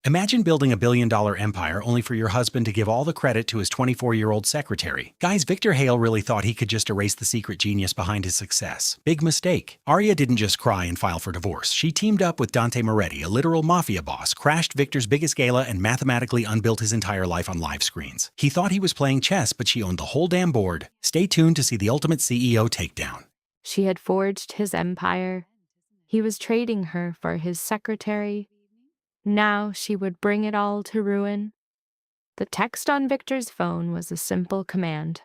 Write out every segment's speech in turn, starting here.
Imagine building $1 billion empire only for your husband to give all the credit to his 24-year-old secretary. Guys, Victor Hale really thought he could just erase the secret genius behind his success. Big mistake. Arya didn't just cry and file for divorce. She teamed up with Dante Moretti, a literal mafia boss, crashed Victor's biggest gala, and mathematically unbuilt his entire life on live screens. He thought he was playing chess, but she owned the whole damn board. Stay tuned to see the ultimate CEO takedown. She had forged his empire. He was trading her for his secretary. Now she would bring it all to ruin. The text on Victor's phone was a simple command.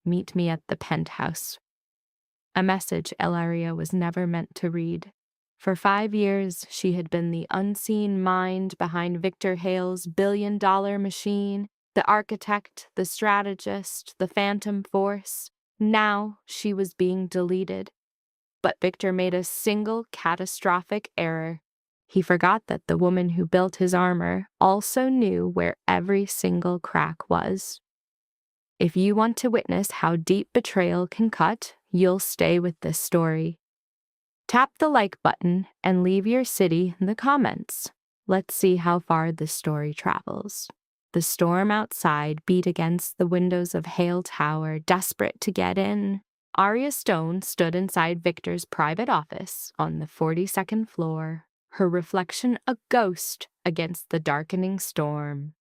Meet me at the penthouse. A message Arya was never meant to read. For 5 years, she had been the unseen mind behind Victor Hale's billion-dollar machine, the architect, the strategist, the phantom force. Now she was being deleted. But Victor made a single catastrophic error. He forgot that the woman who built his armor also knew where every single crack was. If you want to witness how deep betrayal can cut, you'll stay with this story. Tap the like button and leave your city in the comments. Let's see how far this story travels. The storm outside beat against the windows of Hale Tower, desperate to get in. Arya Stone stood inside Victor's private office on the 42nd floor, her reflection a ghost against the darkening storm.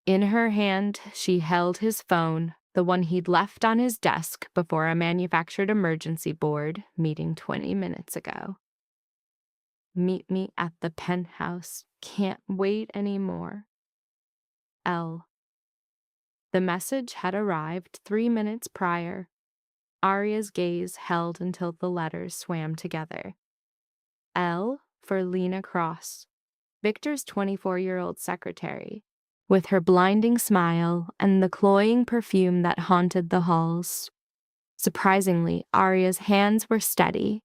In her hand, she held his phone, the one he'd left on his desk before a manufactured emergency board meeting 20 minutes ago. Meet me at the penthouse. Can't wait anymore. L. The message had arrived 3 minutes prior. Arya's gaze held until the letters swam together. L for Lena Cross, Victor's 24-year-old secretary, with her blinding smile and the cloying perfume that haunted the halls. Surprisingly, Arya's hands were steady.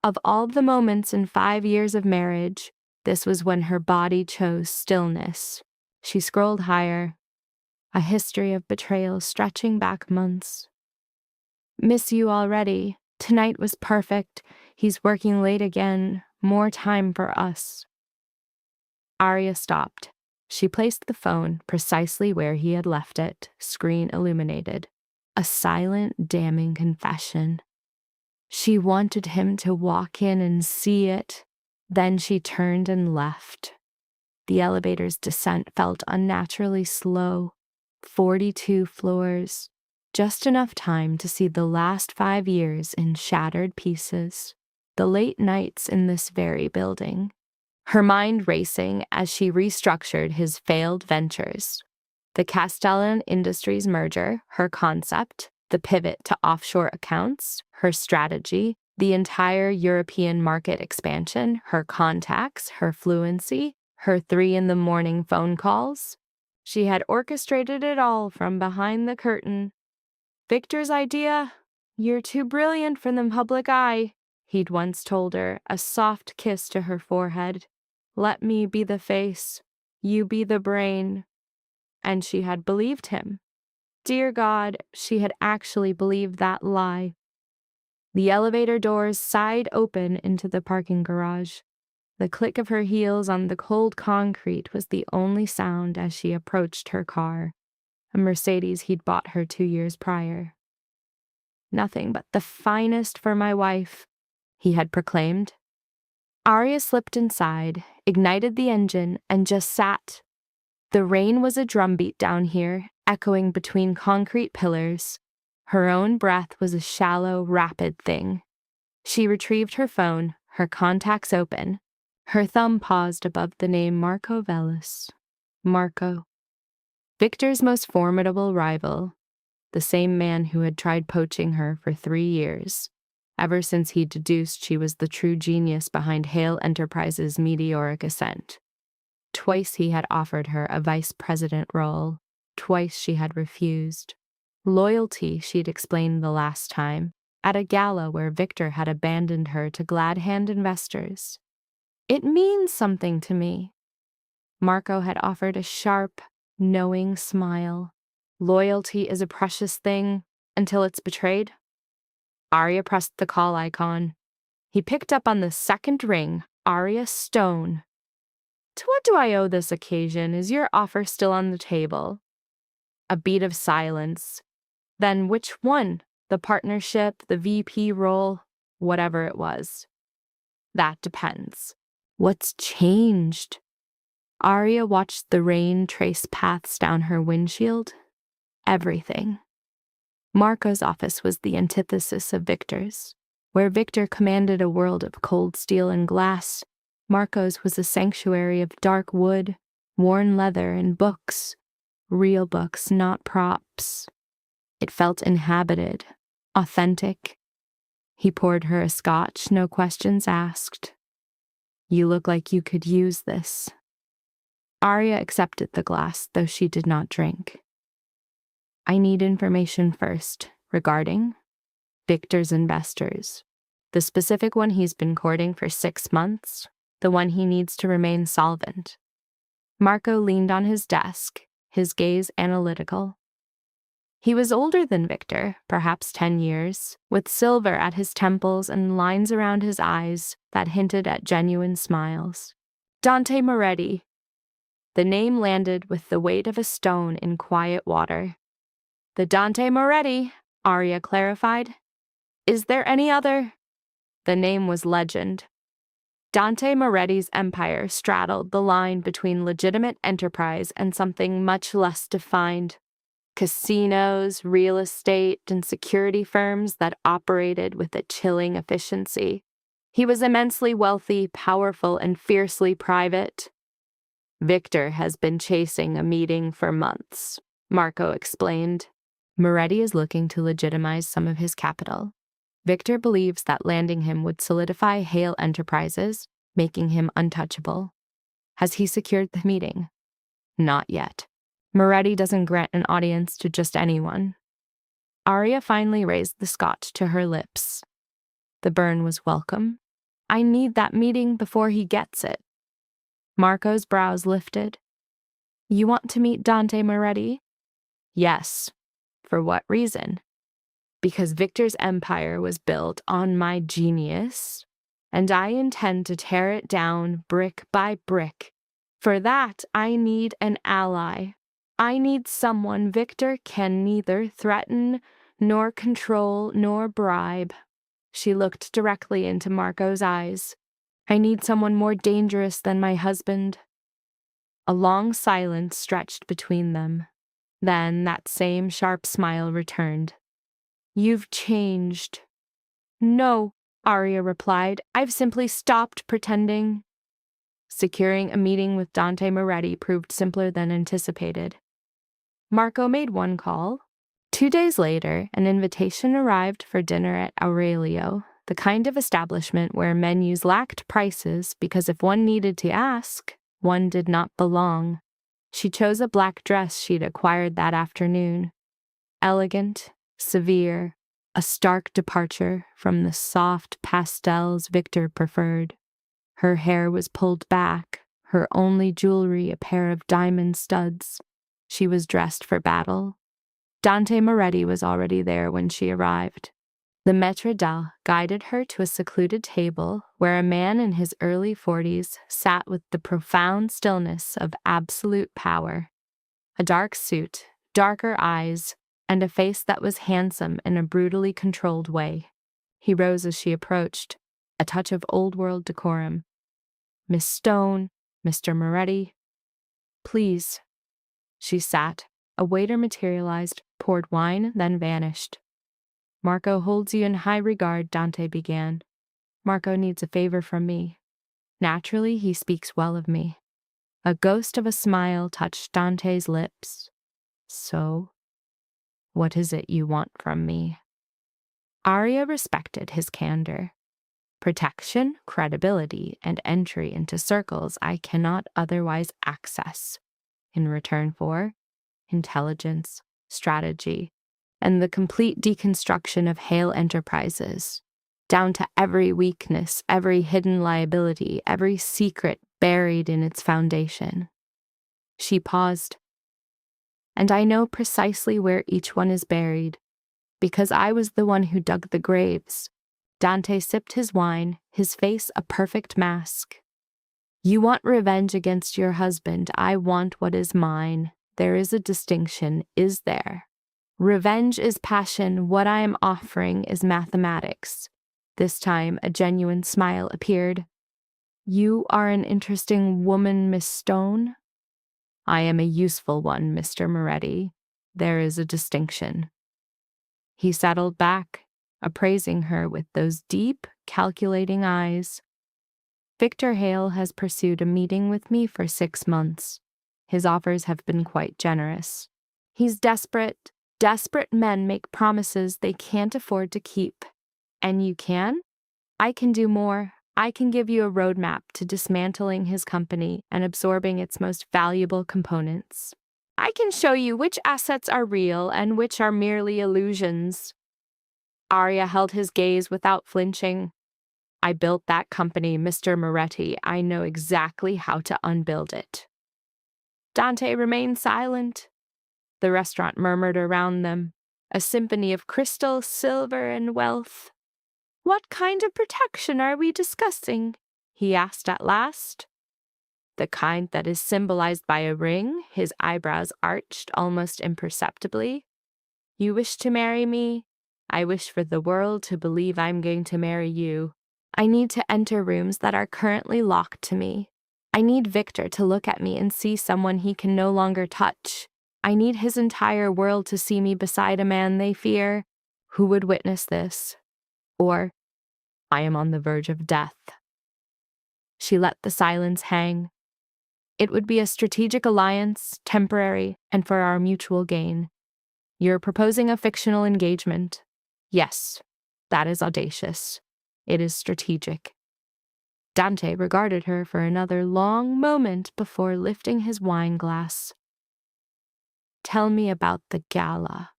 Of all the moments in 5 years of marriage, this was when her body chose stillness. She scrolled higher, a history of betrayal stretching back months. Miss you already. Tonight was perfect. He's working late again. More time for us. Arya stopped. She placed the phone precisely where he had left it, screen illuminated. A silent, damning confession. She wanted him to walk in and see it. Then she turned and left. The elevator's descent felt unnaturally slow. 42 floors. Just enough time to see the last 5 years in shattered pieces. The late nights in this very building. Her mind racing as she restructured his failed ventures. The Castellan Industries merger, her concept, the pivot to offshore accounts, her strategy, the entire European market expansion, her contacts, her fluency, her 3 a.m. phone calls. She had orchestrated it all from behind the curtain. Victor's idea? You're too brilliant for the public eye, he'd once told her, a soft kiss to her forehead. Let me be the face, you be the brain. And she had believed him. Dear God, she had actually believed that lie. The elevator doors sighed open into the parking garage. The click of her heels on the cold concrete was the only sound as she approached her car, a Mercedes he'd bought her 2 years prior. Nothing but the finest for my wife, he had proclaimed. Arya slipped inside, ignited the engine, and just sat. The rain was a drumbeat down here, echoing between concrete pillars. Her own breath was a shallow, rapid thing. She retrieved her phone, her contacts open. Her thumb paused above the name Marco Velis. Marco. Victor's most formidable rival. The same man who had tried poaching her for 3 years, ever since he deduced she was the true genius behind Hale Enterprises' meteoric ascent. Twice he had offered her a vice president role. Twice she had refused. Loyalty, she'd explained the last time, at a gala where Victor had abandoned her to glad-hand investors. It means something to me. Marco had offered a sharp, knowing smile. Loyalty is a precious thing until it's betrayed. Arya pressed the call icon. He picked up on the second ring, Arya Stone. what do I owe this occasion? Is your offer still on the table? A beat of silence. Then which one? The partnership, the VP role, whatever it was. That depends. What's changed? Arya watched the rain trace paths down her windshield. Everything. Marco's office was the antithesis of Victor's. Where Victor commanded a world of cold steel and glass, Marco's was a sanctuary of dark wood, worn leather, and books. Real books, not props. It felt inhabited, authentic. He poured her a scotch, no questions asked. You look like you could use this. Arya accepted the glass, though she did not drink. I need information first, regarding Victor's investors. The specific one he's been courting for 6 months, the one he needs to remain solvent. Marco leaned on his desk, his gaze analytical. He was older than Victor, perhaps 10 years, with silver at his temples and lines around his eyes that hinted at genuine smiles. Dante Moretti. The name landed with the weight of a stone in quiet water. The Dante Moretti, Arya clarified. Is there any other? The name was legend. Dante Moretti's empire straddled the line between legitimate enterprise and something much less defined. Casinos, real estate, and security firms that operated with a chilling efficiency. He was immensely wealthy, powerful, and fiercely private. Victor has been chasing a meeting for months, Marco explained. Moretti is looking to legitimize some of his capital. Victor believes that landing him would solidify Hale Enterprises, making him untouchable. Has he secured the meeting? Not yet. Moretti doesn't grant an audience to just anyone. Arya finally raised the scotch to her lips. The burn was welcome. I need that meeting before he gets it. Marco's brows lifted. You want to meet Dante Moretti? Yes. For what reason? Because Victor's empire was built on my genius, and I intend to tear it down brick by brick. For that, I need an ally. I need someone Victor can neither threaten, nor control, nor bribe. She looked directly into Marco's eyes. I need someone more dangerous than my husband. A long silence stretched between them. Then that same sharp smile returned. You've changed. No, Arya replied. I've simply stopped pretending. Securing a meeting with Dante Moretti proved simpler than anticipated. Marco made one call. 2 days later, an invitation arrived for dinner at Aurelio, the kind of establishment where menus lacked prices because if one needed to ask, one did not belong. She chose a black dress she'd acquired that afternoon. Elegant, severe, a stark departure from the soft pastels Victor preferred. Her hair was pulled back, her only jewelry a pair of diamond studs. She was dressed for battle. Dante Moretti was already there when she arrived. The maître d'hôtel guided her to a secluded table where a man in his early 40s sat with the profound stillness of absolute power. A dark suit, darker eyes, and a face that was handsome in a brutally controlled way. He rose as she approached, a touch of old-world decorum. Miss Stone, Mr. Moretti. Please. She sat. A waiter materialized, poured wine, then vanished. Marco holds you in high regard, Dante began. Marco needs a favor from me. Naturally, he speaks well of me. A ghost of a smile touched Dante's lips. So, what is it you want from me? Arya respected his candor. Protection, credibility, and entry into circles I cannot otherwise access. In return for intelligence, strategy, and the complete deconstruction of Hale Enterprises, down to every weakness, every hidden liability, every secret buried in its foundation. She paused. And I know precisely where each one is buried, because I was the one who dug the graves. Dante sipped his wine, his face a perfect mask. You want revenge against your husband. I want what is mine. There is a distinction, is there? Revenge is passion. What I am offering is mathematics. This time, a genuine smile appeared. You are an interesting woman, Miss Stone. I am a useful one, Mr. Moretti. There is a distinction. He settled back, appraising her with those deep, calculating eyes. Victor Hale has pursued a meeting with me for 6 months. His offers have been quite generous. He's desperate. Desperate men make promises they can't afford to keep. And you can? I can do more. I can give you a roadmap to dismantling his company and absorbing its most valuable components. I can show you which assets are real and which are merely illusions. Arya held his gaze without flinching. I built that company, Mr. Moretti. I know exactly how to unbuild it. Dante remained silent. The restaurant murmured around them, a symphony of crystal, silver, and wealth. What kind of protection are we discussing? He asked at last. The kind that is symbolized by a ring, his eyebrows arched almost imperceptibly. You wish to marry me? I wish for the world to believe I'm going to marry you. I need to enter rooms that are currently locked to me. I need Victor to look at me and see someone he can no longer touch. I need his entire world to see me beside a man they fear. Who would witness this? Or, I am on the verge of death. She let the silence hang. It would be a strategic alliance, temporary, and for our mutual gain. You're proposing a fictional engagement. Yes, that is audacious. It is strategic. Dante regarded her for another long moment before lifting his wine glass. Tell me about the gala.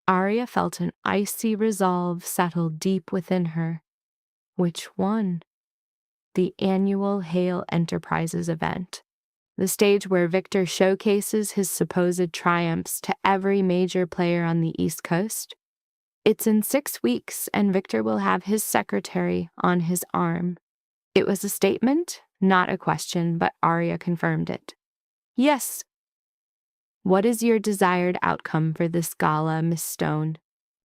Arya felt an icy resolve settle deep within her. Which one? The annual Hale Enterprises event. The stage where Victor showcases his supposed triumphs to every major player on the East Coast. It's in 6 weeks, and Victor will have his secretary on his arm. It was a statement, not a question, but Arya confirmed it. Yes. What is your desired outcome for this gala, Miss Stone?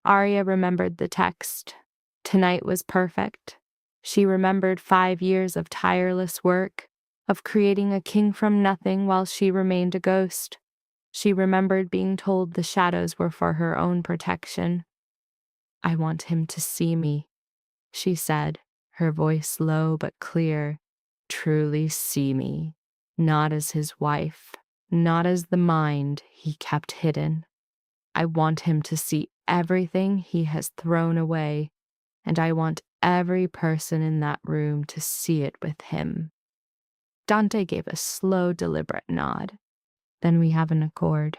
Arya remembered the text. Tonight was perfect. She remembered 5 years of tireless work, of creating a king from nothing while she remained a ghost. She remembered being told the shadows were for her own protection. I want him to see me, she said, her voice low but clear. Truly see me, not as his wife, not as the mind he kept hidden. I want him to see everything he has thrown away, and I want every person in that room to see it with him. Dante gave a slow, deliberate nod. Then we have an accord.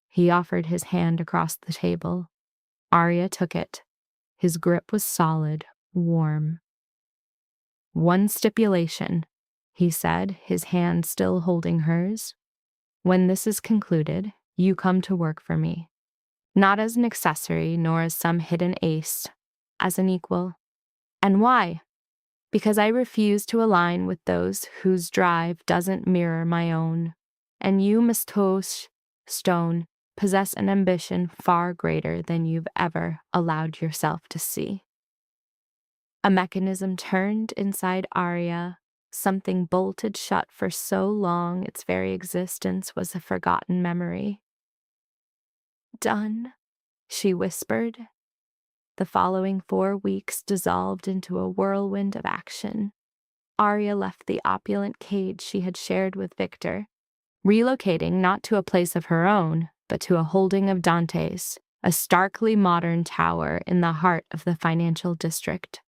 He offered his hand across the table. Arya took it. His grip was solid, warm. One stipulation, he said, his hand still holding hers. When this is concluded, you come to work for me. Not as an accessory, nor as some hidden ace, as an equal. And why? Because I refuse to align with those whose drive doesn't mirror my own. And you, Miss Stone, possess an ambition far greater than you've ever allowed yourself to see. A mechanism turned inside Arya. Something bolted shut for so long its very existence was a forgotten memory. Done, she whispered. The following 4 weeks dissolved into a whirlwind of action. Arya left the opulent cage she had shared with Victor, relocating not to a place of her own, but to a holding of Dante's, a starkly modern tower in the heart of the financial district.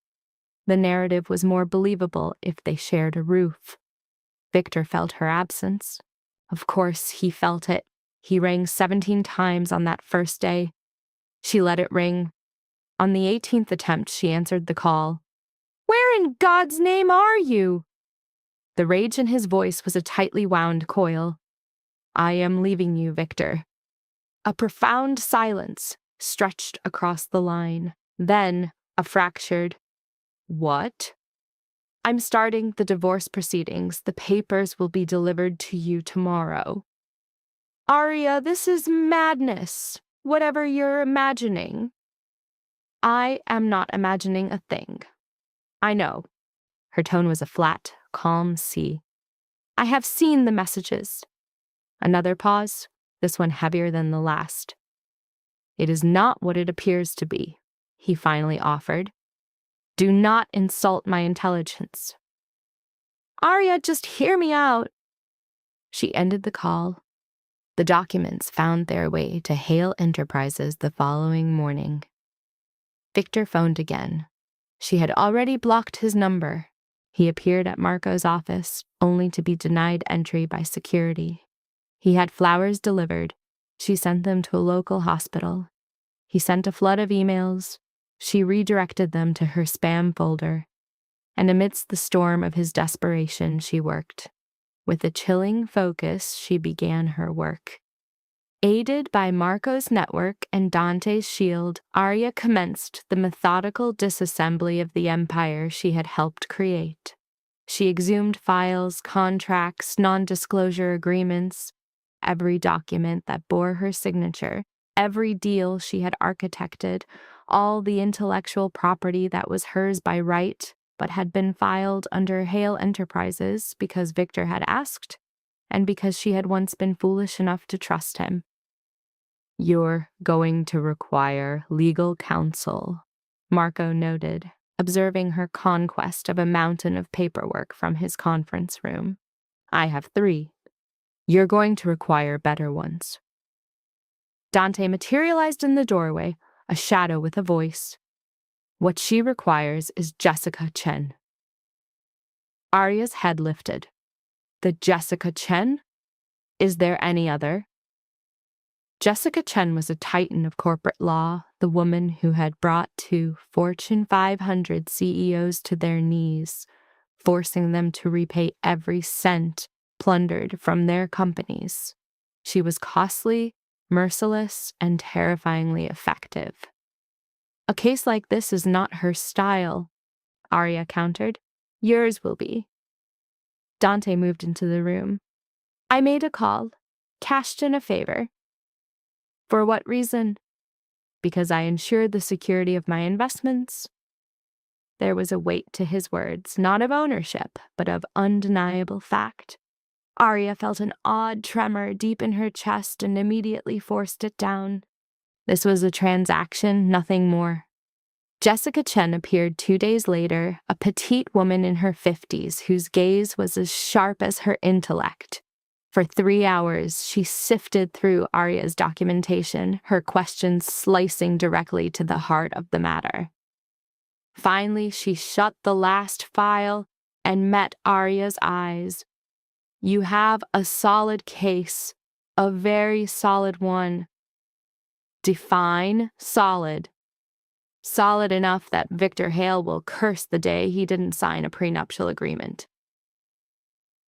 The narrative was more believable if they shared a roof. Victor felt her absence. Of course, he felt it. He rang 17 times on that first day. She let it ring. On the 18th attempt, she answered the call. Where in God's name are you? The rage in his voice was a tightly wound coil. I am leaving you, Victor. A profound silence stretched across the line. Then a fractured, what? I'm starting the divorce proceedings. The papers will be delivered to you tomorrow. Arya, this is madness. Whatever you're imagining. I am not imagining a thing. I know. Her tone was a flat, calm sea. I have seen the messages. Another pause, this one heavier than the last. It is not what it appears to be, he finally offered. Do not insult my intelligence. Arya, just hear me out. She ended the call. The documents found their way to Hale Enterprises the following morning. Victor phoned again. She had already blocked his number. He appeared at Marco's office, only to be denied entry by security. He had flowers delivered. She sent them to a local hospital. He sent a flood of emails. She redirected them to her spam folder. And amidst the storm of his desperation, she worked. With a chilling focus, she began her work. Aided by Marco's network and Dante's shield, Arya commenced the methodical disassembly of the empire she had helped create. She exhumed files, contracts, non-disclosure agreements, every document that bore her signature, every deal she had architected, all the intellectual property that was hers by right, but had been filed under Hale Enterprises because Victor had asked, and because she had once been foolish enough to trust him. You're going to require legal counsel, Marco noted, observing her conquest of a mountain of paperwork from his conference room. I have 3. You're going to require better ones. Dante materialized in the doorway, a shadow with a voice. What she requires is Jessica Chen. Arya's head lifted. The Jessica Chen? Is there any other? Jessica Chen was a titan of corporate law, the woman who had brought 2 Fortune 500 CEOs to their knees, forcing them to repay every cent plundered from their companies. She was costly, merciless, and terrifyingly effective. A case like this is not her style, Arya countered. Yours will be. Dante moved into the room. I made a call, cashed in a favor. For what reason? Because I ensured the security of my investments. There was a weight to his words, not of ownership, but of undeniable fact. Arya felt an odd tremor deep in her chest and immediately forced it down. This was a transaction, nothing more. Jessica Chen appeared 2 days later, a petite woman in her 50s whose gaze was as sharp as her intellect. For 3 hours, she sifted through Arya's documentation, her questions slicing directly to the heart of the matter. Finally, she shut the last file and met Arya's eyes. You have a solid case, a very solid one. Define solid. Solid enough that Victor Hale will curse the day he didn't sign a prenuptial agreement.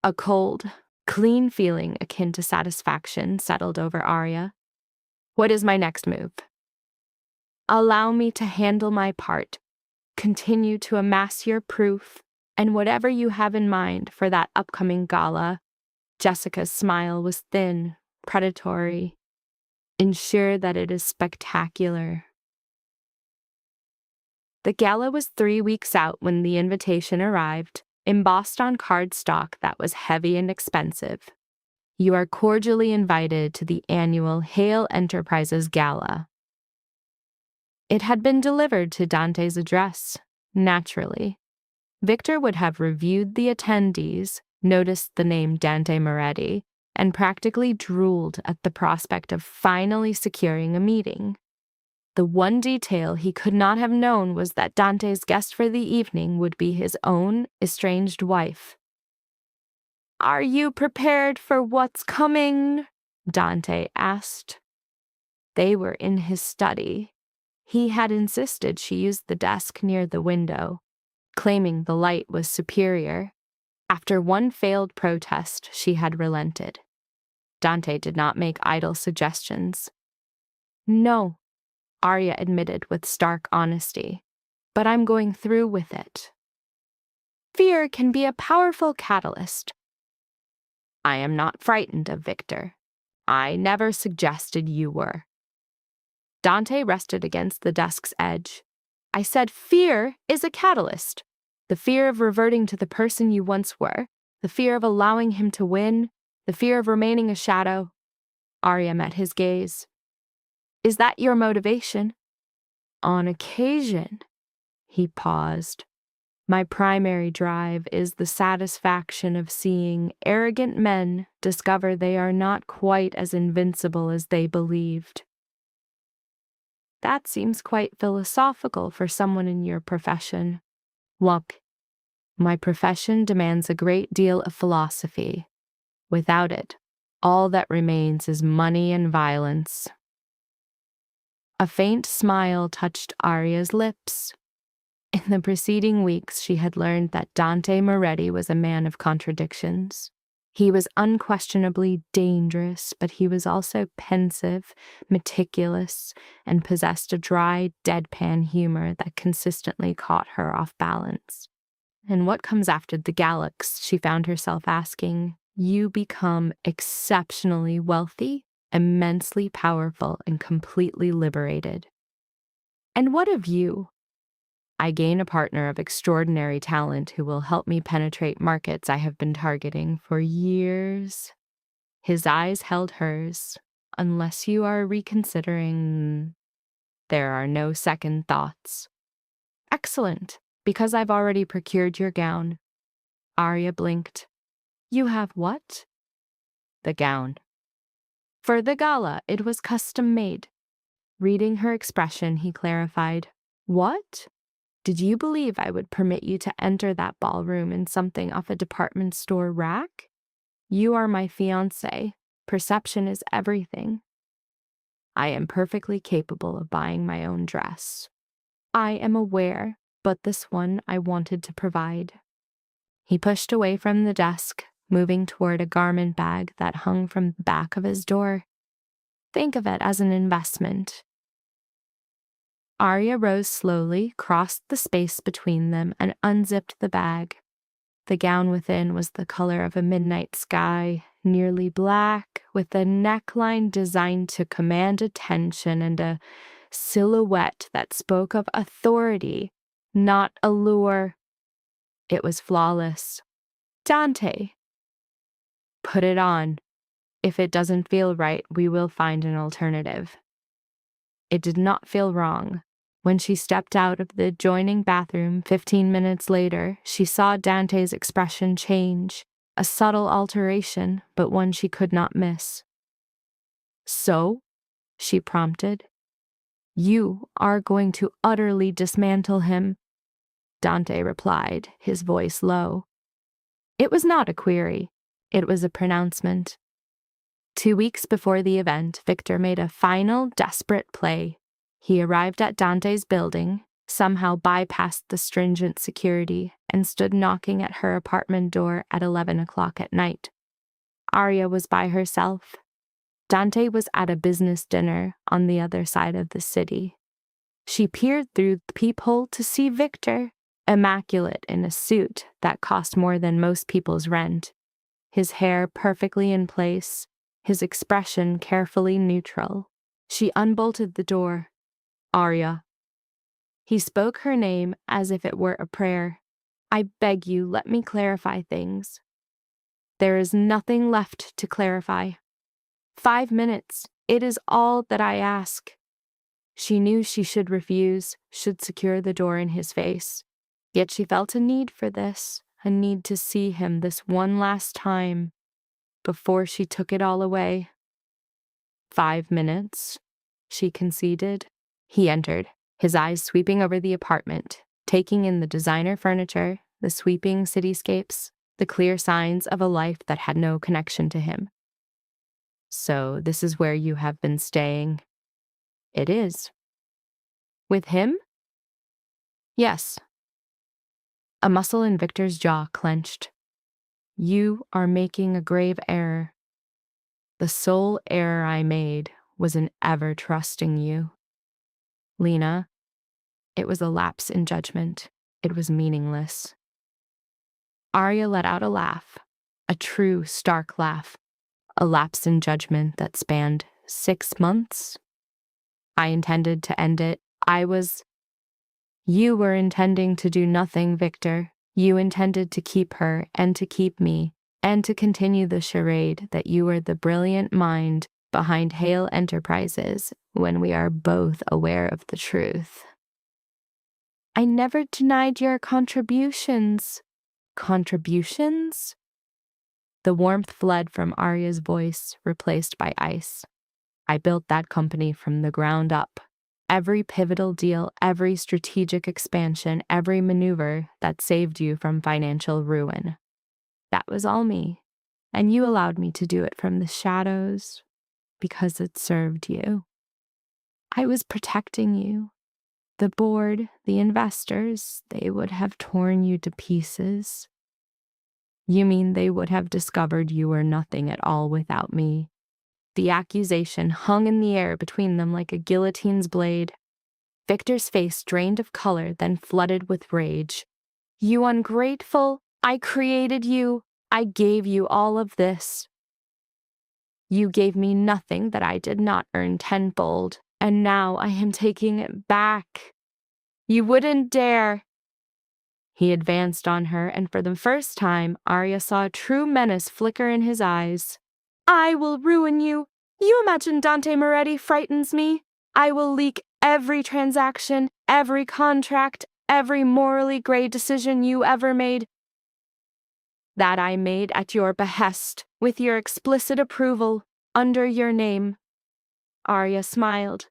A cold, clean feeling akin to satisfaction settled over Arya. What is my next move? Allow me to handle my part. Continue to amass your proof, and whatever you have in mind for that upcoming gala. Jessica's smile was thin, predatory. Ensure that it is spectacular. The gala was 3 weeks out when the invitation arrived, embossed on cardstock that was heavy and expensive. You are cordially invited to the annual Hale Enterprises Gala. It had been delivered to Dante's address, naturally. Victor would have reviewed the attendees, noticed the name Dante Moretti, and practically drooled at the prospect of finally securing a meeting. The one detail he could not have known was that Dante's guest for the evening would be his own estranged wife. Are you prepared for what's coming? Dante asked. They were in his study. He had insisted she use the desk near the window, claiming the light was superior. After one failed protest, she had relented. Dante did not make idle suggestions. No, Arya admitted with stark honesty, but I'm going through with it. Fear can be a powerful catalyst. I am not frightened of Victor. I never suggested you were. Dante rested against the desk's edge. I said fear is a catalyst. The fear of reverting to the person you once were, the fear of allowing him to win, the fear of remaining a shadow. Arya met his gaze. Is that your motivation? On occasion. He paused. My primary drive is the satisfaction of seeing arrogant men discover they are not quite as invincible as they believed. That seems quite philosophical for someone in your profession. Look, my profession demands a great deal of philosophy. Without it, all that remains is money and violence. A faint smile touched Arya's lips. In the preceding weeks, she had learned that Dante Moretti was a man of contradictions. He was unquestionably dangerous, but he was also pensive, meticulous, and possessed a dry, deadpan humor that consistently caught her off balance. And what comes after the Galax, she found herself asking, you become exceptionally wealthy, immensely powerful, and completely liberated. And what of you? I gain a partner of extraordinary talent who will help me penetrate markets I have been targeting for years. His eyes held hers. Unless you are reconsidering, there are no second thoughts. Excellent, because I've already procured your gown. Arya blinked. You have what? The gown. For the gala, it was custom made. Reading her expression, he clarified. What? Did you believe I would permit you to enter that ballroom in something off a department store rack? You are my fiancé. Perception is everything. I am perfectly capable of buying my own dress. I am aware, but this one I wanted to provide. He pushed away from the desk, moving toward a garment bag that hung from the back of his door. Think of it as an investment. Arya rose slowly, crossed the space between them, and unzipped the bag. The gown within was the color of a midnight sky, nearly black, with a neckline designed to command attention and a silhouette that spoke of authority, not allure. It was flawless. Dante. Put it on. If it doesn't feel right, we will find an alternative. It did not feel wrong. When she stepped out of the adjoining bathroom 15 minutes later, she saw Dante's expression change, a subtle alteration, but one she could not miss. So, she prompted, you are going to utterly dismantle him, Dante replied, his voice low. It was not a query. It was a pronouncement. 2 weeks before the event, Victor made a final, desperate play. He arrived at Dante's building, somehow bypassed the stringent security, and stood knocking at her apartment door at 11 o'clock at night. Arya was by herself. Dante was at a business dinner on the other side of the city. She peered through the peephole to see Victor, immaculate in a suit that cost more than most people's rent, his hair perfectly in place, his expression carefully neutral. She unbolted the door. Arya. He spoke her name as if it were a prayer. I beg you, let me clarify things. There is nothing left to clarify. 5 minutes. It is all that I ask. She knew she should refuse, should secure the door in his face. Yet she felt a need for this, a need to see him this one last time, before she took it all away. 5 minutes, she conceded. He entered, his eyes sweeping over the apartment, taking in the designer furniture, the sweeping cityscapes, the clear signs of a life that had no connection to him. So this is where you have been staying. It is. With him? Yes. A muscle in Victor's jaw clenched. You are making a grave error. The sole error I made was in ever trusting you. Lena, it was a lapse in judgment. It was meaningless. Arya let out a laugh, a true, stark laugh, a lapse in judgment that spanned 6 months. I intended to end it. You were intending to do nothing, Victor. You intended to keep her and to keep me, and to continue the charade that you were the brilliant mind behind Hale Enterprises when we are both aware of the truth. I never denied your contributions. Contributions? The warmth fled from Arya's voice, replaced by ice. I built that company from the ground up. Every pivotal deal, every strategic expansion, every maneuver that saved you from financial ruin. That was all me, and you allowed me to do it from the shadows because it served you. I was protecting you. The board, the investors, they would have torn you to pieces. You mean they would have discovered you were nothing at all without me? The accusation hung in the air between them like a guillotine's blade. Victor's face drained of color, then flooded with rage. You ungrateful! I created you! I gave you all of this. You gave me nothing that I did not earn tenfold, and now I am taking it back. You wouldn't dare! He advanced on her, and for the first time, Arya saw a true menace flicker in his eyes. I will ruin you! You imagine Dante Moretti frightens me? I will leak every transaction, every contract, every morally gray decision you ever made. That I made at your behest, with your explicit approval, under your name. Arya smiled.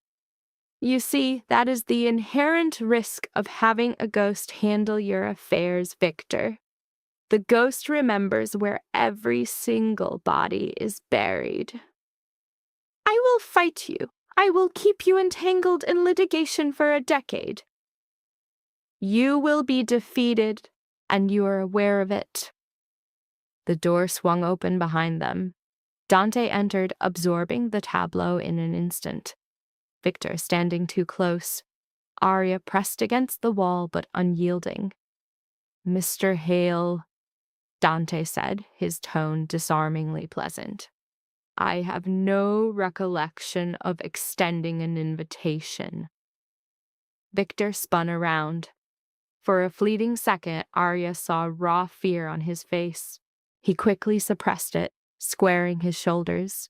You see, that is the inherent risk of having a ghost handle your affairs, Victor. The ghost remembers where every single body is buried. I will fight you. I will keep you entangled in litigation for a decade. You will be defeated, and you are aware of it. The door swung open behind them. Dante entered, absorbing the tableau in an instant. Victor standing too close. Arya pressed against the wall but unyielding. Mr. Hale, Dante said, his tone disarmingly pleasant. I have no recollection of extending an invitation. Victor spun around. For a fleeting second, Arya saw raw fear on his face. He quickly suppressed it, squaring his shoulders.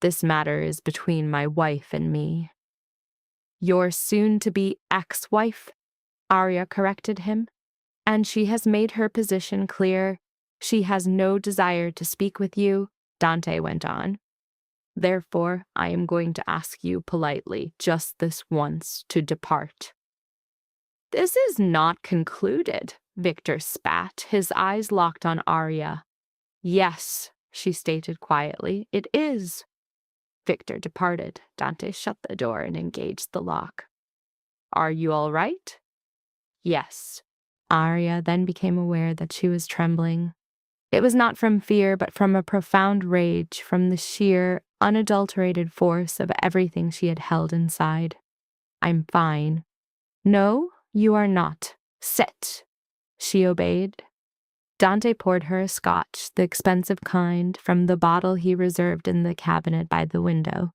This matter is between my wife and me. Your soon-to-be ex-wife, Arya corrected him, and she has made her position clear. She has no desire to speak with you, Dante went on. Therefore, I am going to ask you politely, just this once, to depart. This is not concluded, Victor spat, his eyes locked on Arya. Yes, she stated quietly, it is. Victor departed. Dante shut the door and engaged the lock. Are you all right? Yes. Arya then became aware that she was trembling. It was not from fear, but from a profound rage, from the sheer, unadulterated force of everything she had held inside. I'm fine. No, you are not. Sit. She obeyed. Dante poured her a scotch, the expensive kind, from the bottle he reserved in the cabinet by the window.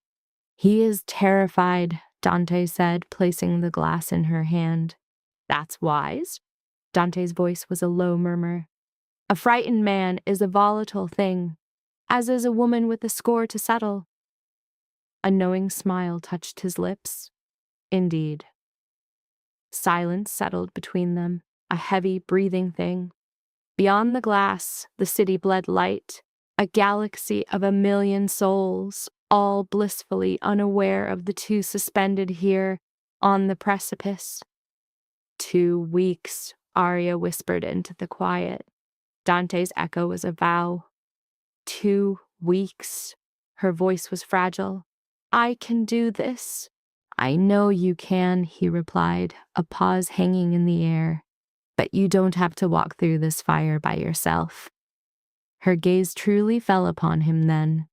He is terrified, Dante said, placing the glass in her hand. That's wise. Dante's voice was a low murmur. A frightened man is a volatile thing, as is a woman with a score to settle. A knowing smile touched his lips. Indeed. Silence settled between them, a heavy, breathing thing. Beyond the glass, the city bled light, a galaxy of 1,000,000 souls, all blissfully unaware of the two suspended here on the precipice. 2 weeks, Arya whispered into the quiet. Dante's echo was a vow. 2 weeks. Her voice was fragile. I can do this. I know you can, he replied, a pause hanging in the air. But you don't have to walk through this fire by yourself. Her gaze truly fell upon him then,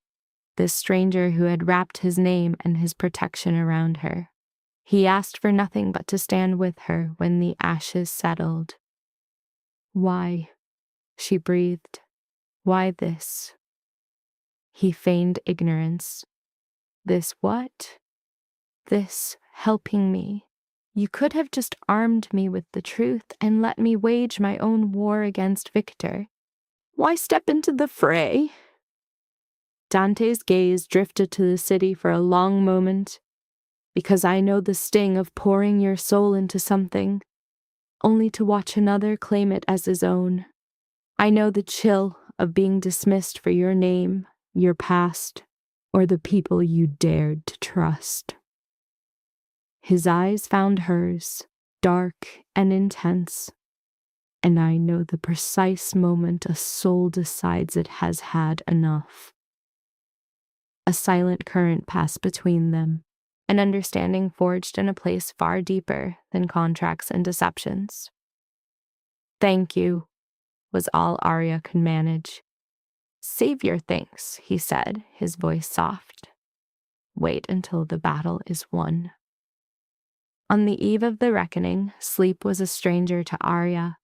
this stranger who had wrapped his name and his protection around her. He asked for nothing but to stand with her when the ashes settled. Why? she breathed. Why this? He feigned ignorance. This what? This helping me. You could have just armed me with the truth and let me wage my own war against Victor. Why step into the fray? Dante's gaze drifted to the city for a long moment. Because I know the sting of pouring your soul into something, only to watch another claim it as his own. I know the chill of being dismissed for your name, your past, or the people you dared to trust. His eyes found hers, dark and intense, and I know the precise moment a soul decides it has had enough. A silent current passed between them, an understanding forged in a place far deeper than contracts and deceptions. Thank you, was all Arya could manage. Save your thanks, he said, his voice soft. Wait until the battle is won. On the eve of the reckoning, sleep was a stranger to Arya.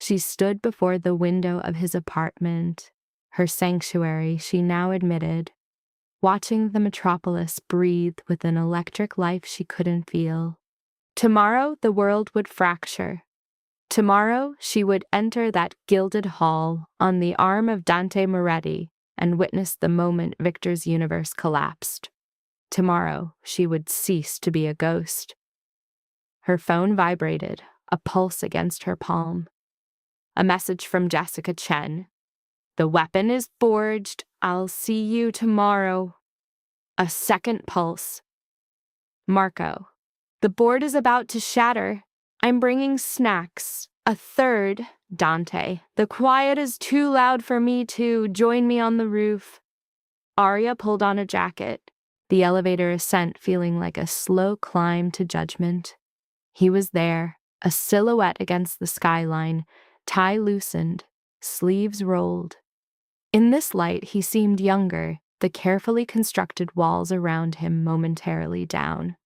She stood before the window of his apartment, her sanctuary, she now admitted, watching the metropolis breathe with an electric life she couldn't feel. Tomorrow the world would fracture. Tomorrow she would enter that gilded hall on the arm of Dante Moretti and witness the moment Victor's universe collapsed. Tomorrow she would cease to be a ghost. Her phone vibrated, a pulse against her palm. A message from Jessica Chen. The weapon is forged. I'll see you tomorrow. A second pulse. Marco. The board is about to shatter. I'm bringing snacks. A third. Dante. The quiet is too loud for me too. Join me on the roof. Arya pulled on a jacket, the elevator ascent feeling like a slow climb to judgment. He was there, a silhouette against the skyline, tie loosened, sleeves rolled. In this light, he seemed younger, the carefully constructed walls around him momentarily down.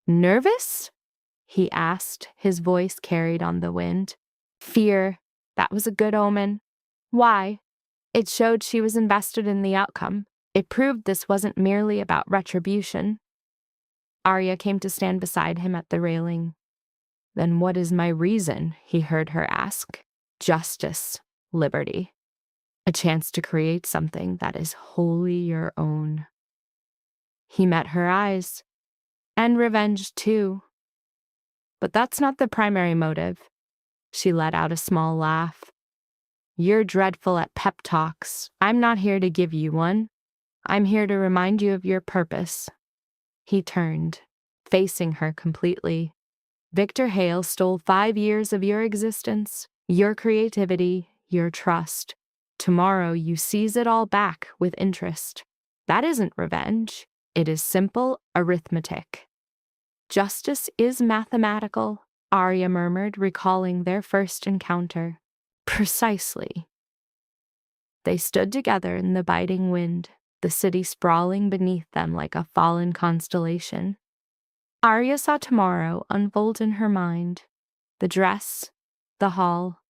Nervous? He asked, his voice carried on the wind. Fear. That was a good omen. Why? It showed she was invested in the outcome. It proved this wasn't merely about retribution. Arya came to stand beside him at the railing. Then what is my reason? He heard her ask. Justice, liberty. A chance to create something that is wholly your own. He met her eyes. And revenge, too. But that's not the primary motive. She let out a small laugh. You're dreadful at pep talks. I'm not here to give you one. I'm here to remind you of your purpose. He turned, facing her completely. Victor Hale stole 5 years of your existence, your creativity, your trust. Tomorrow you seize it all back with interest. That isn't revenge. It is simple arithmetic. Justice is mathematical, Arya murmured, recalling their first encounter. Precisely. They stood together in the biting wind, the city sprawling beneath them like a fallen constellation. Arya saw tomorrow unfold in her mind. The dress, the hall,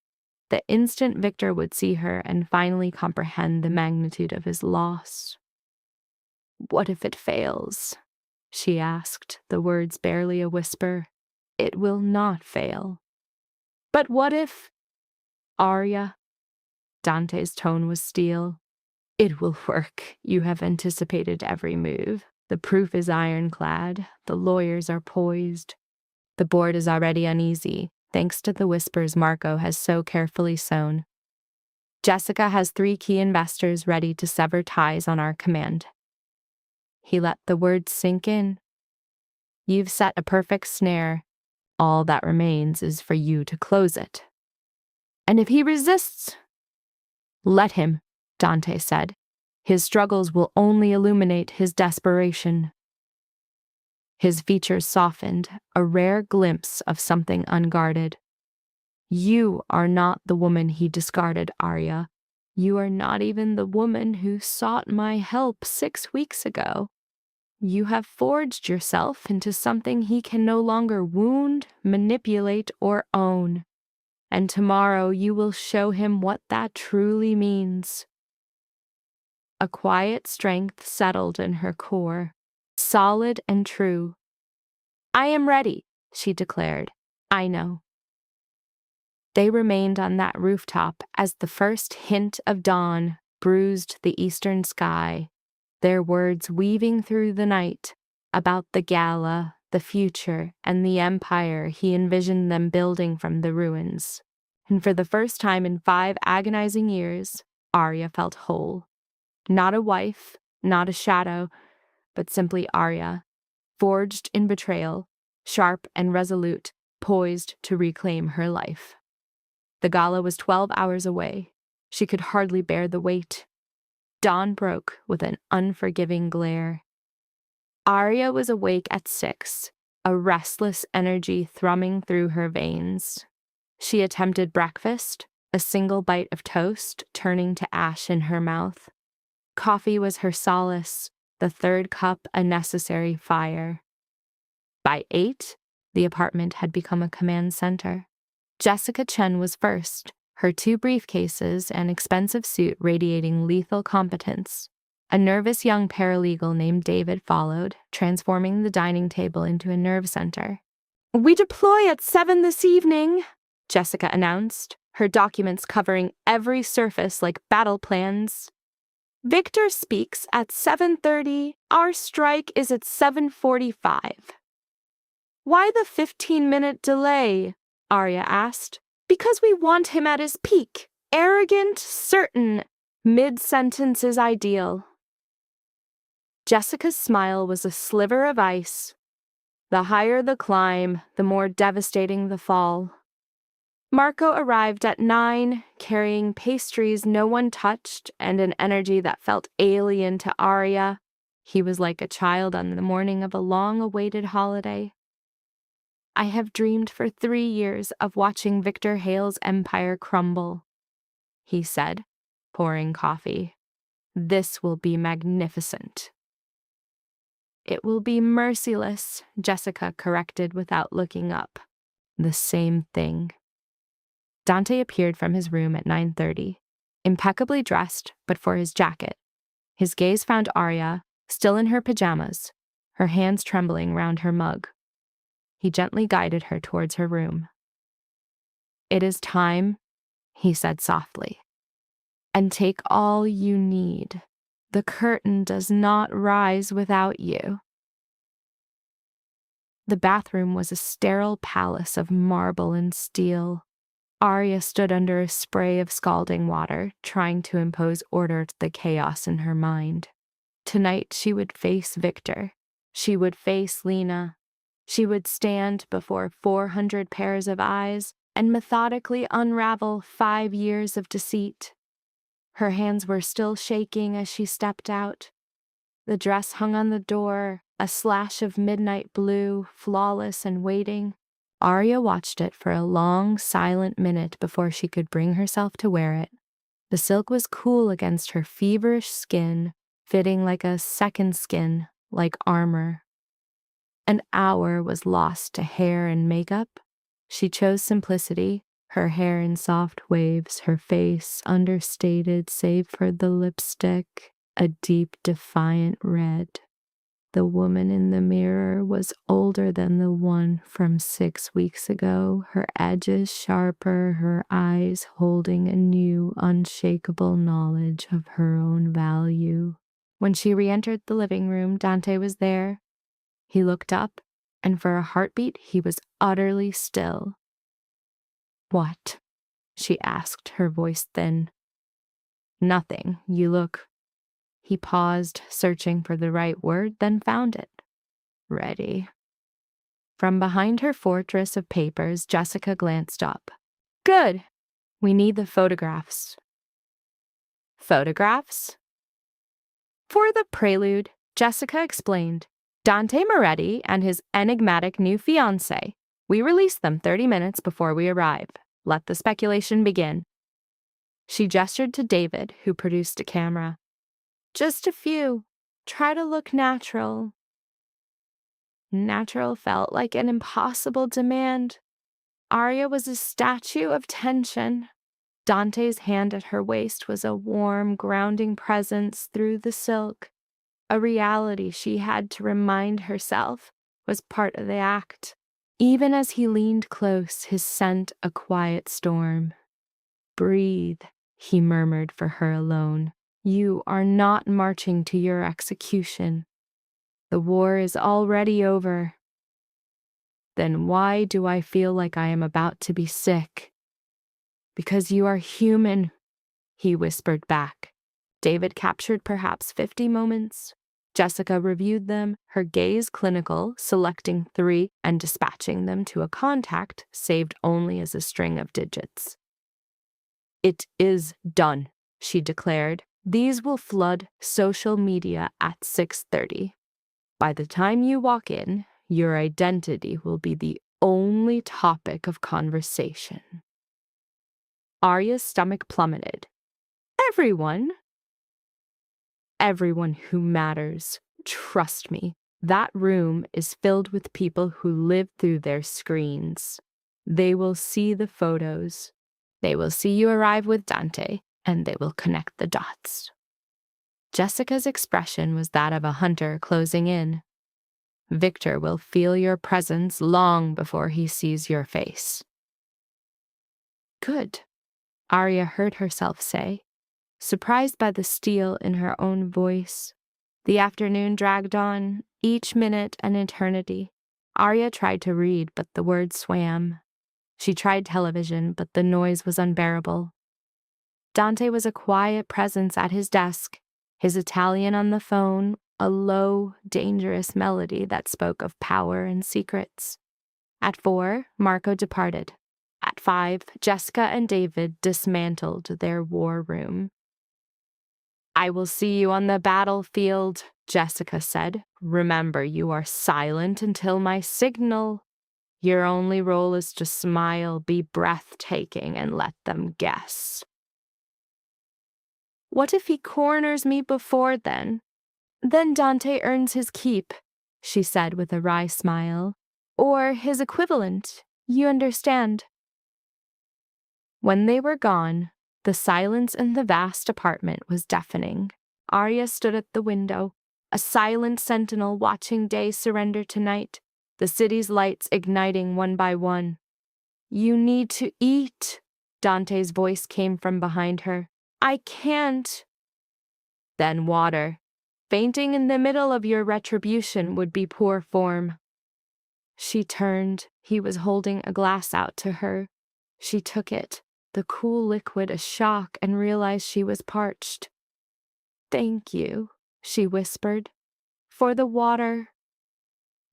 the instant Victor would see her and finally comprehend the magnitude of his loss. What if it fails? She asked, the words barely a whisper. It will not fail. But what if... Arya, Dante's tone was steel. It will work. You have anticipated every move. The proof is ironclad. The lawyers are poised. The board is already uneasy, thanks to the whispers Marco has so carefully sown. Jessica has 3 key investors ready to sever ties on our command. He let the words sink in. You've set a perfect snare. All that remains is for you to close it. And if he resists? Let him, Dante said. His struggles will only illuminate his desperation. His features softened, a rare glimpse of something unguarded. You are not the woman he discarded, Arya. You are not even the woman who sought my help 6 weeks ago. You have forged yourself into something he can no longer wound, manipulate, or own. and tomorrow you will show him what that truly means. A quiet strength settled in her core, solid and true. I am ready, she declared. I know. They remained on that rooftop as the first hint of dawn bruised the eastern sky, their words weaving through the night about the gala, the future, and the empire he envisioned them building from the ruins. And for the first time in 5 agonizing years, Arya felt whole. Not a wife, not a shadow, but simply Arya, forged in betrayal, sharp and resolute, poised to reclaim her life. The gala was 12 hours away. She could hardly bear the wait. Dawn broke with an unforgiving glare. Arya was awake at 6, a restless energy thrumming through her veins. She attempted breakfast, a single bite of toast turning to ash in her mouth. Coffee was her solace, the 3rd cup a necessary fire. By 8, the apartment had become a command center. Jessica Chen was first, her 2 briefcases and expensive suit radiating lethal competence. A nervous young paralegal named David followed, transforming the dining table into a nerve center. We deploy at 7 this evening, Jessica announced, her documents covering every surface like battle plans. Victor speaks at 7:30. Our strike is at 7:45. Why the 15-minute delay? Arya asked. Because we want him at his peak. Arrogant, certain. Mid-sentence is ideal. Jessica's smile was a sliver of ice. The higher the climb, the more devastating the fall. Marco arrived at 9, carrying pastries no one touched and an energy that felt alien to Arya. He was like a child on the morning of a long-awaited holiday. I have dreamed for 3 years of watching Victor Hale's empire crumble, he said, pouring coffee. This will be magnificent. It will be merciless, Jessica corrected without looking up. The same thing. Dante appeared from his room at 9:30, impeccably dressed but for his jacket. His gaze found Arya, still in her pajamas, her hands trembling round her mug. He gently guided her towards her room. It is time, he said softly. And take all you need. The curtain does not rise without you. The bathroom was a sterile palace of marble and steel. Arya stood under a spray of scalding water, trying to impose order to the chaos in her mind. Tonight she would face Victor. She would face Lena. She would stand before 400 pairs of eyes and methodically unravel 5 years of deceit. Her hands were still shaking as she stepped out. The dress hung on the door, a slash of midnight blue, flawless and waiting. Arya watched it for a long, silent minute before she could bring herself to wear it. The silk was cool against her feverish skin, fitting like a second skin, like armor. An hour was lost to hair and makeup. She chose simplicity, her hair in soft waves, her face understated save for the lipstick, a deep, defiant red. The woman in the mirror was older than the one from 6 weeks ago, her edges sharper, her eyes holding a new, unshakable knowledge of her own value. When she re-entered the living room, Dante was there. He looked up, and for a heartbeat he was utterly still. What? She asked, her voice thin. Nothing. You look... He paused, searching for the right word, then found it. Ready. From behind her fortress of papers, Jessica glanced up. Good. We need the photographs. Photographs? For the prelude, Jessica explained. Dante Moretti and his enigmatic new fiancée. We released them 30 minutes before we arrive. Let the speculation begin. She gestured to David, who produced a camera. Just a few. Try to look natural. Natural felt like an impossible demand. Arya was a statue of tension. Dante's hand at her waist was a warm, grounding presence through the silk, a reality she had to remind herself was part of the act. Even as he leaned close, his scent a quiet storm. "Breathe," he murmured for her alone. "You are not marching to your execution. The war is already over." "Then why do I feel like I am about to be sick?" "Because you are human," he whispered back. David captured perhaps 50 moments. Jessica reviewed them, her gaze clinical, selecting 3 and dispatching them to a contact saved only as a string of digits. "It is done," she declared. "These will flood social media at 6:30. By the time you walk in, your identity will be the only topic of conversation." Arya's stomach plummeted. "Everyone?" "Everyone who matters. Trust me, that room is filled with people who live through their screens. They will see the photos. They will see you arrive with Dante, and they will connect the dots." Jessica's expression was that of a hunter closing in. "Victor will feel your presence long before he sees your face." "Good," Arya heard herself say, surprised by the steel in her own voice. The afternoon dragged on, each minute an eternity. Arya tried to read, but the words swam. She tried television, but the noise was unbearable. Dante was a quiet presence at his desk, his Italian on the phone, a low, dangerous melody that spoke of power and secrets. At 4, Marco departed. At 5, Jessica and David dismantled their war room. "I will see you on the battlefield," Jessica said. "Remember, you are silent until my signal. Your only role is to smile, be breathtaking, and let them guess." "What if he corners me before then? Then Dante earns his keep," she said with a wry smile. "Or his equivalent, you understand." When they were gone, the silence in the vast apartment was deafening. Arya stood at the window, a silent sentinel watching day surrender to night, the city's lights igniting one by one. "You need to eat," Dante's voice came from behind her. "I can't." "Then water. Fainting in the middle of your retribution would be poor form." She turned. He was holding a glass out to her. She took it, the cool liquid a shock, and realized she was parched. "Thank you," she whispered. "For the water.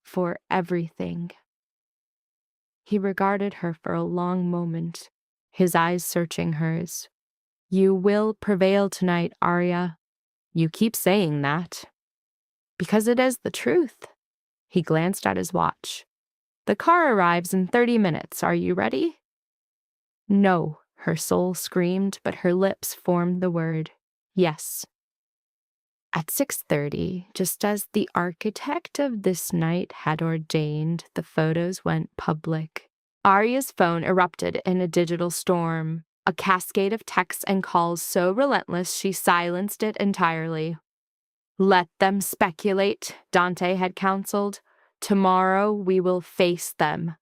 For everything." He regarded her for a long moment, his eyes searching hers. "You will prevail tonight, Arya. You keep saying that." "Because it is the truth." He glanced at his watch. "The car arrives in 30 minutes. Are you ready?" "No," her soul screamed, but her lips formed the word, "Yes." At 6:30, just as the architect of this night had ordained, the photos went public. Arya's phone erupted in a digital storm, a cascade of texts and calls so relentless she silenced it entirely. "Let them speculate," Dante had counseled. "Tomorrow we will face them."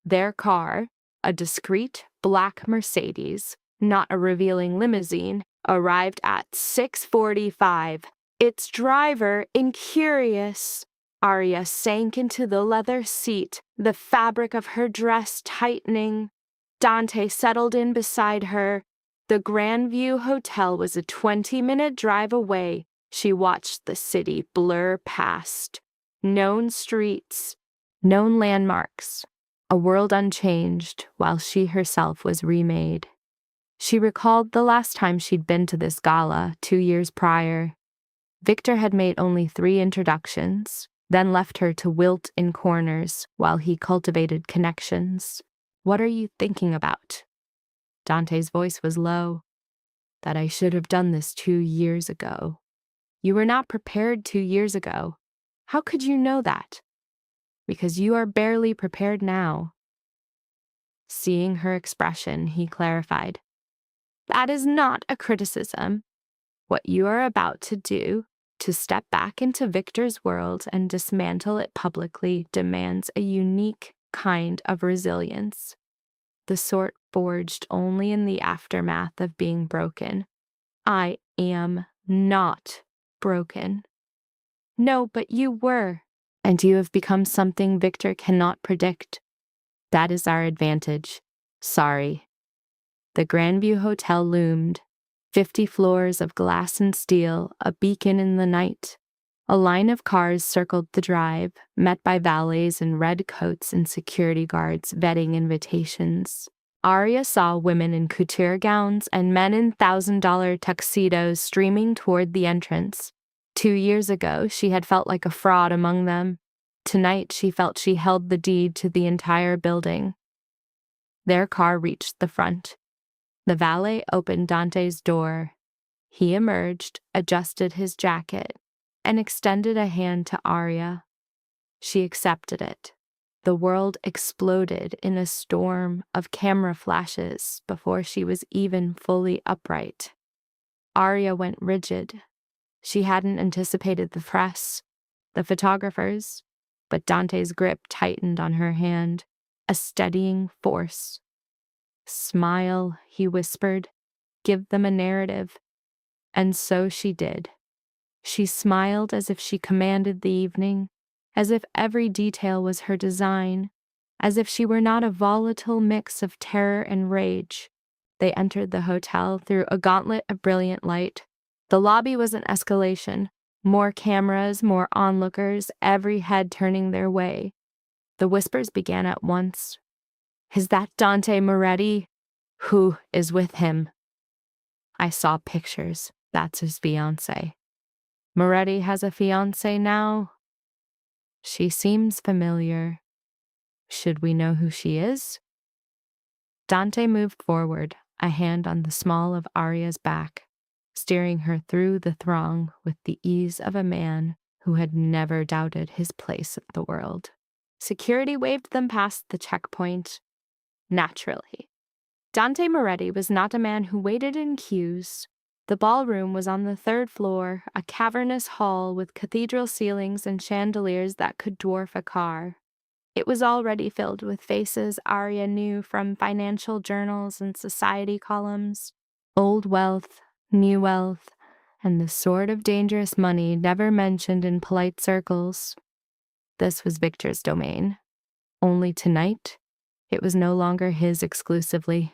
Their car, a discreet black Mercedes, not a revealing limousine, arrived at 6:45. Its driver, incurious. Arya sank into the leather seat, the fabric of her dress tightening. Dante settled in beside her. The Grandview Hotel was a 20-minute drive away. She watched the city blur past. Known streets, known landmarks, a world unchanged while she herself was remade. She recalled the last time she'd been to this gala 2 years prior. Victor had made only 3 introductions, then left her to wilt in corners while he cultivated connections. "What are you thinking about?" Dante's voice was low. "That I should have done this 2 years ago." "You were not prepared 2 years ago. How could you know that?" "Because you are barely prepared now." Seeing her expression, he clarified. That is not a criticism. What you are about to do, to step back into Victor's world and dismantle it publicly, demands a unique kind of resilience, the sort forged only in the aftermath of being broken. I am not broken. No, but you were, and you have become something Victor cannot predict. That is our advantage. Sorry. The Grandview Hotel loomed, 50 floors of glass and steel, a beacon in the night. A line of cars circled the drive, met by valets in red coats and security guards vetting invitations. Arya saw women in couture gowns and men in $1,000 tuxedos streaming toward the entrance. 2 years ago, she had felt like a fraud among them. Tonight, she felt she held the deed to the entire building. Their car reached the front. The valet opened Dante's door. He emerged, adjusted his jacket, and extended a hand to Arya. She accepted it. The world exploded in a storm of camera flashes before she was even fully upright. Arya went rigid. She hadn't anticipated the press, the photographers, but Dante's grip tightened on her hand, a steadying force. Smile, he whispered. Give them a narrative. And so she did. She smiled as if she commanded the evening, as if every detail was her design, as if she were not a volatile mix of terror and rage. They entered the hotel through a gauntlet of brilliant light. The lobby was an escalation. More cameras, more onlookers, every head turning their way. The whispers began at once. Is that Dante Moretti? Who is with him? I saw pictures. That's his fiancée. Moretti has a fiancée now? She seems familiar. Should we know who she is? Dante moved forward, a hand on the small of Arya's back, steering her through the throng with the ease of a man who had never doubted his place in the world. Security waved them past the checkpoint. Naturally. Dante Moretti was not a man who waited in queues. The ballroom was on the 3rd floor, a cavernous hall with cathedral ceilings and chandeliers that could dwarf a car. It was already filled with faces Arya knew from financial journals and society columns. Old wealth, new wealth, and the sort of dangerous money never mentioned in polite circles. This was Victor's domain. Only tonight, it was no longer his exclusively.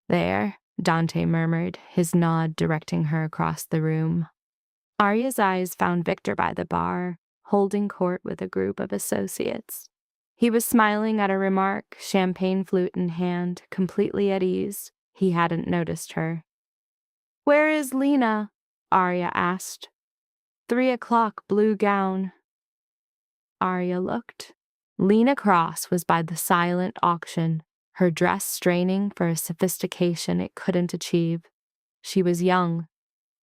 There, Dante murmured, his nod directing her across the room. Arya's eyes found Victor by the bar, holding court with a group of associates. He was smiling at a remark, champagne flute in hand, completely at ease. He hadn't noticed her. Where is Lena? Arya asked. 3:00, blue gown. Arya looked. Lena Cross was by the silent auction, her dress straining for a sophistication it couldn't achieve. She was young,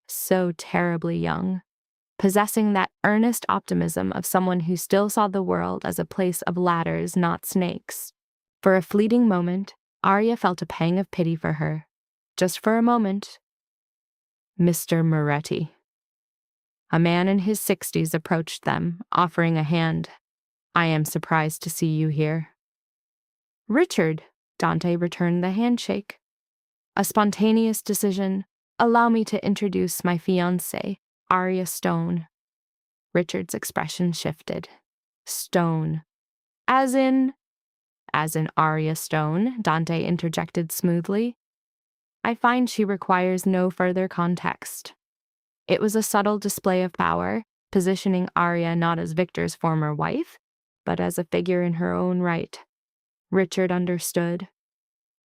so terribly young, possessing that earnest optimism of someone who still saw the world as a place of ladders, not snakes. For a fleeting moment, Arya felt a pang of pity for her. Just for a moment. Mr. Moretti. A man in his 60s approached them, offering a hand. I am surprised to see you here. Richard, Dante returned the handshake. A spontaneous decision. Allow me to introduce my fiancée, Arya Stone. Richard's expression shifted. Stone. As in Arya Stone, Dante interjected smoothly. I find she requires no further context. It was a subtle display of power, positioning Arya not as Victor's former wife, but as a figure in her own right. Richard understood.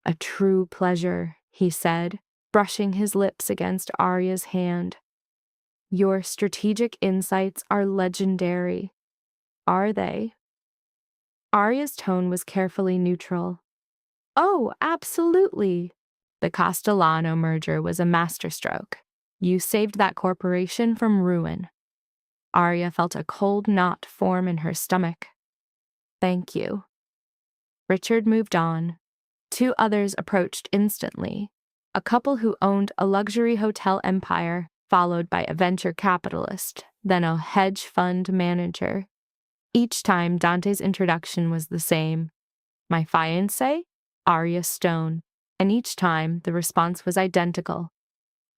A true pleasure, he said, brushing his lips against Arya's hand. Your strategic insights are legendary. Are they? Arya's tone was carefully neutral. Oh, absolutely. The Castellano merger was a masterstroke. You saved that corporation from ruin. Arya felt a cold knot form in her stomach. Thank you. Richard moved on. Two others approached instantly. A couple who owned a luxury hotel empire, followed by a venture capitalist, then a hedge fund manager. Each time, Dante's introduction was the same. My fiancé, Arya Stone. And each time, the response was identical.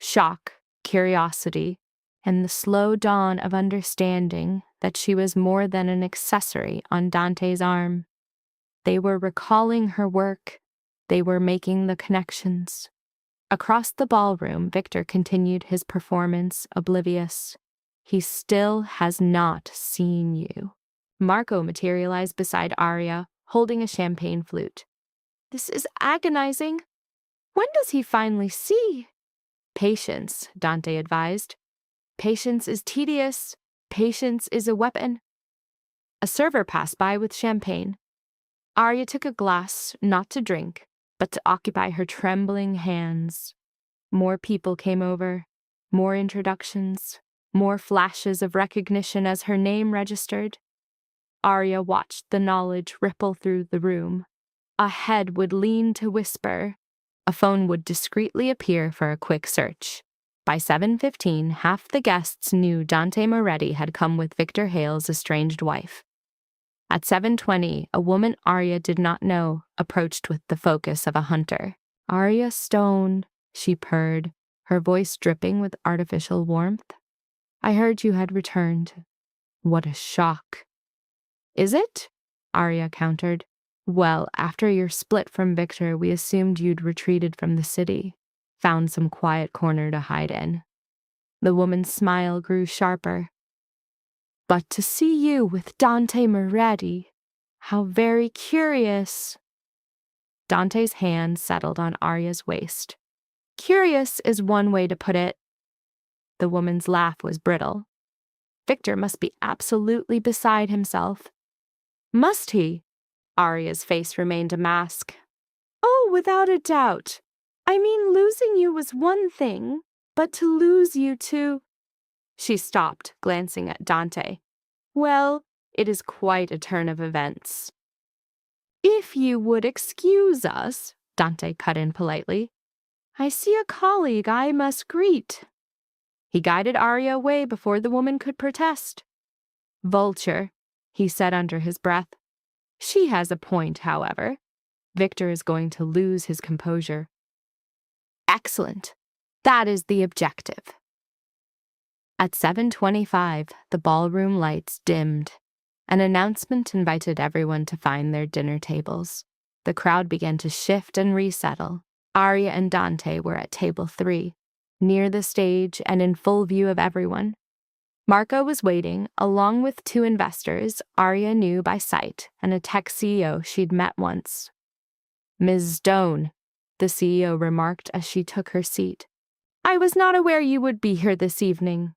Shock, curiosity, and the slow dawn of understanding that she was more than an accessory on Dante's arm. They were recalling her work. They were making the connections. Across the ballroom, Victor continued his performance, oblivious. He still has not seen you. Marco materialized beside Arya, holding a champagne flute. This is agonizing. When does he finally see? Patience, Dante advised. Patience is tedious. Patience is a weapon. A server passed by with champagne. Arya took a glass, not to drink, but to occupy her trembling hands. More people came over, more introductions, more flashes of recognition as her name registered. Arya watched the knowledge ripple through the room. A head would lean to whisper. A phone would discreetly appear for a quick search. By 7:15, half the guests knew Dante Moretti had come with Victor Hale's estranged wife. At 7:20, a woman Arya did not know approached with the focus of a hunter. Arya Stone, she purred, her voice dripping with artificial warmth. I heard you had returned. What a shock. Is it? Arya countered. Well, after your split from Victor, we assumed you'd retreated from the city, found some quiet corner to hide in. The woman's smile grew sharper. But to see you with Dante Moretti, how very curious. Dante's hand settled on Arya's waist. Curious is one way to put it. The woman's laugh was brittle. Victor must be absolutely beside himself. Must he? Arya's face remained a mask. Oh, without a doubt. I mean, losing you was one thing, but to lose you to... She stopped, glancing at Dante. Well, it is quite a turn of events. If you would excuse us, Dante cut in politely. I see a colleague I must greet. He guided Arya away before the woman could protest. Vulture, he said under his breath. She has a point, however. Victor is going to lose his composure. Excellent. That is the objective. At 7:25, the ballroom lights dimmed. An announcement invited everyone to find their dinner tables. The crowd began to shift and resettle. Arya and Dante were at table 3, near the stage and in full view of everyone. Marco was waiting, along with 2 investors Arya knew by sight and a tech CEO she'd met once. Ms. Stone, the CEO remarked as she took her seat. I was not aware you would be here this evening.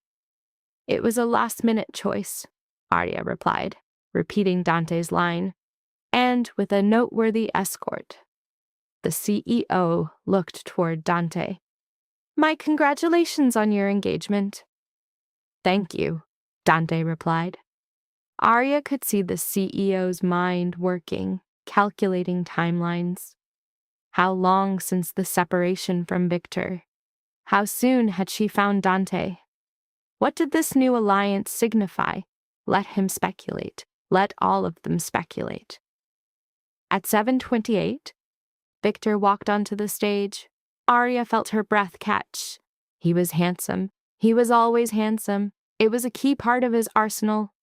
It was a last-minute choice, Arya replied, repeating Dante's line, and with a noteworthy escort. The CEO looked toward Dante. My congratulations on your engagement. Thank you, Dante replied. Arya could see the CEO's mind working, calculating timelines. How long since the separation from Victor? How soon had she found Dante? What did this new alliance signify? Let him speculate. Let all of them speculate. At 7:28, Victor walked onto the stage. Arya felt her breath catch. He was handsome. He was always handsome. It was a key part of his arsenal.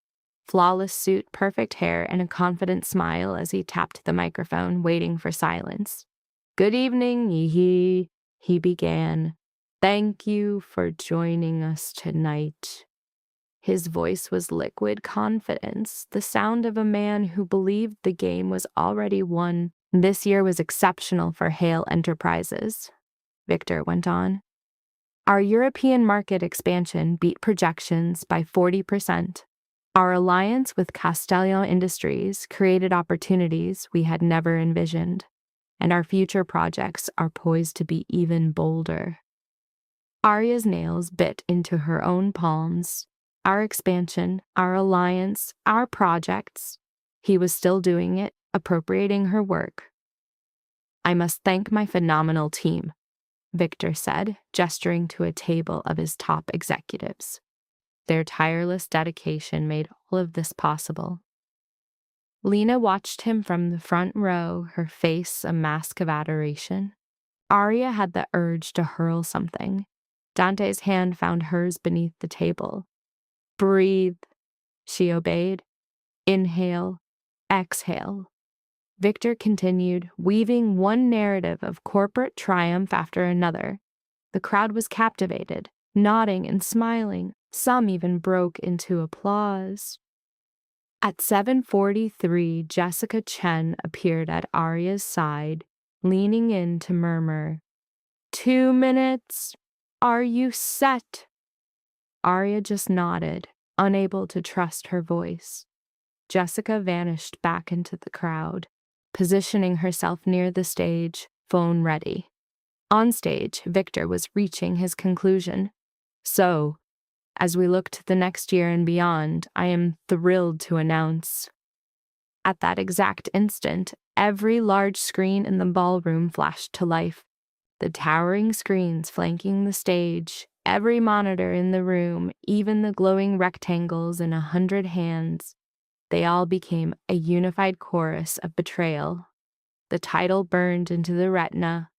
Flawless suit, perfect hair, and a confident smile as he tapped the microphone, waiting for silence. Good evening, he began. Thank you for joining us tonight. His voice was liquid confidence, the sound of a man who believed the game was already won. This year was exceptional for Hale Enterprises. Victor went on. Our European market expansion beat projections by 40%. Our alliance with Castello Industries created opportunities we had never envisioned, and our future projects are poised to be even bolder. Arya's nails bit into her own palms. Our expansion, our alliance, our projects. He was still doing it, appropriating her work. "I must thank my phenomenal team," Victor said, gesturing to a table of his top executives. Their tireless dedication made all of this possible. Lena watched him from the front row, her face a mask of adoration. Arya had the urge to hurl something. Dante's hand found hers beneath the table. "Breathe," she obeyed. "Inhale, exhale." Victor continued, weaving one narrative of corporate triumph after another. The crowd was captivated, nodding and smiling. Some even broke into applause. At 7:43, Jessica Chen appeared at Arya's side, leaning in to murmur, "2 minutes. Are you set?" Arya just nodded, unable to trust her voice. Jessica vanished back into the crowd, positioning herself near the stage, phone ready. On stage, Victor was reaching his conclusion. "So, as we look to the next year and beyond, I am thrilled to announce." At that exact instant, every large screen in the ballroom flashed to life. The towering screens flanking the stage, every monitor in the room, even the glowing rectangles in 100 hands, they all became a unified chorus of betrayal. The title burned into the retina.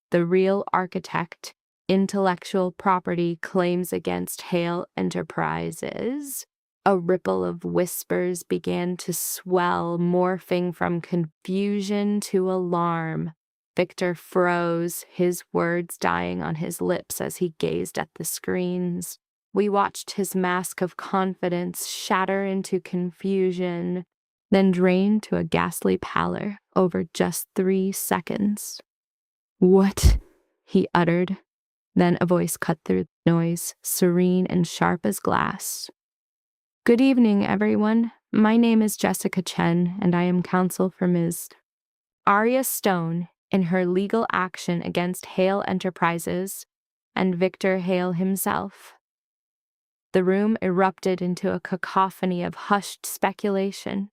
"The Real Architect, Intellectual Property Claims Against Hale Enterprises." A ripple of whispers began to swell, morphing from confusion to alarm. Victor froze, his words dying on his lips as he gazed at the screens. We watched his mask of confidence shatter into confusion, then drain to a ghastly pallor over just 3 seconds. "What?" he uttered. Then a voice cut through the noise, serene and sharp as glass. "Good evening, everyone. My name is Jessica Chen, and I am counsel for Ms. Arya Stone in her legal action against Hale Enterprises and Victor Hale himself." The room erupted into a cacophony of hushed speculation.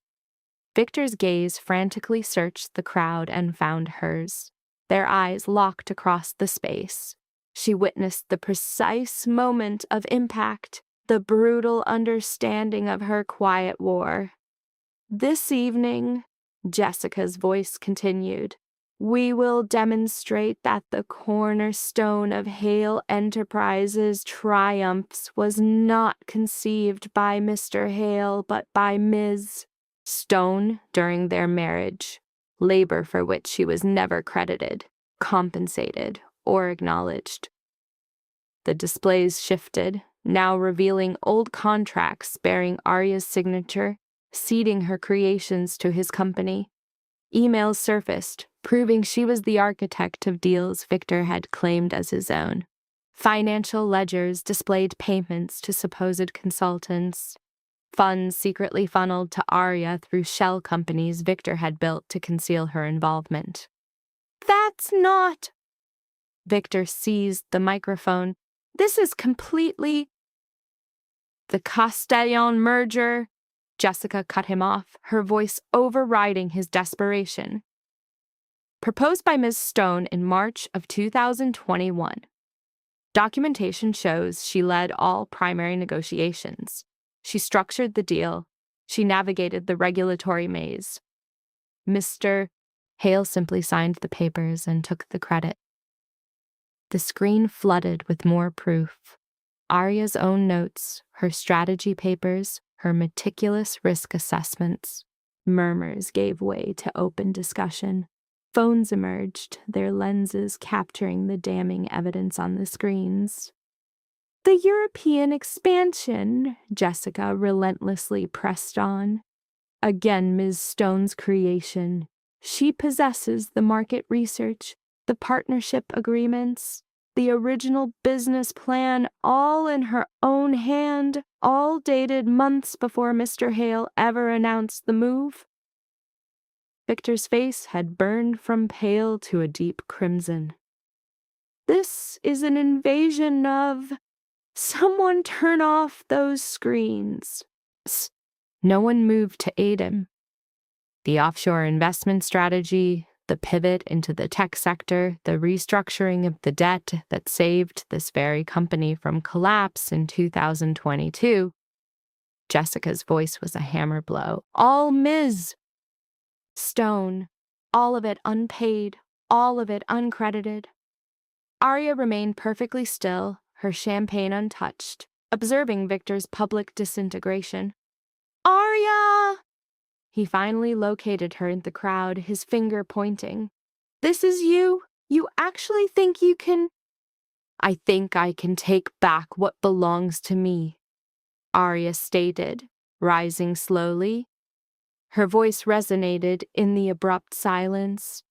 Victor's gaze frantically searched the crowd and found hers. Their eyes locked across the space. She witnessed the precise moment of impact, the brutal understanding of her quiet war. "This evening," Jessica's voice continued, "we will demonstrate that the cornerstone of Hale Enterprises' triumphs was not conceived by Mr. Hale but by Ms. Stone during their marriage, labor for which she was never credited, compensated, or acknowledged." The displays shifted, now revealing old contracts bearing Arya's signature, ceding her creations to his company. Emails surfaced, proving she was the architect of deals Victor had claimed as his own. Financial ledgers displayed payments to supposed consultants. Funds secretly funneled to Arya through shell companies Victor had built to conceal her involvement. "That's not..." Victor seized the microphone. "This is completely..." "The Castellan merger..." Jessica cut him off, her voice overriding his desperation. "Proposed by Ms. Stone in March of 2021. Documentation shows she led all primary negotiations. She structured the deal. She navigated the regulatory maze. Mr. Hale simply signed the papers and took the credit." The screen flooded with more proof. Arya's own notes, her strategy papers, her meticulous risk assessments. Murmurs gave way to open discussion. Phones emerged, their lenses capturing the damning evidence on the screens. "The European expansion," Jessica relentlessly pressed on. "Again, Ms. Stone's creation. She possesses the market research, the partnership agreements, the original business plan, all in her own hand, all dated months before Mr. Hale ever announced the move." Victor's face had burned from pale to a deep crimson. "This is an invasion of... Someone turn off those screens." No one moved to aid him. The offshore investment strategy, the pivot into the tech sector, the restructuring of the debt that saved this very company from collapse in 2022. Jessica's voice was a hammer blow. All Ms. Stone. All of it unpaid. All of it uncredited. Arya remained perfectly still, her champagne untouched, observing Victor's public disintegration. Arya! He finally located her in the crowd, his finger pointing. This is you? You actually think you can? I think I can take back what belongs to me, Arya stated, rising slowly. Her voice resonated in the abrupt silence.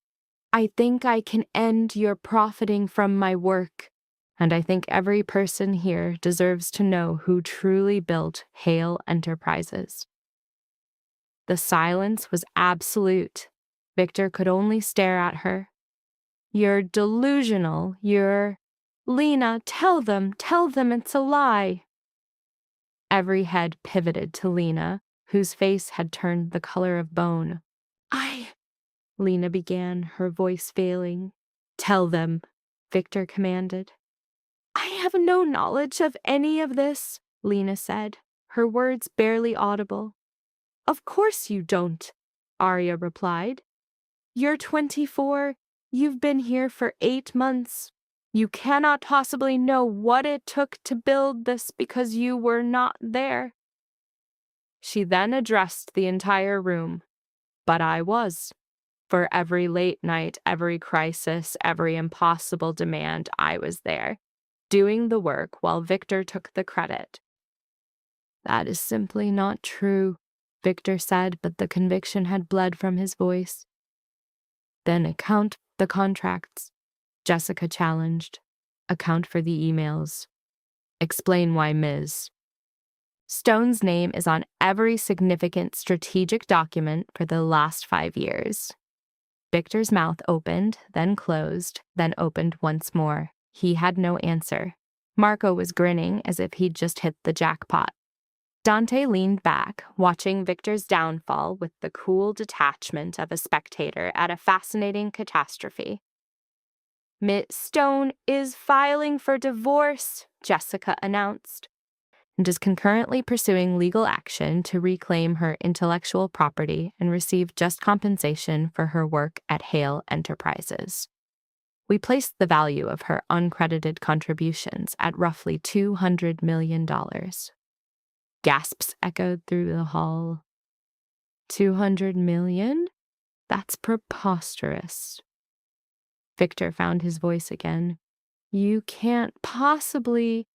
I think I can end your profiting from my work, and I think every person here deserves to know who truly built Hale Enterprises. The silence was absolute. Victor could only stare at her. You're delusional. Lena, tell them it's a lie. Every head pivoted to Lena, whose face had turned the color of bone. Lena began, her voice failing. Tell them, Victor commanded. I have no knowledge of any of this, Lena said, her words barely audible. Of course you don't, Arya replied. You're 24. You've been here for 8 months. You cannot possibly know what it took to build this because you were not there. She then addressed the entire room. But I was. For every late night, every crisis, every impossible demand, I was there, doing the work while Victor took the credit. That is simply not true, Victor said, but the conviction had bled from his voice. Then account the contracts, Jessica challenged. Account for the emails. Explain why Ms. Stone's name is on every significant strategic document for the last 5 years. Victor's mouth opened, then closed, then opened once more. He had no answer. Marco was grinning as if he'd just hit the jackpot. Dante leaned back, watching Victor's downfall with the cool detachment of a spectator at a fascinating catastrophe. Miss Stone is filing for divorce, Jessica announced, and is concurrently pursuing legal action to reclaim her intellectual property and receive just compensation for her work at Hale Enterprises. We placed the value of her uncredited contributions at roughly $200 million. Gasps echoed through the hall. 200 million? That's preposterous. Victor found his voice again. You can't possibly...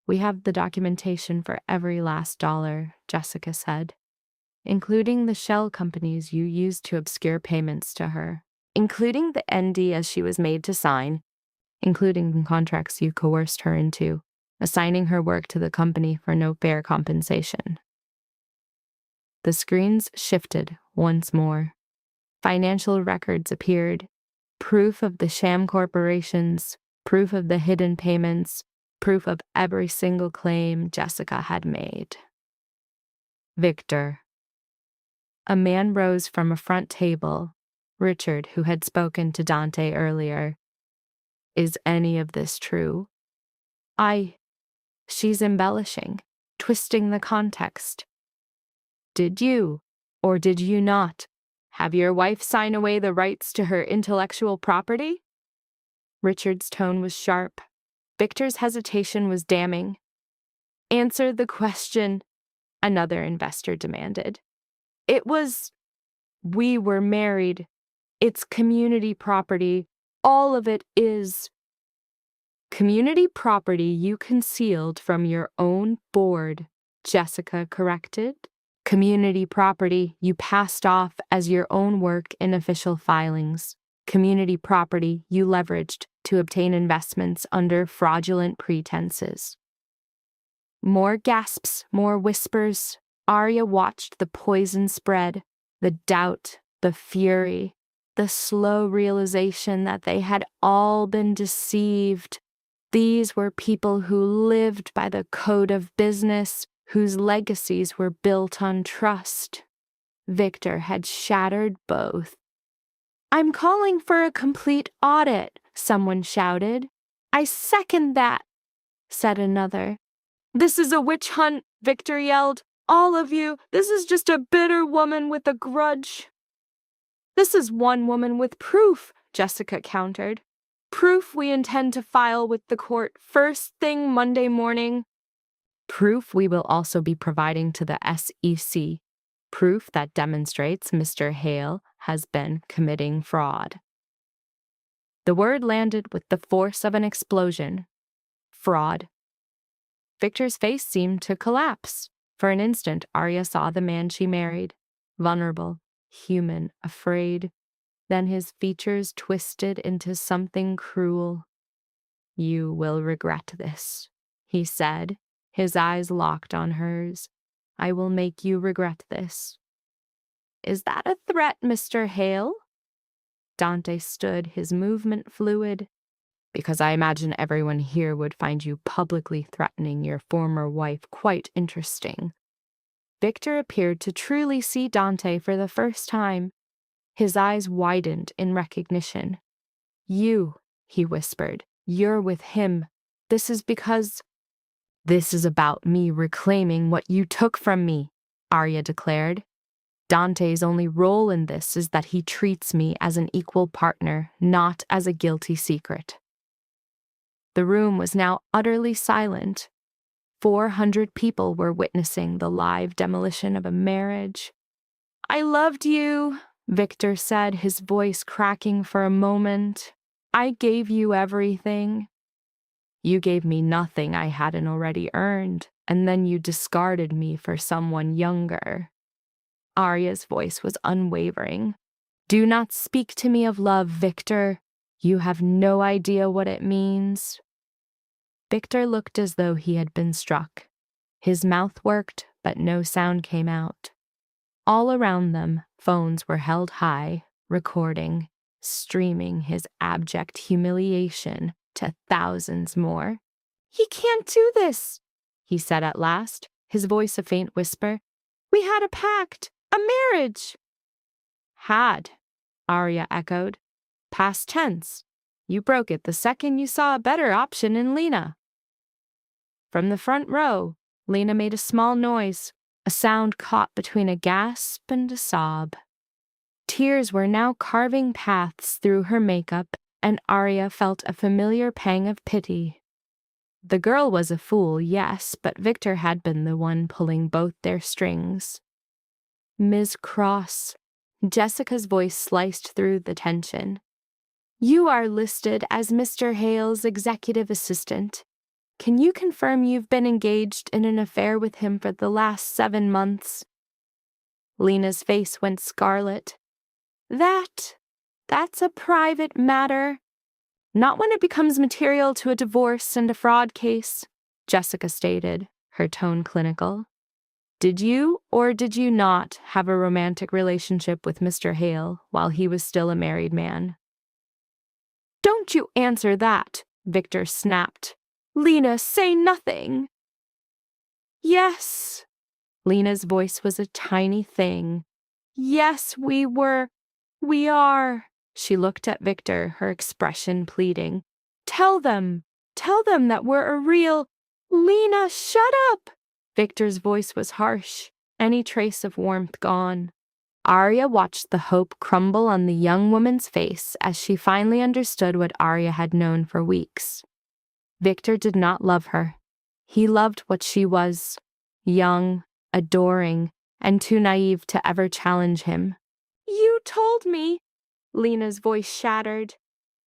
We have the documentation for every last dollar, Jessica said, including the shell companies you used to obscure payments to her, including the ND as she was made to sign, including the contracts you coerced her into, assigning her work to the company for no fair compensation. The screens shifted once more. Financial records appeared, proof of the sham corporations, proof of the hidden payments, proof of every single claim Jessica had made. Victor. A man rose from a front table, Richard, who had spoken to Dante earlier. Is any of this true? She's embellishing, twisting the context. Did you, or did you not, have your wife sign away the rights to her intellectual property? Richard's tone was sharp. Victor's hesitation was damning. Answer the question, another investor demanded. We were married. It's community property. All of it is. Community property you concealed from your own board, Jessica corrected. Community property you passed off as your own work in official filings. Community property you leveraged to obtain investments under fraudulent pretenses. More gasps, more whispers. Arya watched the poison spread, the doubt, the fury, the slow realization that they had all been deceived. These were people who lived by the code of business, whose legacies were built on trust. Victor had shattered both. "I'm calling for a complete audit," someone shouted. "I second that," said another. "This is a witch hunt," Victor yelled. "All of you, this is just a bitter woman with a grudge." "This is one woman with proof," Jessica countered. "Proof we intend to file with the court first thing Monday morning. Proof we will also be providing to the SEC. Proof that demonstrates Mr. Hale has been committing fraud." The word landed with the force of an explosion. Fraud. Victor's face seemed to collapse. For an instant, Arya saw the man she married. Vulnerable, human, afraid. Then his features twisted into something cruel. "You will regret this," he said, his eyes locked on hers. "I will make you regret this." "Is that a threat, Mr. Hale?" Dante stood, his movement fluid. "Because I imagine everyone here would find you publicly threatening your former wife quite interesting." Victor appeared to truly see Dante for the first time. His eyes widened in recognition. "You," he whispered, "you're with him. This is because—" "This is about me reclaiming what you took from me," Arya declared. "Dante's only role in this is that he treats me as an equal partner, not as a guilty secret." The room was now utterly silent. 400 people were witnessing the live demolition of a marriage. "I loved you," Victor said, his voice cracking for a moment. "I gave you everything. You gave me nothing I hadn't already earned, and then you discarded me for someone younger." Arya's voice was unwavering. "Do not speak to me of love, Victor. You have no idea what it means." Victor looked as though he had been struck. His mouth worked, but no sound came out. All around them, phones were held high, recording, streaming his abject humiliation to thousands more. "He can't do this," he said at last, his voice a faint whisper. "We had a pact, a marriage." "Had," Arya echoed. "Past tense. You broke it the second you saw a better option in Lena." From the front row, Lena made a small noise, a sound caught between a gasp and a sob. Tears were now carving paths through her makeup, and Arya felt a familiar pang of pity. The girl was a fool, yes, but Victor had been the one pulling both their strings. "Ms. Cross," Jessica's voice sliced through the tension. "You are listed as Mr. Hale's executive assistant. Can you confirm you've been engaged in an affair with him for the last 7 months?" Lena's face went scarlet. That's a private matter. Not when it becomes material to a divorce and a fraud case," Jessica stated, her tone clinical. "Did you or did you not have a romantic relationship with Mr. Hale while he was still a married man?" "Don't you answer that," Victor snapped. "Lena, say nothing." "Yes." Lena's voice was a tiny thing. "Yes, we are." She looked at Victor, her expression pleading. Tell them that we're a real—" "Lena, shut up!" Victor's voice was harsh, any trace of warmth gone. Arya watched the hope crumble on the young woman's face as she finally understood what Arya had known for weeks. Victor did not love her. He loved what she was, young, adoring, and too naive to ever challenge him. "You told me," Lena's voice shattered.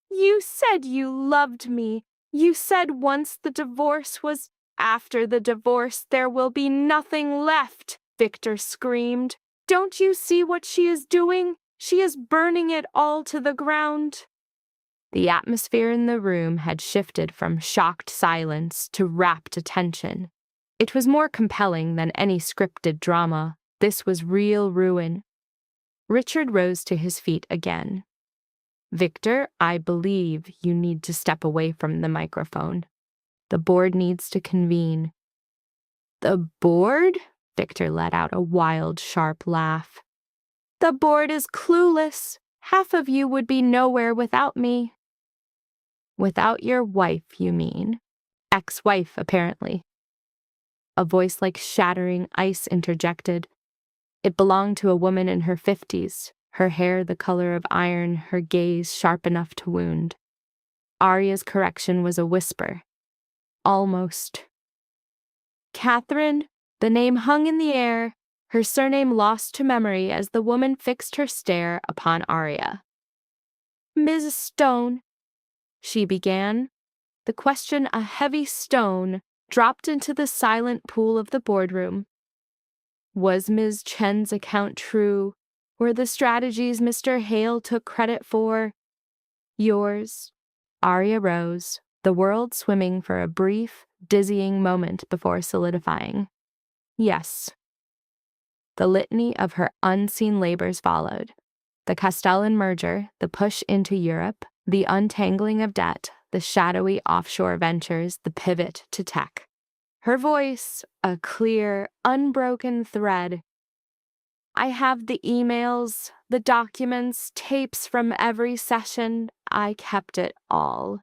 "You said you loved me. You said once the divorce was—" "After the divorce, there will be nothing left," Victor screamed. "Don't you see what she is doing? She is burning it all to the ground." The atmosphere in the room had shifted from shocked silence to rapt attention. It was more compelling than any scripted drama. This was real ruin. Richard rose to his feet again. "Victor, I believe you need to step away from the microphone. The board needs to convene." "The board?" Victor let out a wild, sharp laugh. The board is clueless. Half of you would be nowhere without me. Without your wife, you mean? Ex-wife, apparently. A voice like shattering ice interjected. It belonged to a woman in her 50s, her hair the color of iron, her gaze sharp enough to wound. Arya's correction was a whisper. Almost. Catherine, the name hung in the air, her surname lost to memory as the woman fixed her stare upon Arya. Ms. Stone, she began, the question a heavy stone dropped into the silent pool of the boardroom. Was Ms. Chen's account true? Were the strategies Mr. Hale took credit for yours? Arya rose, the world swimming for a brief, dizzying moment before solidifying. Yes. The litany of her unseen labors followed. The Castellan merger, the push into Europe, the untangling of debt, the shadowy offshore ventures, the pivot to tech. Her voice, a clear, unbroken thread. I have the emails, the documents, tapes from every session. I kept it all.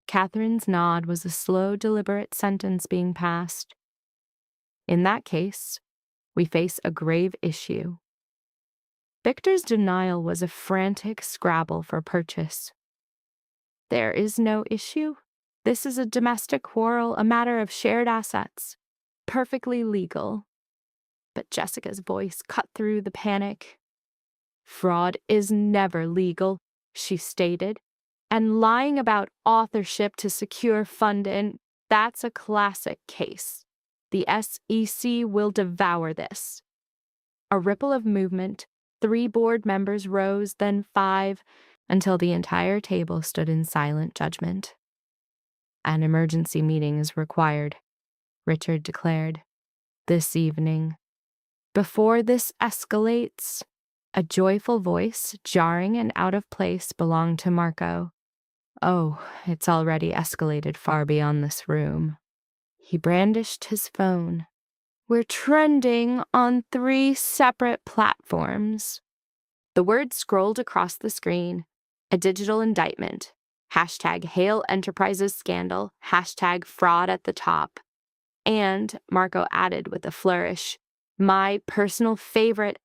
Catherine's nod was a slow, deliberate sentence being passed. In that case, we face a grave issue. Victor's denial was a frantic scrabble for purchase. There is no issue. This is a domestic quarrel, a matter of shared assets. Perfectly legal. But Jessica's voice cut through the panic. Fraud is never legal, she stated. And lying about authorship to secure funding, that's a classic case. The SEC will devour this. A ripple of movement. 3 board members rose, then 5, until the entire table stood in silent judgment. An emergency meeting is required, Richard declared. This evening. Before this escalates, a joyful voice, jarring and out of place, belonged to Marco. Oh, it's already escalated far beyond this room. He brandished his phone. We're trending on 3 separate platforms. The words scrolled across the screen. A digital indictment. #Hale Enterprises scandal. #fraud at the top. And, Marco added with a flourish, my personal favorite,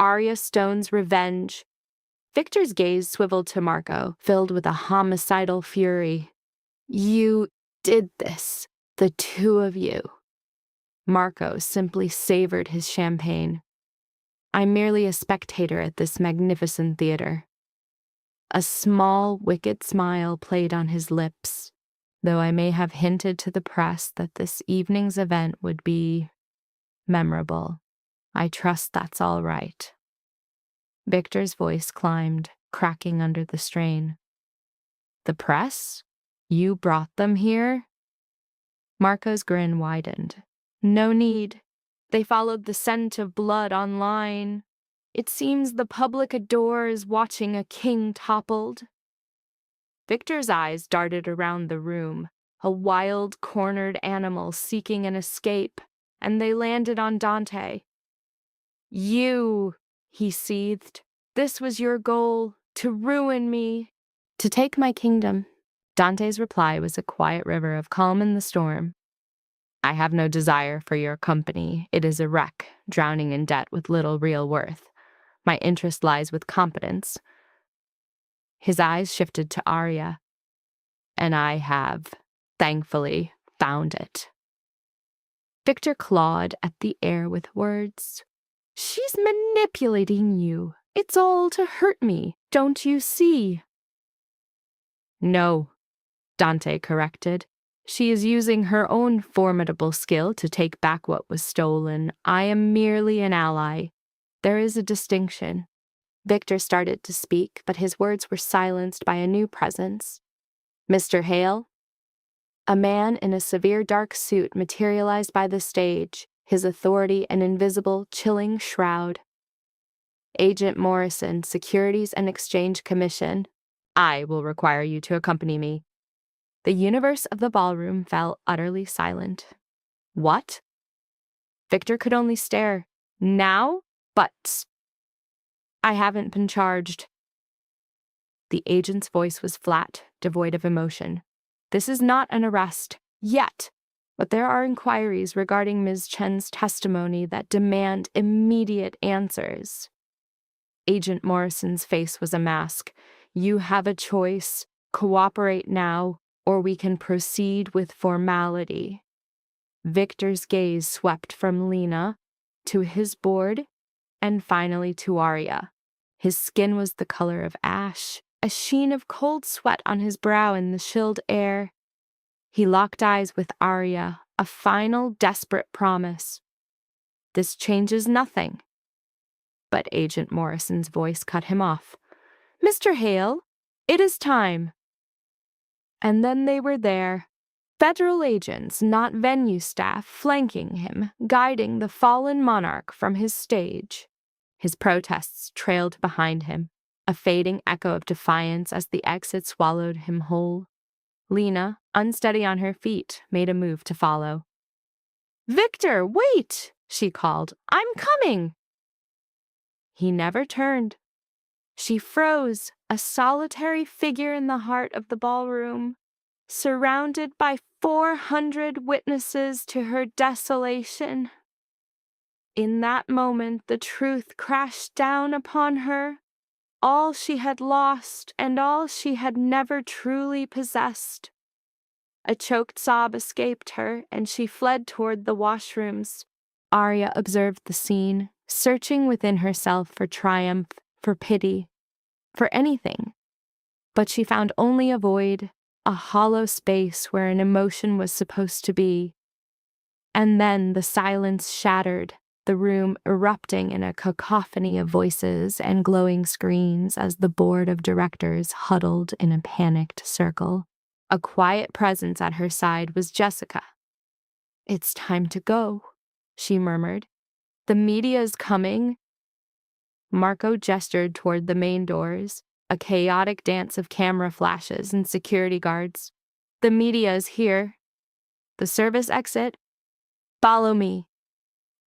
#Arya Stone's revenge. Victor's gaze swiveled to Marco, filled with a homicidal fury. You did this, the 2 of you. Marco simply savored his champagne. I'm merely a spectator at this magnificent theater. A small, wicked smile played on his lips, though I may have hinted to the press that this evening's event would be memorable. I trust that's all right. Victor's voice climbed, cracking under the strain. The press? You brought them here? Marco's grin widened. No need. They followed the scent of blood online. It seems the public adores watching a king toppled. Victor's eyes darted around the room, a wild, cornered animal seeking an escape, and they landed on Dante. You, he seethed. This was your goal, to ruin me, to take my kingdom. Dante's reply was a quiet river of calm in the storm. I have no desire for your company. It is a wreck, drowning in debt with little real worth. My interest lies with competence. His eyes shifted to Arya. And I have, thankfully, found it. Victor clawed at the air with words. She's manipulating you. It's all to hurt me, don't you see? No, Dante corrected. She is using her own formidable skill to take back what was stolen. I am merely an ally. There is a distinction. Victor started to speak, but his words were silenced by a new presence. Mr. Hale? A man in a severe dark suit materialized by the stage, his authority an invisible, chilling shroud. Agent Morrison, Securities and Exchange Commission. I will require you to accompany me. The universe of the ballroom fell utterly silent. What? Victor could only stare. Now? But I haven't been charged. The agent's voice was flat, devoid of emotion. This is not an arrest, yet, but there are inquiries regarding Ms. Chen's testimony that demand immediate answers. Agent Morrison's face was a mask. You have a choice. Cooperate now, or we can proceed with formality. Victor's gaze swept from Lena to his board and finally to Arya. His skin was the color of ash, a sheen of cold sweat on his brow in the chilled air. He locked eyes with Arya, a final desperate promise. This changes nothing. But Agent Morrison's voice cut him off. Mr. Hale, it is time. And then they were there. Federal agents, not venue staff, flanking him, guiding the fallen monarch from his stage. His protests trailed behind him, a fading echo of defiance as the exit swallowed him whole. Lena, unsteady on her feet, made a move to follow. Victor, wait, she called. I'm coming. He never turned. She froze, a solitary figure in the heart of the ballroom, surrounded by 400 witnesses to her desolation. In that moment, the truth crashed down upon her, all she had lost and all she had never truly possessed. A choked sob escaped her, and she fled toward the washrooms. Arya observed the scene, searching within herself for triumph, for pity, for anything. But she found only a void, a hollow space where an emotion was supposed to be. And then the silence shattered, the room erupting in a cacophony of voices and glowing screens as the board of directors huddled in a panicked circle. A quiet presence at her side was Jessica. It's time to go, she murmured. The media is coming. Marco gestured toward the main doors, a chaotic dance of camera flashes and security guards. The media is here. The service exit. Follow me.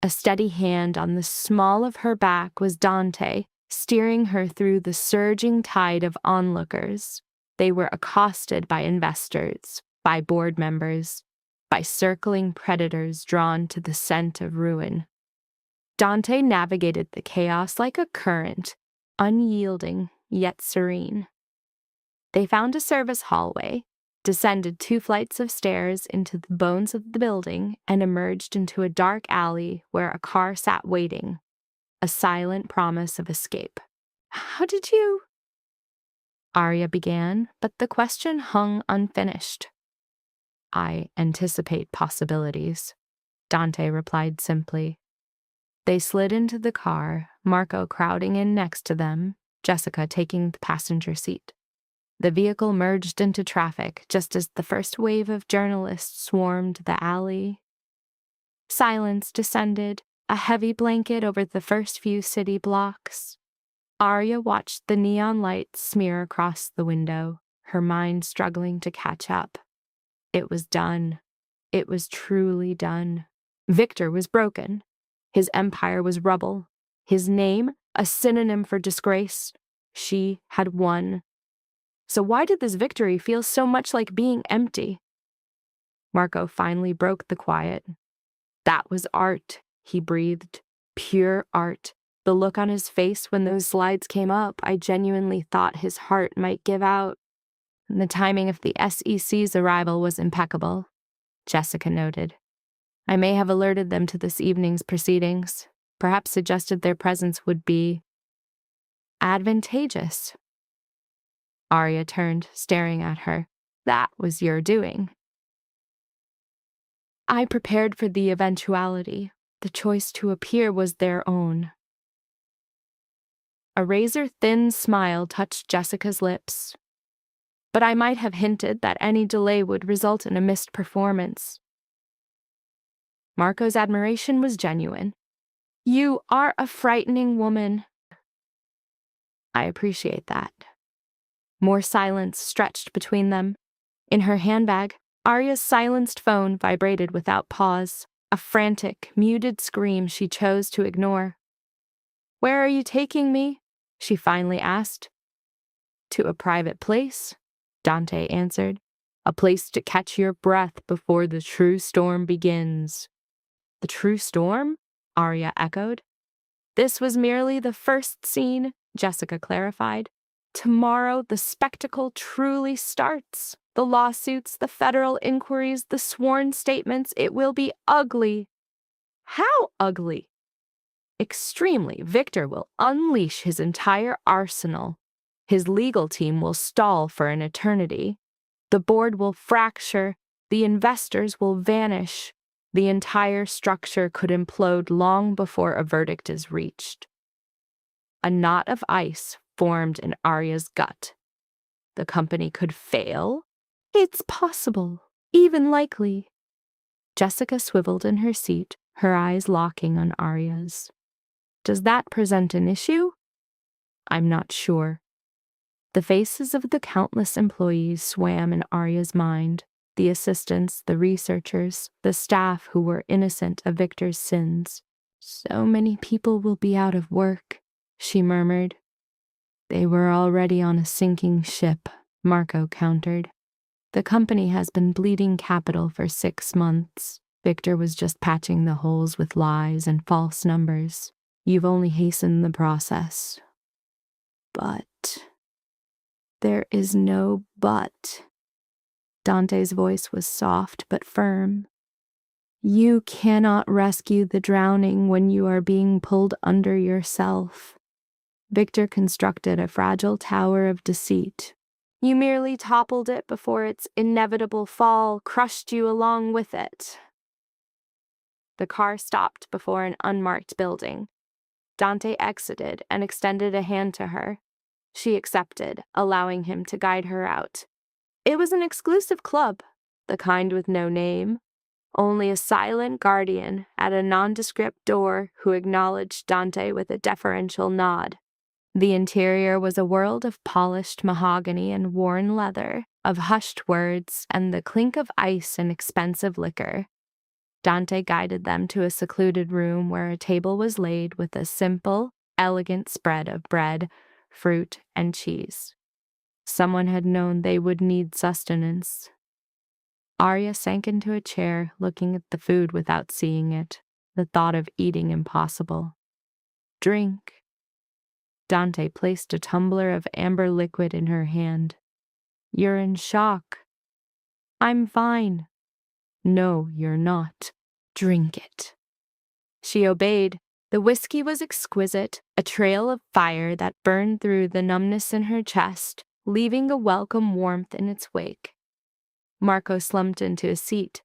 A steady hand on the small of her back was Dante, steering her through the surging tide of onlookers. They were accosted by investors, by board members, by circling predators drawn to the scent of ruin. Dante navigated the chaos like a current, unyielding yet serene. They found a service hallway, descended 2 flights of stairs into the bones of the building, and emerged into a dark alley where a car sat waiting, a silent promise of escape. How did you? Arya began, but the question hung unfinished. I anticipate possibilities, Dante replied simply. They slid into the car, Marco crowding in next to them, Jessica taking the passenger seat. The vehicle merged into traffic just as the first wave of journalists swarmed the alley. Silence descended, a heavy blanket over the first few city blocks. Arya watched the neon lights smear across the window, her mind struggling to catch up. It was done. It was truly done. Victor was broken. His empire was rubble. His name, a synonym for disgrace. She had won. So why did this victory feel so much like being empty? Marco finally broke the quiet. That was art, he breathed. Pure art. The look on his face when those slides came up, I genuinely thought his heart might give out. And the timing of the SEC's arrival was impeccable, Jessica noted. I may have alerted them to this evening's proceedings, perhaps suggested their presence would be advantageous. Arya turned, staring at her. That was your doing. I prepared for the eventuality. The choice to appear was their own. A razor-thin smile touched Jessica's lips. But I might have hinted that any delay would result in a missed performance. Marco's admiration was genuine. You are a frightening woman. I appreciate that. More silence stretched between them. In her handbag, Arya's silenced phone vibrated without pause, a frantic, muted scream she chose to ignore. Where are you taking me? she finally asked. To a private place, Dante answered. A place to catch your breath before the true storm begins. The true storm? Arya echoed. This was merely the first scene, Jessica clarified. Tomorrow, the spectacle truly starts. The lawsuits, the federal inquiries, the sworn statements, it will be ugly. How ugly? Extremely. Victor will unleash his entire arsenal. His legal team will stall for an eternity. The board will fracture. The investors will vanish. The entire structure could implode long before a verdict is reached. A knot of ice formed in Arya's gut. The company could fail? It's possible, even likely. Jessica swiveled in her seat, her eyes locking on Arya's. Does that present an issue? I'm not sure. The faces of the countless employees swam in Arya's mind, the assistants, the researchers, the staff who were innocent of Victor's sins. So many people will be out of work, she murmured. They were already on a sinking ship, Marco countered. The company has been bleeding capital for 6 months. Victor was just patching the holes with lies and false numbers. You've only hastened the process. But there is no but. Dante's voice was soft but firm. You cannot rescue the drowning when you are being pulled under yourself. Victor constructed a fragile tower of deceit. You merely toppled it before its inevitable fall crushed you along with it. The car stopped before an unmarked building. Dante exited and extended a hand to her. She accepted, allowing him to guide her out. It was an exclusive club, the kind with no name, only a silent guardian at a nondescript door who acknowledged Dante with a deferential nod. The interior was a world of polished mahogany and worn leather, of hushed words and the clink of ice and expensive liquor. Dante guided them to a secluded room where a table was laid with a simple, elegant spread of bread, fruit, and cheese. Someone had known they would need sustenance. Arya sank into a chair, looking at the food without seeing it, the thought of eating impossible. Drink. Dante placed a tumbler of amber liquid in her hand. You're in shock. I'm fine. No, you're not. Drink it. She obeyed. The whiskey was exquisite, a trail of fire that burned through the numbness in her chest, leaving a welcome warmth in its wake. Marco slumped into a seat.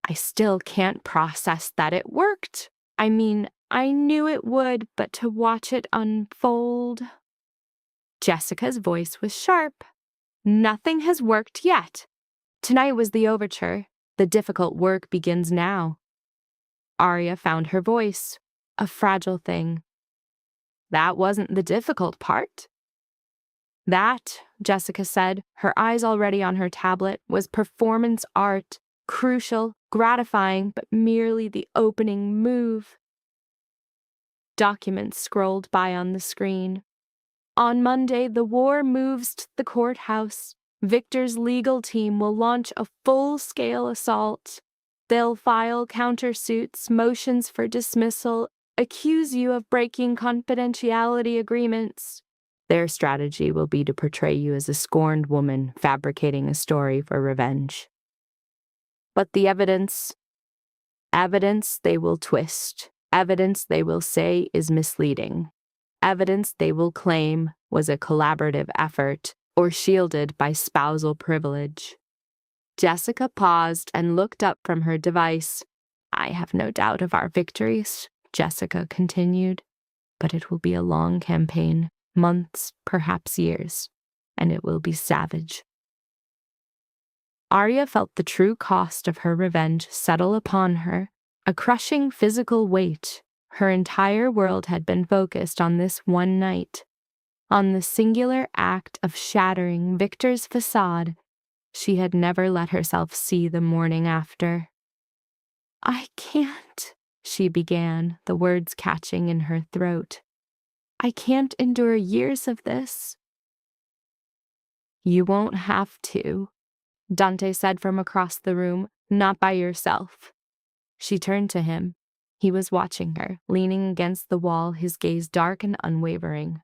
I still can't process that it worked. I mean, I knew it would, but to watch it unfold. Jessica's voice was sharp. Nothing has worked yet. Tonight was the overture. The difficult work begins now. Arya found her voice, a fragile thing. That wasn't the difficult part. That, Jessica said, her eyes already on her tablet, was performance art, crucial, gratifying, but merely the opening move. Documents scrolled by on the screen. On Monday, the war moves to the courthouse. Victor's legal team will launch a full-scale assault. They'll file countersuits, motions for dismissal, accuse you of breaking confidentiality agreements. Their strategy will be to portray you as a scorned woman fabricating a story for revenge. But the evidence they will twist. Evidence they will say is misleading. Evidence they will claim was a collaborative effort or shielded by spousal privilege. Jessica paused and looked up from her device. I have no doubt of our victories, Jessica continued, but it will be a long campaign, months, perhaps years, and it will be savage. Arya felt the true cost of her revenge settle upon her, a crushing physical weight. Her entire world had been focused on this one night, on the singular act of shattering Victor's facade. She had never let herself see the morning after. I can't, she began, the words catching in her throat. I can't endure years of this. You won't have to, Dante said from across the room, not by yourself. She turned to him. He was watching her, leaning against the wall, his gaze dark and unwavering.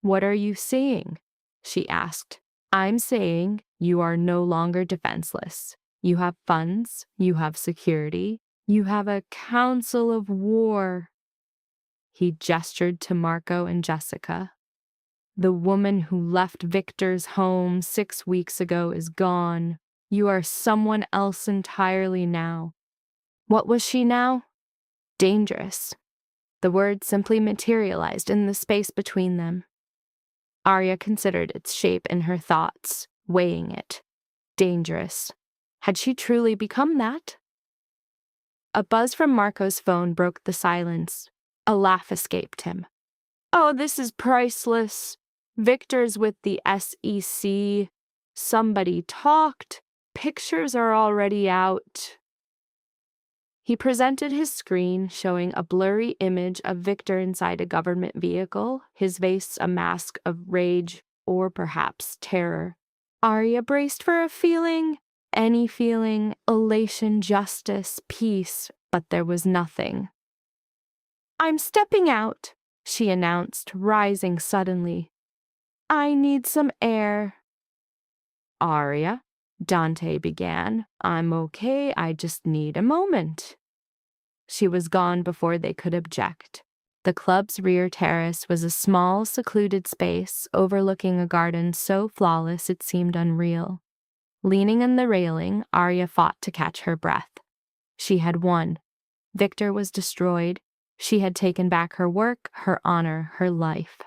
What are you saying? She asked. I'm saying you are no longer defenseless. You have funds, you have security, you have a council of war. He gestured to Marco and Jessica. The woman who left Victor's home 6 weeks ago is gone. You are someone else entirely now. What was she now? Dangerous. The word simply materialized in the space between them. Arya considered its shape in her thoughts, weighing it. Dangerous. Had she truly become that? A buzz from Marco's phone broke the silence. A laugh escaped him. Oh, this is priceless. Victor's with the SEC. Somebody talked. Pictures are already out. He presented his screen, showing a blurry image of Victor inside a government vehicle, his face a mask of rage or perhaps terror. Arya braced for a feeling, any feeling, elation, justice, peace, but there was nothing. I'm stepping out, she announced, rising suddenly. I need some air. Arya, Dante began. I'm okay, I just need a moment. She was gone before they could object. The club's rear terrace was a small, secluded space overlooking a garden so flawless it seemed unreal. Leaning on the railing, Arya fought to catch her breath. She had won. Victor was destroyed. She had taken back her work, her honor, her life.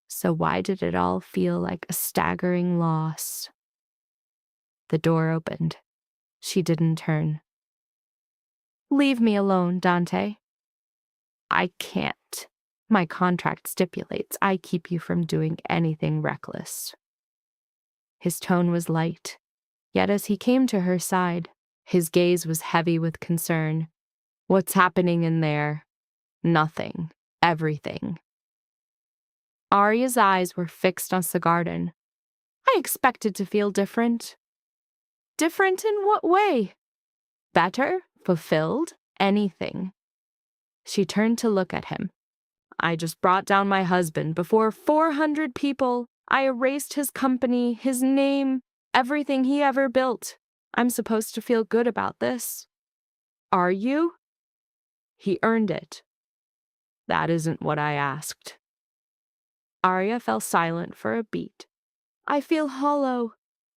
So why did it all feel like a staggering loss? The door opened. She didn't turn. Leave me alone, Dante. I can't. My contract stipulates I keep you from doing anything reckless. His tone was light, yet as he came to her side, his gaze was heavy with concern. What's happening in there? Nothing. Everything. Arya's eyes were fixed on the garden. I expected to feel different. Different in what way? Better? Fulfilled? Anything. She turned to look at him. I just brought down my husband before 400 people. I erased his company, his name, everything he ever built. I'm supposed to feel good about this. Are you? He earned it. That isn't what I asked. Arya fell silent for a beat. I feel hollow,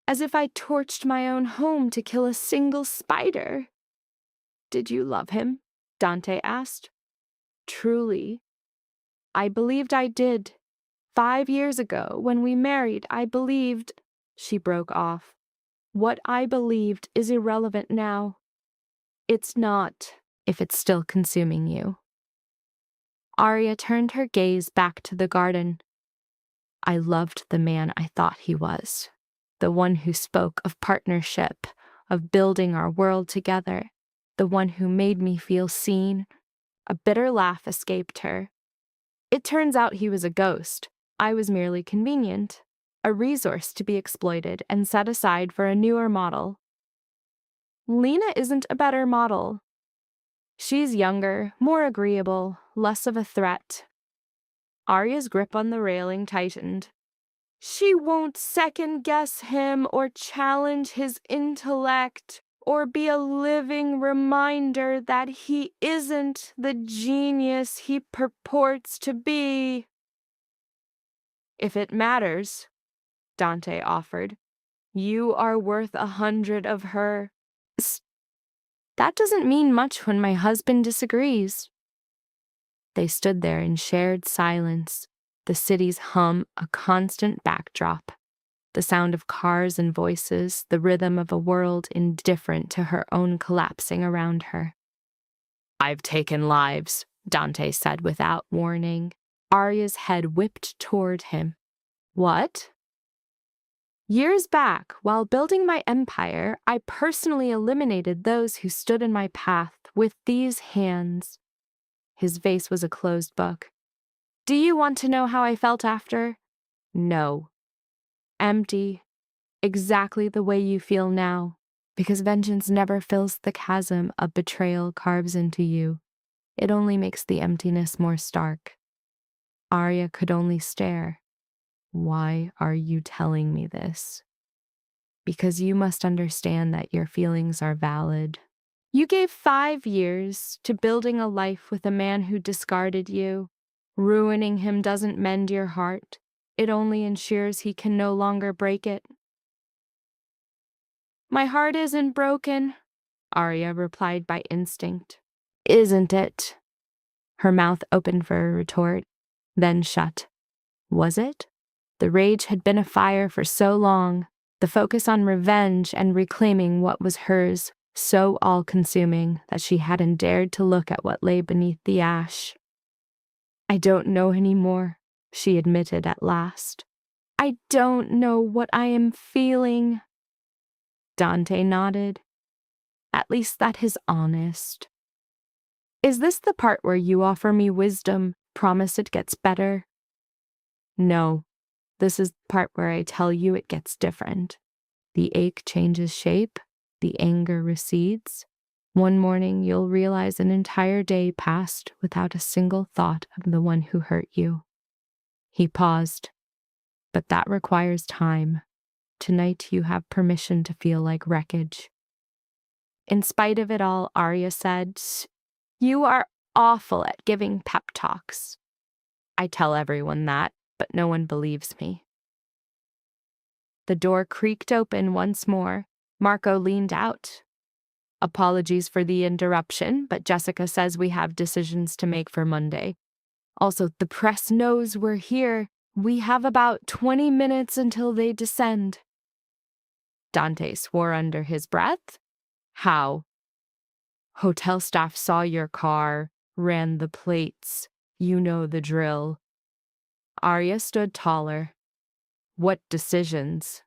as if I torched my own home to kill a single spider. Did you love him? Dante asked. Truly. I believed I did. 5 years ago, when we married, I believed. She broke off. What I believed is irrelevant now. It's not, if it's still consuming you. Arya turned her gaze back to the garden. I loved the man I thought he was, the one who spoke of partnership, of building our world together, the one who made me feel seen. A bitter laugh escaped her. It turns out he was a ghost. I was merely convenient, a resource to be exploited and set aside for a newer model. Lena isn't a better model. She's younger, more agreeable, less of a threat. Arya's grip on the railing tightened. She won't second-guess him or challenge his intellect or be a living reminder that he isn't the genius he purports to be. If it matters, Dante offered, you are worth 100 of her. That doesn't mean much when my husband disagrees. They stood there in shared silence, the city's hum a constant backdrop, the sound of cars and voices, the rhythm of a world indifferent to her own collapsing around her. I've taken lives, Dante said without warning. Arya's head whipped toward him. What? Years back, while building my empire, I personally eliminated those who stood in my path with these hands. His face was a closed book. Do you want to know how I felt after? No. Empty. Exactly the way you feel now. Because vengeance never fills the chasm a betrayal carves into you. It only makes the emptiness more stark. Arya could only stare. Why are you telling me this? Because you must understand that your feelings are valid. You gave 5 years to building a life with a man who discarded you. Ruining him doesn't mend your heart. It only ensures he can no longer break it. My heart isn't broken, Arya replied by instinct. Isn't it? Her mouth opened for a retort, then shut. Was it? The rage had been afire for so long, the focus on revenge and reclaiming what was hers so all-consuming that she hadn't dared to look at what lay beneath the ash. I don't know anymore, she admitted at last. I don't know what I am feeling. Dante nodded. At least that is honest. Is this the part where you offer me wisdom, promise it gets better? No, this is the part where I tell you it gets different. The ache changes shape, the anger recedes. One morning you'll realize an entire day passed without a single thought of the one who hurt you. He paused. But that requires time. Tonight you have permission to feel like wreckage. In spite of it all, Arya said, You are awful at giving pep talks. I tell everyone that, but no one believes me. The door creaked open once more. Marco leaned out. Apologies for the interruption, but Jessica says we have decisions to make for Monday. Also, the press knows we're here. We have about 20 minutes until they descend. Dante swore under his breath. How? Hotel staff saw your car, ran the plates. You know the drill. Arya stood taller. What decisions?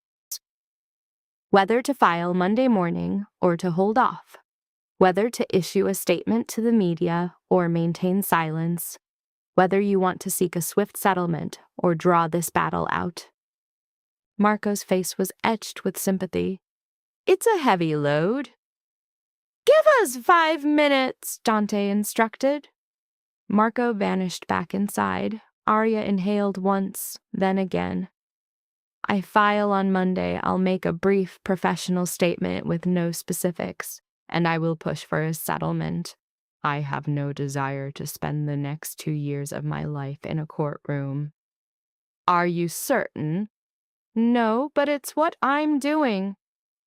Whether to file Monday morning or to hold off. Whether to issue a statement to the media or maintain silence. Whether you want to seek a swift settlement or draw this battle out. Marco's face was etched with sympathy. It's a heavy load. Give us 5 minutes, Dante instructed. Marco vanished back inside. Arya inhaled once, then again. I file on Monday. I'll make a brief professional statement with no specifics, and I will push for a settlement. I have no desire to spend the next 2 years of my life in a courtroom. Are you certain? No, but it's what I'm doing.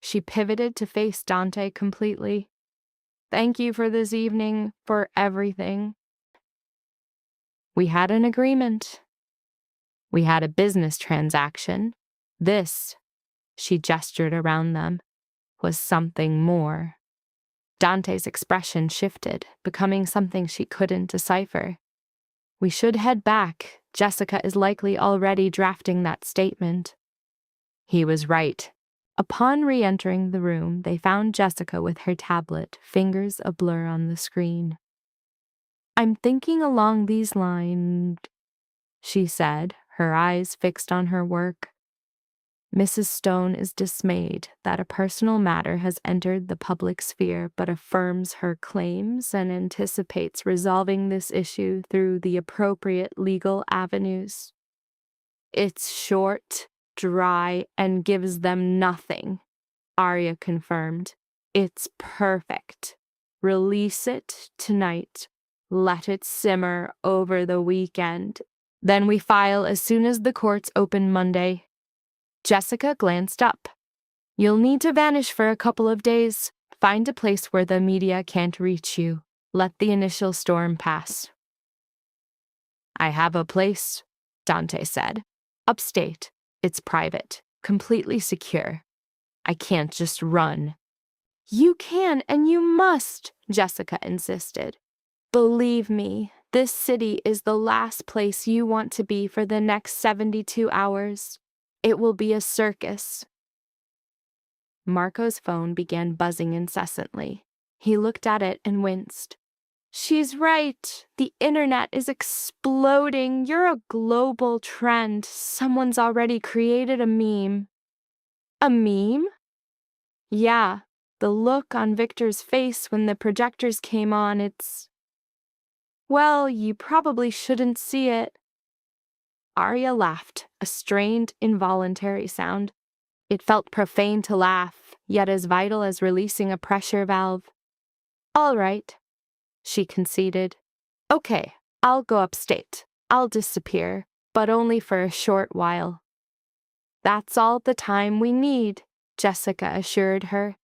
She pivoted to face Dante completely. Thank you for this evening, for everything. We had an agreement. We had a business transaction. This, she gestured around them, was something more. Dante's expression shifted, becoming something she couldn't decipher. We should head back. Jessica is likely already drafting that statement. He was right. Upon re-entering the room, they found Jessica with her tablet, fingers a blur on the screen. I'm thinking along these lines, she said, her eyes fixed on her work. Mrs. Stone is dismayed that a personal matter has entered the public sphere, but affirms her claims and anticipates resolving this issue through the appropriate legal avenues. It's short, dry, and gives them nothing, Arya confirmed. It's perfect. Release it tonight. Let it simmer over the weekend. Then we file as soon as the courts open Monday. Jessica glanced up. You'll need to vanish for a couple of days. Find a place where the media can't reach you. Let the initial storm pass. I have a place, Dante said. Upstate. It's private, completely secure. I can't just run. You can and you must, Jessica insisted. Believe me, this city is the last place you want to be for the next 72 hours. It will be a circus. Marco's phone began buzzing incessantly. He looked at it and winced. She's right. The internet is exploding. You're a global trend. Someone's already created a meme. A meme? Yeah, the look on Victor's face when the projectors came on, well, you probably shouldn't see it. Arya laughed, a strained, involuntary sound. It felt profane to laugh, yet as vital as releasing a pressure valve. All right, she conceded. Okay, I'll go upstate. I'll disappear, but only for a short while. That's all the time we need, Jessica assured her.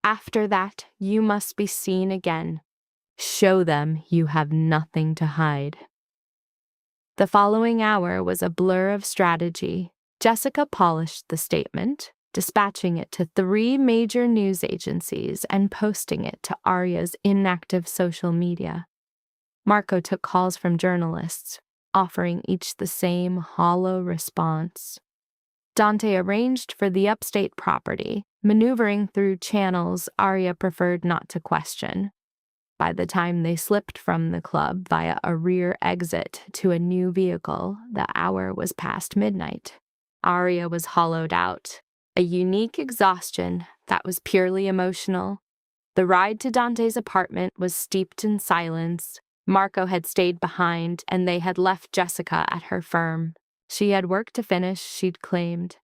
After that, you must be seen again. Show them you have nothing to hide. The following hour was a blur of strategy. Jessica polished the statement, dispatching it to 3 major news agencies and posting it to Arya's inactive social media. Marco took calls from journalists, offering each the same hollow response. Dante arranged for the upstate property, maneuvering through channels Arya preferred not to question. By the time they slipped from the club via a rear exit to a new vehicle, the hour was past midnight. Arya was hollowed out, a unique exhaustion that was purely emotional. The ride to Dante's apartment was steeped in silence. Marco had stayed behind, and they had left Jessica at her firm. She had work to finish, she'd claimed,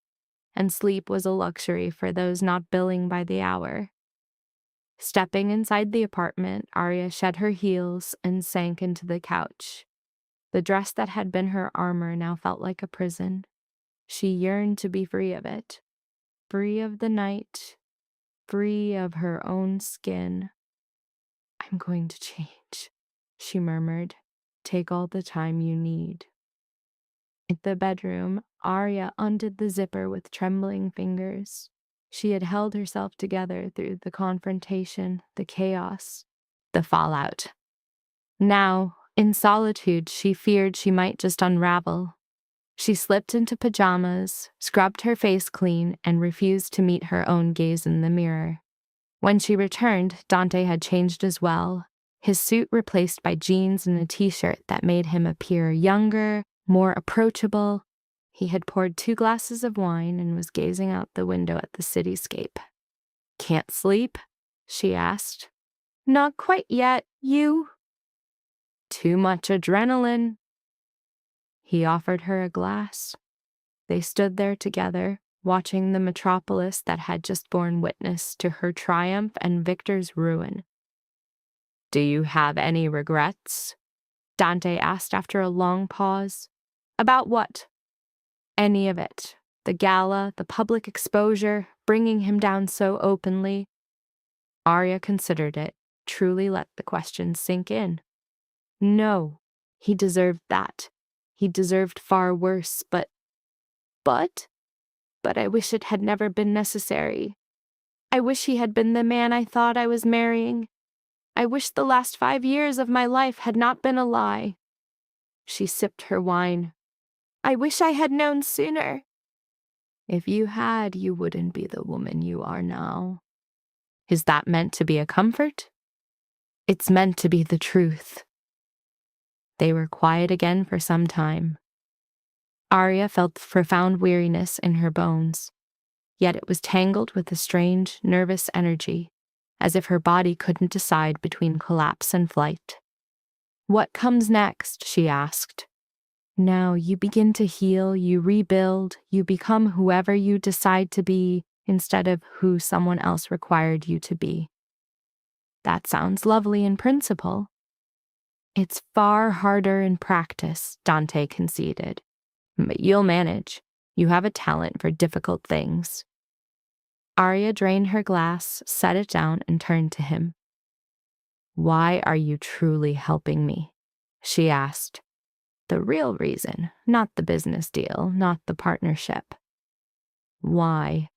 and sleep was a luxury for those not billing by the hour. Stepping inside the apartment, Arya shed her heels and sank into the couch. The dress that had been her armor now felt like a prison. She yearned to be free of it, free of the night, free of her own skin. I'm going to change, she murmured. Take all the time you need. In the bedroom, Arya undid the zipper with trembling fingers. She had held herself together through the confrontation, the chaos, the fallout. Now, in solitude, she feared she might just unravel. She slipped into pajamas, scrubbed her face clean, and refused to meet her own gaze in the mirror. When she returned, Dante had changed as well, his suit replaced by jeans and a t-shirt that made him appear younger, more approachable. He had poured 2 glasses of wine and was gazing out the window at the cityscape. Can't sleep? She asked. Not quite yet, you? Too much adrenaline. He offered her a glass. They stood there together, watching the metropolis that had just borne witness to her triumph and Victor's ruin. Do you have any regrets? Dante asked after a long pause. About what? Any of it. The gala, the public exposure, bringing him down so openly. Arya considered it, truly let the question sink in. No, he deserved that. He deserved far worse, but I wish it had never been necessary. I wish he had been the man I thought I was marrying. I wish the last 5 years of my life had not been a lie. She sipped her wine. I wish I had known sooner. If you had, you wouldn't be the woman you are now. Is that meant to be a comfort? It's meant to be the truth. They were quiet again for some time. Arya felt profound weariness in her bones, yet it was tangled with a strange, nervous energy, as if her body couldn't decide between collapse and flight. What comes next? She asked. Now you begin to heal, you rebuild, you become whoever you decide to be instead of who someone else required you to be. That sounds lovely in principle. It's far harder in practice, Dante conceded. But you'll manage. You have a talent for difficult things. Arya drained her glass, set it down, and turned to him. Why are you truly helping me? She asked. The real reason, not the business deal, not the partnership. Why?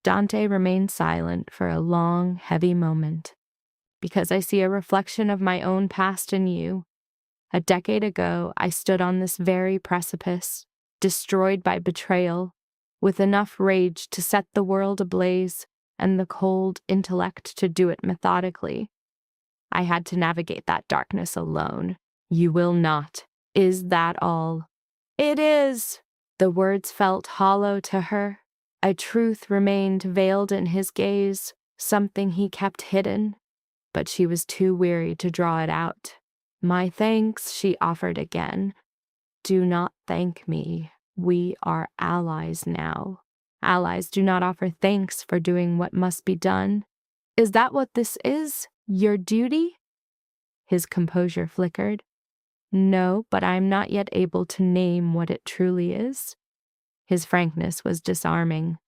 Dante remained silent for a long, heavy moment. Because I see a reflection of my own past in you. A decade ago, I stood on this very precipice, destroyed by betrayal, with enough rage to set the world ablaze and the cold intellect to do it methodically. I had to navigate that darkness alone. You will not. Is that all? It is. The words felt hollow to her. A truth remained veiled in his gaze, something he kept hidden, but she was too weary to draw it out. My thanks, she offered again. Do not thank me. We are allies now. Allies do not offer thanks for doing what must be done. Is that what this is? Your duty? His composure flickered. No, but I am not yet able to name what it truly is. His frankness was disarming.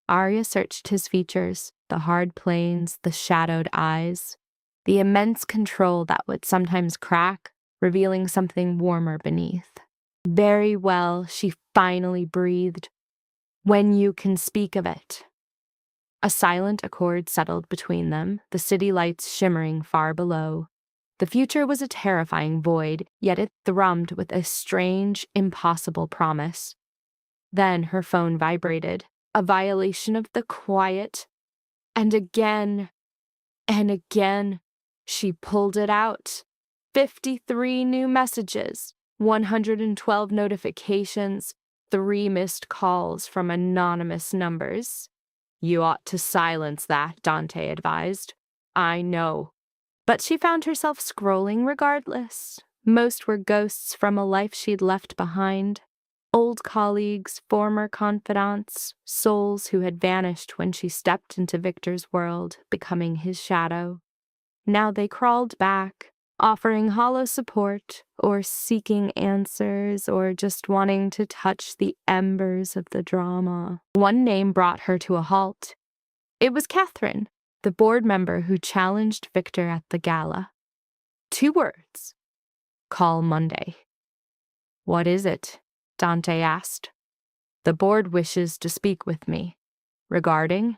Arya searched his features, the hard planes, the shadowed eyes, the immense control that would sometimes crack, revealing something warmer beneath. Very well, she finally breathed. When you can speak of it. A silent accord settled between them, the city lights shimmering far below. The future was a terrifying void, yet it thrummed with a strange, impossible promise. Then her phone vibrated, a violation of the quiet. And again, she pulled it out. 53 new messages, 112 notifications, 3 missed calls from anonymous numbers. You ought to silence that, Dante advised. I know. But she found herself scrolling regardless. Most were ghosts from a life she'd left behind. Old colleagues, former confidants, souls who had vanished when she stepped into Victor's world, becoming his shadow. Now they crawled back, offering hollow support, or seeking answers, or just wanting to touch the embers of the drama. One name brought her to a halt. It was Catherine, the board member who challenged Victor at the gala. 2 words. Call Monday. What is it? Dante asked. The board wishes to speak with me. Regarding?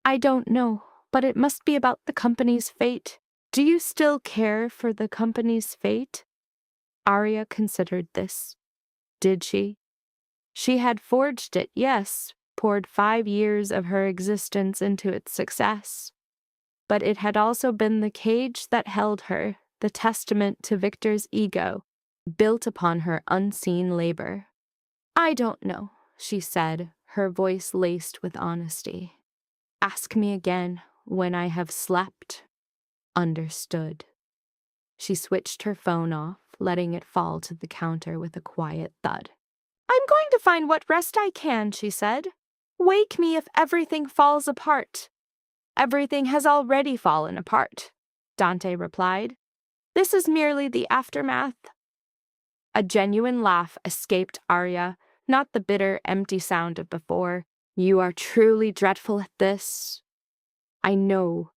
I don't know, but it must be about the company's fate. Do you still care for the company's fate? Arya considered this. Did she? She had forged it, yes, poured 5 years of her existence into its success. But it had also been the cage that held her, the testament to Victor's ego, built upon her unseen labor. I don't know, she said, her voice laced with honesty. Ask me again when I have slept. Understood. She switched her phone off, letting it fall to the counter with a quiet thud. I'm going to find what rest I can, she said. Wake me if everything falls apart. Everything has already fallen apart, Dante replied. This is merely the aftermath. A genuine laugh escaped Arya, not the bitter, empty sound of before. You are truly dreadful at this. I know.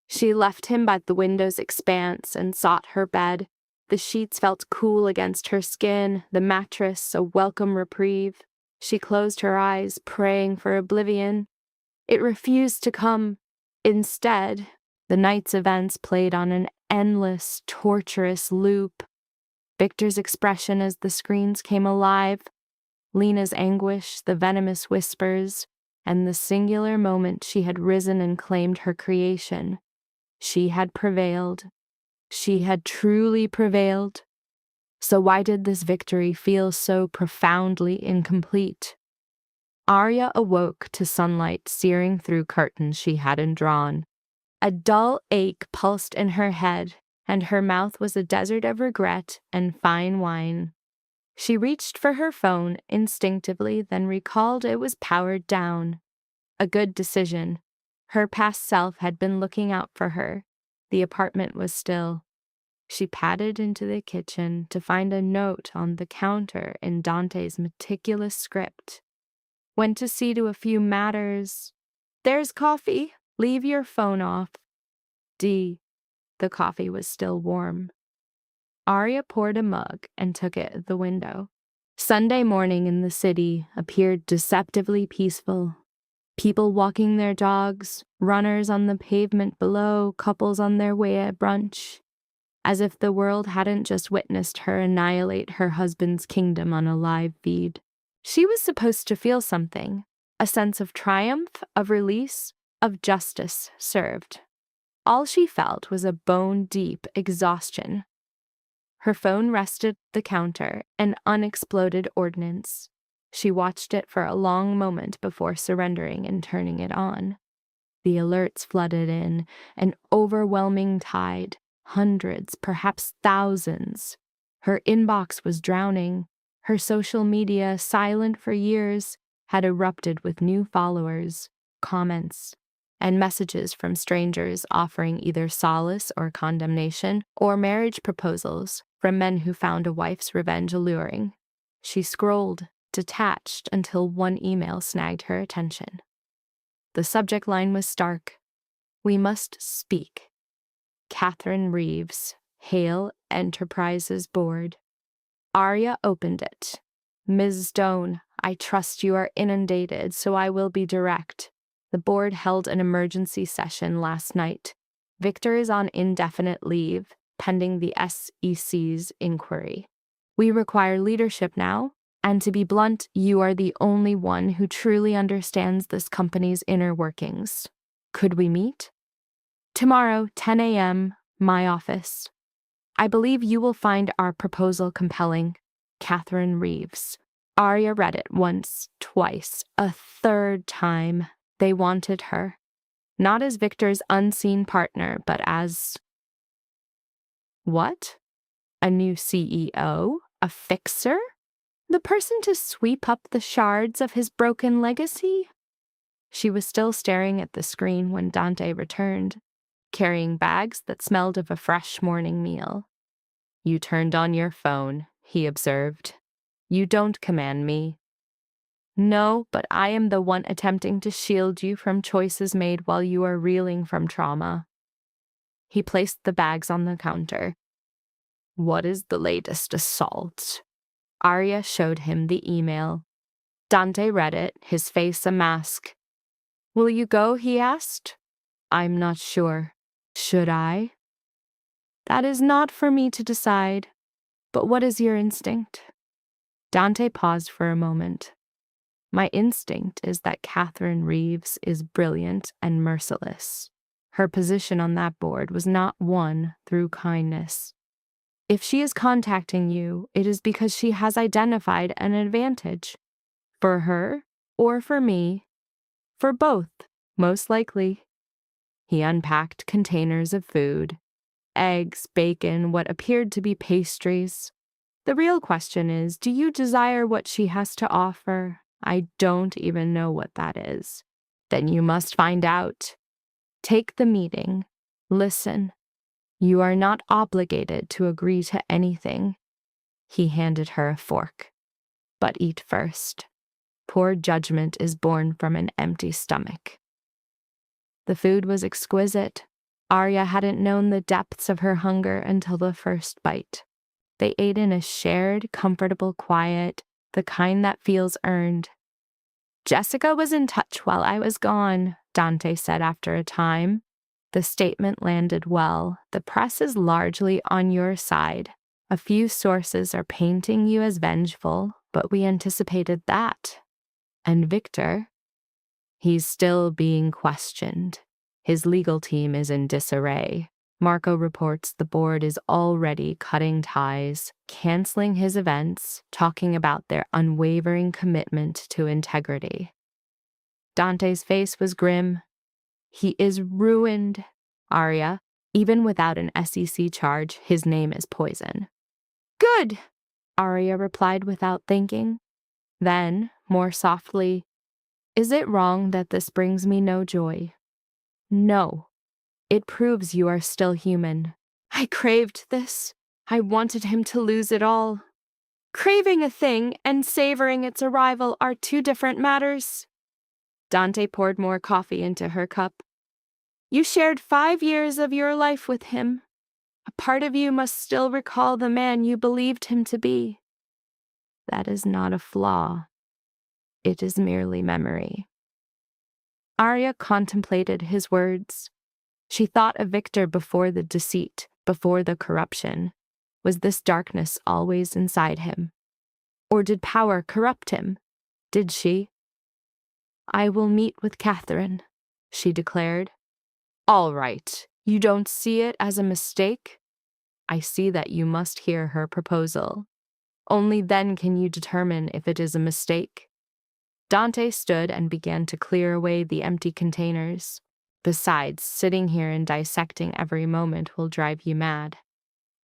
She left him by the window's expanse and sought her bed. The sheets felt cool against her skin, the mattress a welcome reprieve. She closed her eyes, praying for oblivion. It refused to come. Instead, the night's events played on an endless, torturous loop. Victor's expression as the screens came alive, Lena's anguish, the venomous whispers, and the singular moment she had risen and claimed her creation. She had prevailed. She had truly prevailed. So why did this victory feel so profoundly incomplete? Arya awoke to sunlight searing through curtains she hadn't drawn. A dull ache pulsed in her head, and her mouth was a desert of regret and fine wine. She reached for her phone instinctively, then recalled it was powered down. A good decision. Her past self had been looking out for her. The apartment was still. She padded into the kitchen to find a note on the counter in Dante's meticulous script. Went to see to a few matters. There's coffee. Leave your phone off. D. The coffee was still warm. Arya poured a mug and took it at the window. Sunday morning in the city appeared deceptively peaceful. People walking their dogs, runners on the pavement below, couples on their way at brunch. As if the world hadn't just witnessed her annihilate her husband's kingdom on a live feed. She was supposed to feel something, a sense of triumph, of release, of justice served. All she felt was a bone-deep exhaustion. Her phone rested the counter, an unexploded ordnance. She watched it for a long moment before surrendering and turning it on. The alerts flooded in, an overwhelming tide, hundreds, perhaps thousands. Her inbox was drowning. Her social media, silent for years, had erupted with new followers, comments, and messages from strangers offering either solace or condemnation, or marriage proposals from men who found a wife's revenge alluring. She scrolled, detached, until one email snagged her attention. The subject line was stark. "We must speak. Catherine Reeves, Hale Enterprises Board." Arya opened it. "Ms. Stone, I trust you are inundated, so I will be direct. The board held an emergency session last night. Victor is on indefinite leave, pending the SEC's inquiry. We require leadership now, and to be blunt, you are the only one who truly understands this company's inner workings. Could we meet? Tomorrow, 10 a.m., my office. I believe you will find our proposal compelling. Catherine Reeves." Arya read it once, twice, a third time. They wanted her. Not as Victor's unseen partner, but as... What? A new CEO? A fixer? The person to sweep up the shards of his broken legacy? She was still staring at the screen when Dante returned, carrying bags that smelled of a fresh morning meal. "You turned on your phone," he observed. "You don't command me." "No, but I am the one attempting to shield you from choices made while you are reeling from trauma." He placed the bags on the counter. "What is the latest assault?" Arya showed him the email. Dante read it, his face a mask. "Will you go?" he asked. "I'm not sure. Should I?" "That is not for me to decide. But what is your instinct?" Dante paused for a moment. "My instinct is that Catherine Reeves is brilliant and merciless. Her position on that board was not won through kindness. If she is contacting you, it is because she has identified an advantage. For her, or for me, for both, most likely." He unpacked containers of food, eggs, bacon, what appeared to be pastries. "The real question is, do you desire what she has to offer? I don't even know what that is." "Then you must find out. Take the meeting. Listen. You are not obligated to agree to anything." He handed her a fork. "But eat first. Poor judgment is born from an empty stomach." The food was exquisite. Arya hadn't known the depths of her hunger until the first bite. They ate in a shared, comfortable quiet, the kind that feels earned. "Jessica was in touch while I was gone," Dante said after a time. The statement landed well. "The press is largely on your side. A few sources are painting you as vengeful, but we anticipated that. And Victor? He's still being questioned. His legal team is in disarray. Marco reports the board is already cutting ties, canceling his events, talking about their unwavering commitment to integrity." Dante's face was grim. "He is ruined, Arya. Even without an SEC charge, his name is poison." "Good," Arya replied without thinking. Then, more softly, "Is it wrong that this brings me no joy?" "No. It proves you are still human." "I craved this. I wanted him to lose it all." "Craving a thing and savoring its arrival are two different matters." Dante poured more coffee into her cup. "You shared 5 years of your life with him. A part of you must still recall the man you believed him to be." "That is not a flaw. It is merely memory." Arya contemplated his words. She thought of Victor before the deceit, before the corruption. Was this darkness always inside him? Or did power corrupt him? Did she? "I will meet with Catherine," she declared. "All right. You don't see it as a mistake? I see that you must hear her proposal. Only then can you determine if it is a mistake. Dante stood and began to clear away the empty containers. Besides, sitting here and dissecting every moment will drive you mad.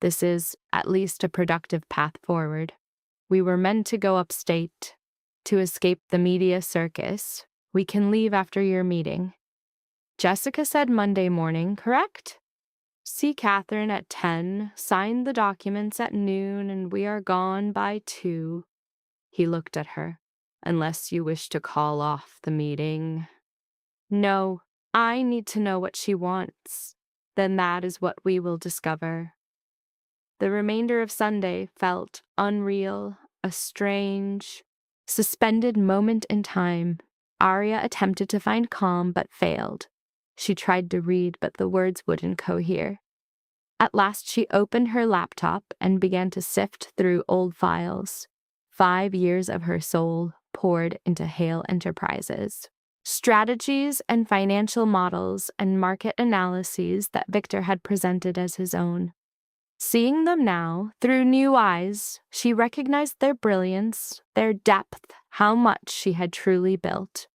This is, at least, a productive path forward. We were meant to go upstate, to escape the media circus. We can leave after your meeting. Jessica said Monday morning, correct? See Catherine at 10, sign the documents at noon, and we are gone by 2. He looked at her. Unless you wish to call off the meeting. No, I need to know what she wants. Then that is what we will discover. The remainder of Sunday felt unreal, a strange, suspended moment in time. Arya attempted to find calm but failed. She tried to read, but the words wouldn't cohere. At last she opened her laptop and began to sift through old files. 5 years of her soul poured into Hale Enterprises. Strategies and financial models and market analyses that Victor had presented as his own. Seeing them now, through new eyes, she recognized their brilliance, their depth, how much she had truly built.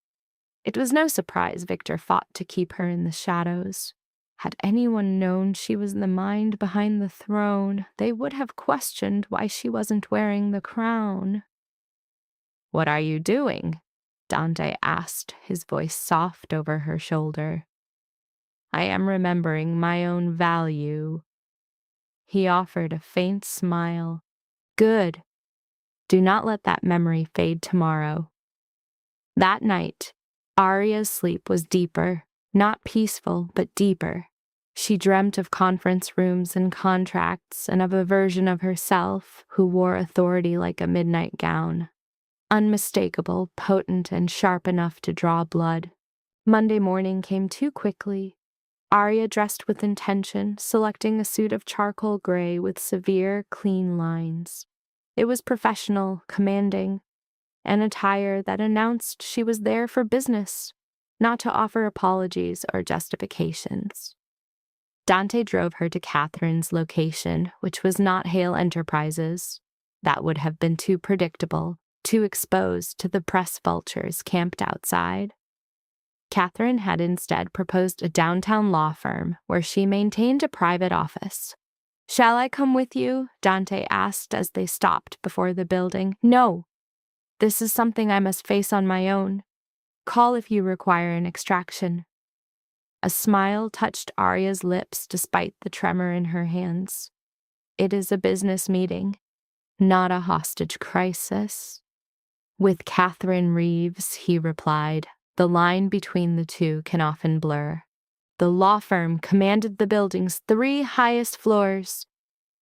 It was no surprise Victor fought to keep her in the shadows. Had anyone known she was the mind behind the throne, they would have questioned why she wasn't wearing the crown. What are you doing? Dante asked, his voice soft over her shoulder. I am remembering my own value. He offered a faint smile. Good. Do not let that memory fade tomorrow. That night, Arya's sleep was deeper, not peaceful, but deeper. She dreamt of conference rooms and contracts and of a version of herself who wore authority like a midnight gown. Unmistakable, potent, and sharp enough to draw blood. Monday morning came too quickly. Arya dressed with intention, selecting a suit of charcoal gray with severe, clean lines. It was professional, commanding, an attire that announced she was there for business, not to offer apologies or justifications. Dante drove her to Catherine's location, which was not Hale Enterprises. That would have been too predictable, too exposed to the press vultures camped outside. Catherine had instead proposed a downtown law firm where she maintained a private office. Shall I come with you? Dante asked as they stopped before the building. No. This is something I must face on my own. Call if you require an extraction. A smile touched Arya's lips despite the tremor in her hands. It is a business meeting, not a hostage crisis. With Catherine Reeves, he replied. The line between the two can often blur. The law firm commanded the building's 3 highest floors.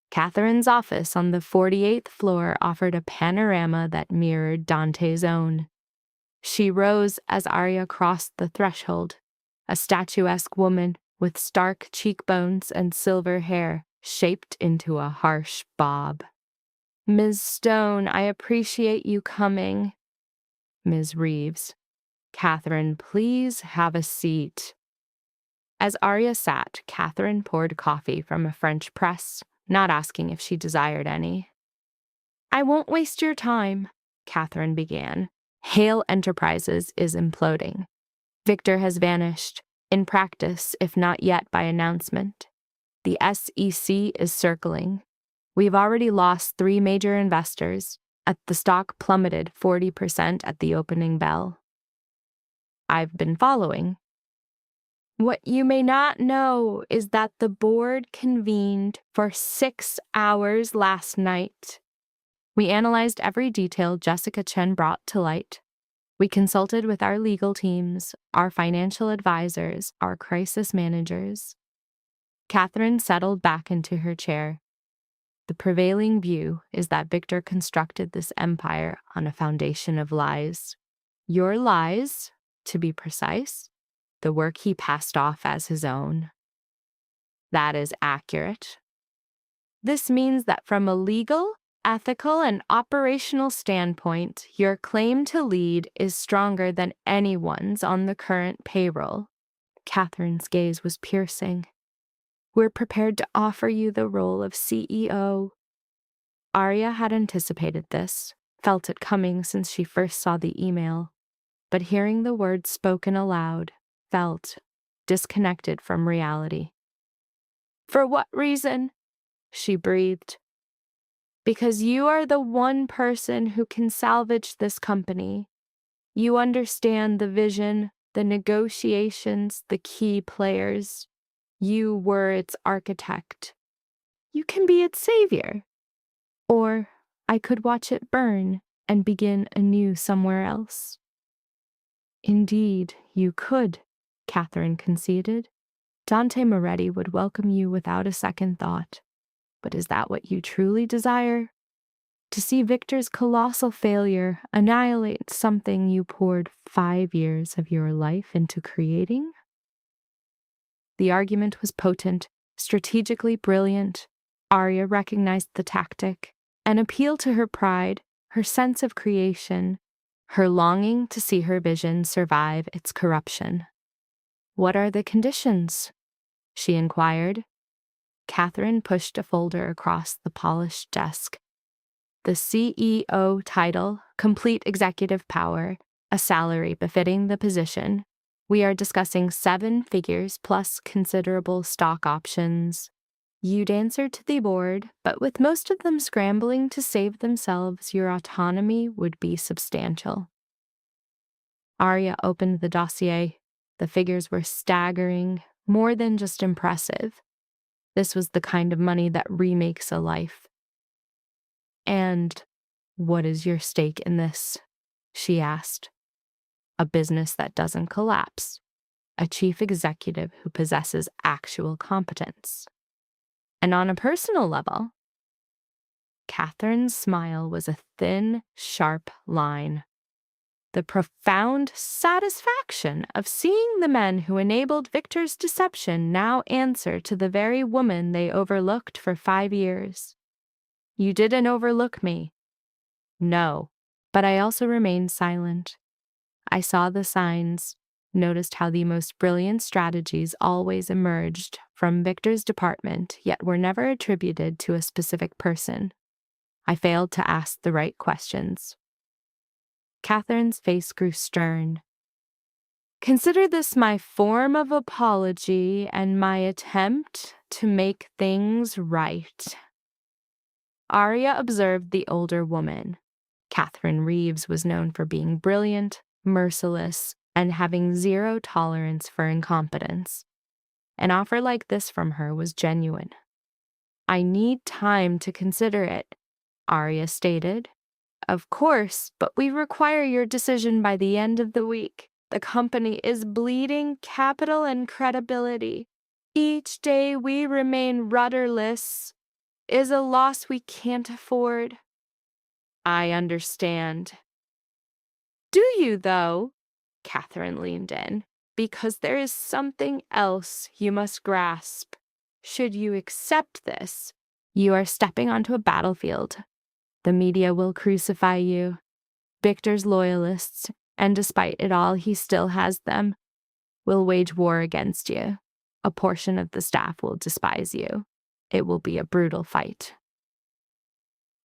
Catherine's office on the 48th floor offered a panorama that mirrored Dante's own. She rose as Arya crossed the threshold, a statuesque woman with stark cheekbones and silver hair shaped into a harsh bob. Ms. Stone, I appreciate you coming. Ms. Reeves. Catherine, please have a seat. As Arya sat, Catherine poured coffee from a French press, not asking if she desired any. I won't waste your time, Catherine began. Hale Enterprises is imploding. Victor has vanished, in practice, if not yet by announcement. The SEC is circling. We've already lost 3 major investors, the stock plummeted 40% at the opening bell. I've been following. What you may not know is that the board convened for 6 hours last night. We analyzed every detail Jessica Chen brought to light. We consulted with our legal teams, our financial advisors, our crisis managers. Catherine settled back into her chair. The prevailing view is that Victor constructed this empire on a foundation of lies. Your lies, to be precise, the work he passed off as his own. That is accurate. This means that from a legal, ethical, and operational standpoint, your claim to lead is stronger than anyone's on the current payroll. Catherine's gaze was piercing. We're prepared to offer you the role of CEO. Arya had anticipated this, felt it coming since she first saw the email, but hearing the words spoken aloud, felt disconnected from reality. For what reason? She breathed. Because you are the one person who can salvage this company. You understand the vision, the negotiations, the key players. You were its architect. You can be its savior. Or I could watch it burn and begin anew somewhere else. Indeed, you could, Catherine conceded. Dante Moretti would welcome you without a second thought. But is that what you truly desire? To see Victor's colossal failure annihilate something you poured 5 years of your life into creating? The argument was potent, strategically brilliant. Arya recognized the tactic, an appeal to her pride, her sense of creation, her longing to see her vision survive its corruption. What are the conditions? She inquired. Catherine pushed a folder across the polished desk. The CEO title, complete executive power, a salary befitting the position. We are discussing 7 figures plus considerable stock options. You'd answer to the board, but with most of them scrambling to save themselves, your autonomy would be substantial. Arya opened the dossier. The figures were staggering, more than just impressive. This was the kind of money that remakes a life. And what is your stake in this? She asked. A business that doesn't collapse. A chief executive who possesses actual competence. And on a personal level, Catherine's smile was a thin, sharp line. The profound satisfaction of seeing the men who enabled Victor's deception now answer to the very woman they overlooked for 5 years. You didn't overlook me. No, but I also remained silent. I saw the signs, noticed how the most brilliant strategies always emerged from Victor's department, yet were never attributed to a specific person. I failed to ask the right questions. Catherine's face grew stern. Consider this my form of apology and my attempt to make things right. Arya observed the older woman. Catherine Reeves was known for being brilliant, merciless, and having zero tolerance for incompetence. An offer like this from her was genuine. I need time to consider it, Arya stated. Of course, but we require your decision by the end of the week. The company is bleeding capital and credibility. Each day we remain rudderless is a loss we can't afford. I understand. Do you, though? Catherine leaned in. Because there is something else you must grasp. Should you accept this, you are stepping onto a battlefield. The media will crucify you. Victor's loyalists, and despite it all, he still has them, will wage war against you. A portion of the staff will despise you. It will be a brutal fight.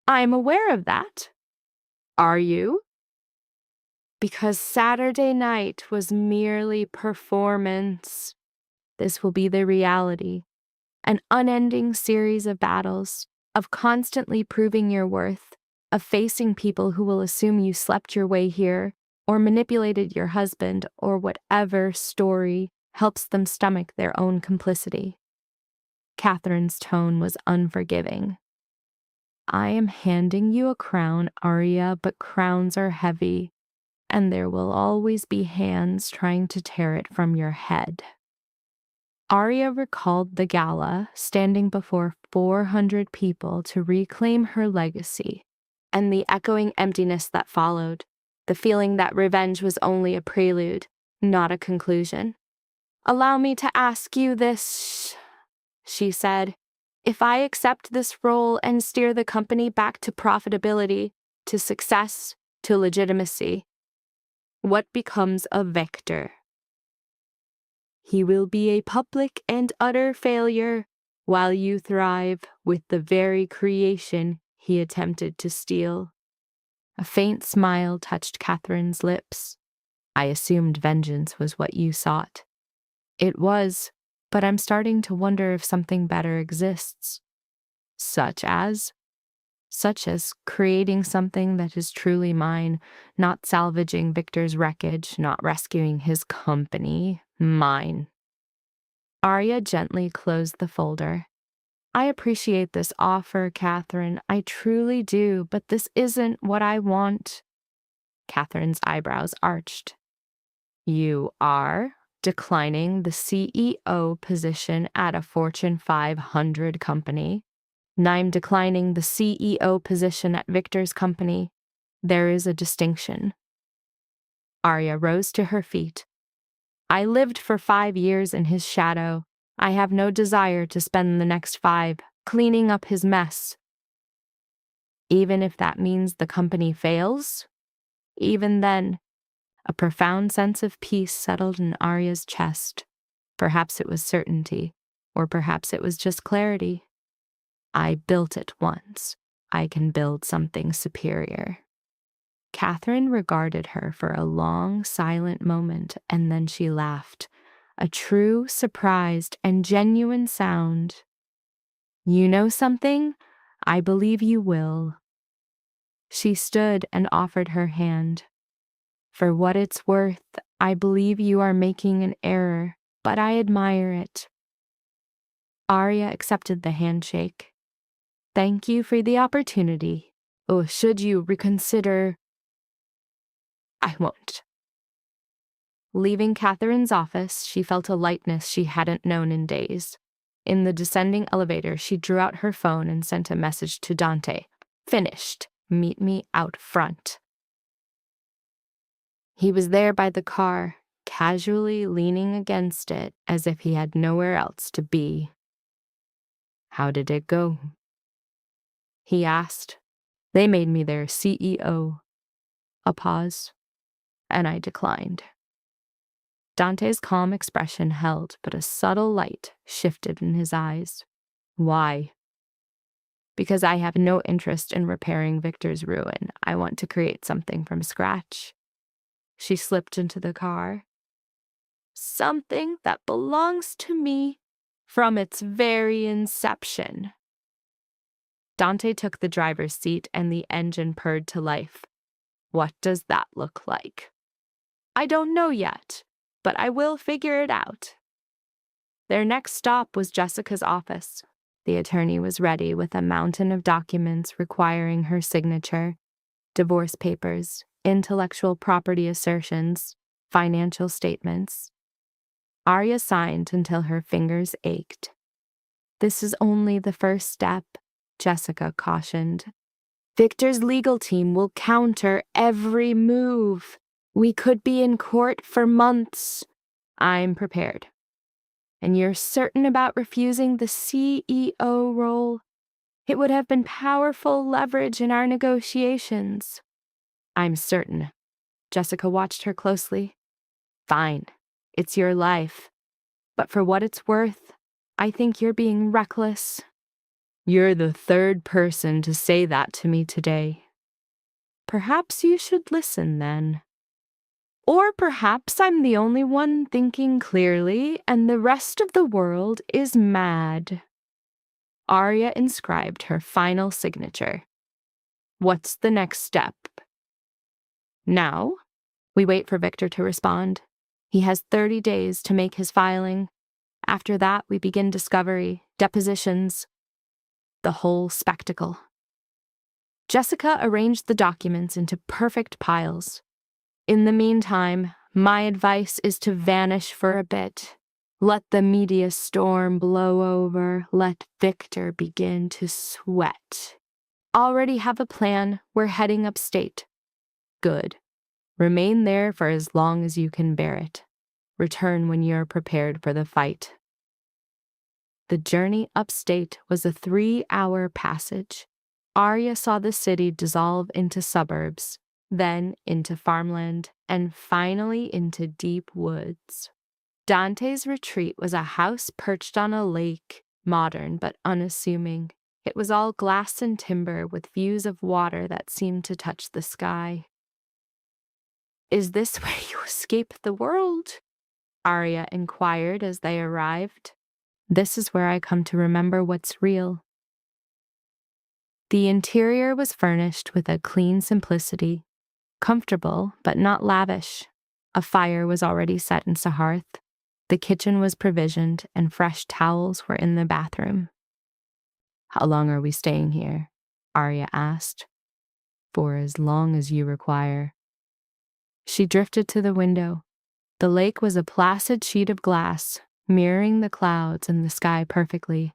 I'm aware of that. Are you? Because Saturday night was merely performance. This will be the reality. An unending series of battles, of constantly proving your worth, of facing people who will assume you slept your way here, or manipulated your husband, or whatever story helps them stomach their own complicity. Catherine's tone was unforgiving. I am handing you a crown, Arya, but crowns are heavy, and there will always be hands trying to tear it from your head. Arya recalled the gala, standing before 400 people to reclaim her legacy, and the echoing emptiness that followed, the feeling that revenge was only a prelude, not a conclusion. Allow me to ask you this, she said. If I accept this role and steer the company back to profitability, to success, to legitimacy, what becomes of Victor? He will be a public and utter failure, while you thrive with the very creation he attempted to steal. A faint smile touched Catherine's lips. I assumed vengeance was what you sought. It was, but I'm starting to wonder if something better exists. Such as creating something that is truly mine, not salvaging Victor's wreckage, not rescuing his company, mine. Arya gently closed the folder. I appreciate this offer, Catherine. I truly do, but this isn't what I want. Catherine's eyebrows arched. You are declining the CEO position at a Fortune 500 company. And I'm declining the CEO position at Victor's company. There is a distinction. Arya rose to her feet. I lived for 5 years in his shadow. I have no desire to spend the next 5 cleaning up his mess. Even if that means the company fails? Even then, a profound sense of peace settled in Arya's chest. Perhaps it was certainty, or perhaps it was just clarity. I built it once. I can build something superior. Catherine regarded her for a long, silent moment, and then she laughed, a true, surprised, and genuine sound. You know something? I believe you will. She stood and offered her hand. For what it's worth, I believe you are making an error, but I admire it. Arya accepted the handshake. Thank you for the opportunity. Oh, should you reconsider? I won't. Leaving Catherine's office, she felt a lightness she hadn't known in days. In the descending elevator, she drew out her phone and sent a message to Dante. Finished. Meet me out front. He was there by the car, casually leaning against it as if he had nowhere else to be. How did it go? He asked. They made me their CEO. A pause, and I declined. Dante's calm expression held, but a subtle light shifted in his eyes. Why? Because I have no interest in repairing Victor's ruin. I want to create something from scratch. She slipped into the car. Something that belongs to me from its very inception. Dante took the driver's seat and the engine purred to life. What does that look like? I don't know yet, but I will figure it out. Their next stop was Jessica's office. The attorney was ready with a mountain of documents requiring her signature, divorce papers, intellectual property assertions, financial statements. Arya signed until her fingers ached. This is only the first step, Jessica cautioned. Victor's legal team will counter every move. We could be in court for months. I'm prepared. And you're certain about refusing the CEO role? It would have been powerful leverage in our negotiations. I'm certain. Jessica watched her closely. Fine. It's your life. But for what it's worth, I think you're being reckless. You're the third person to say that to me today. Perhaps you should listen then. Or perhaps I'm the only one thinking clearly and the rest of the world is mad. Arya inscribed her final signature. What's the next step? Now, we wait for Victor to respond. He has 30 days to make his filing. After that, we begin discovery, depositions, the whole spectacle. Jessica arranged the documents into perfect piles. In the meantime, my advice is to vanish for a bit. Let the media storm blow over. Let Victor begin to sweat. Already have a plan. We're heading upstate. Good. Remain there for as long as you can bear it. Return when you're prepared for the fight. The journey upstate was a 3-hour passage. Arya saw the city dissolve into suburbs, then into farmland, and finally into deep woods. Dante's retreat was a house perched on a lake, modern but unassuming. It was all glass and timber with views of water that seemed to touch the sky. "Is this where you escape the world?" Arya inquired as they arrived. "This is where I come to remember what's real." The interior was furnished with a clean simplicity, comfortable but not lavish. A fire was already set in the hearth. The kitchen was provisioned, and fresh towels were in the bathroom. "How long are we staying here?" Arya asked. "For as long as you require." She drifted to the window. The lake was a placid sheet of glass, mirroring the clouds and the sky perfectly.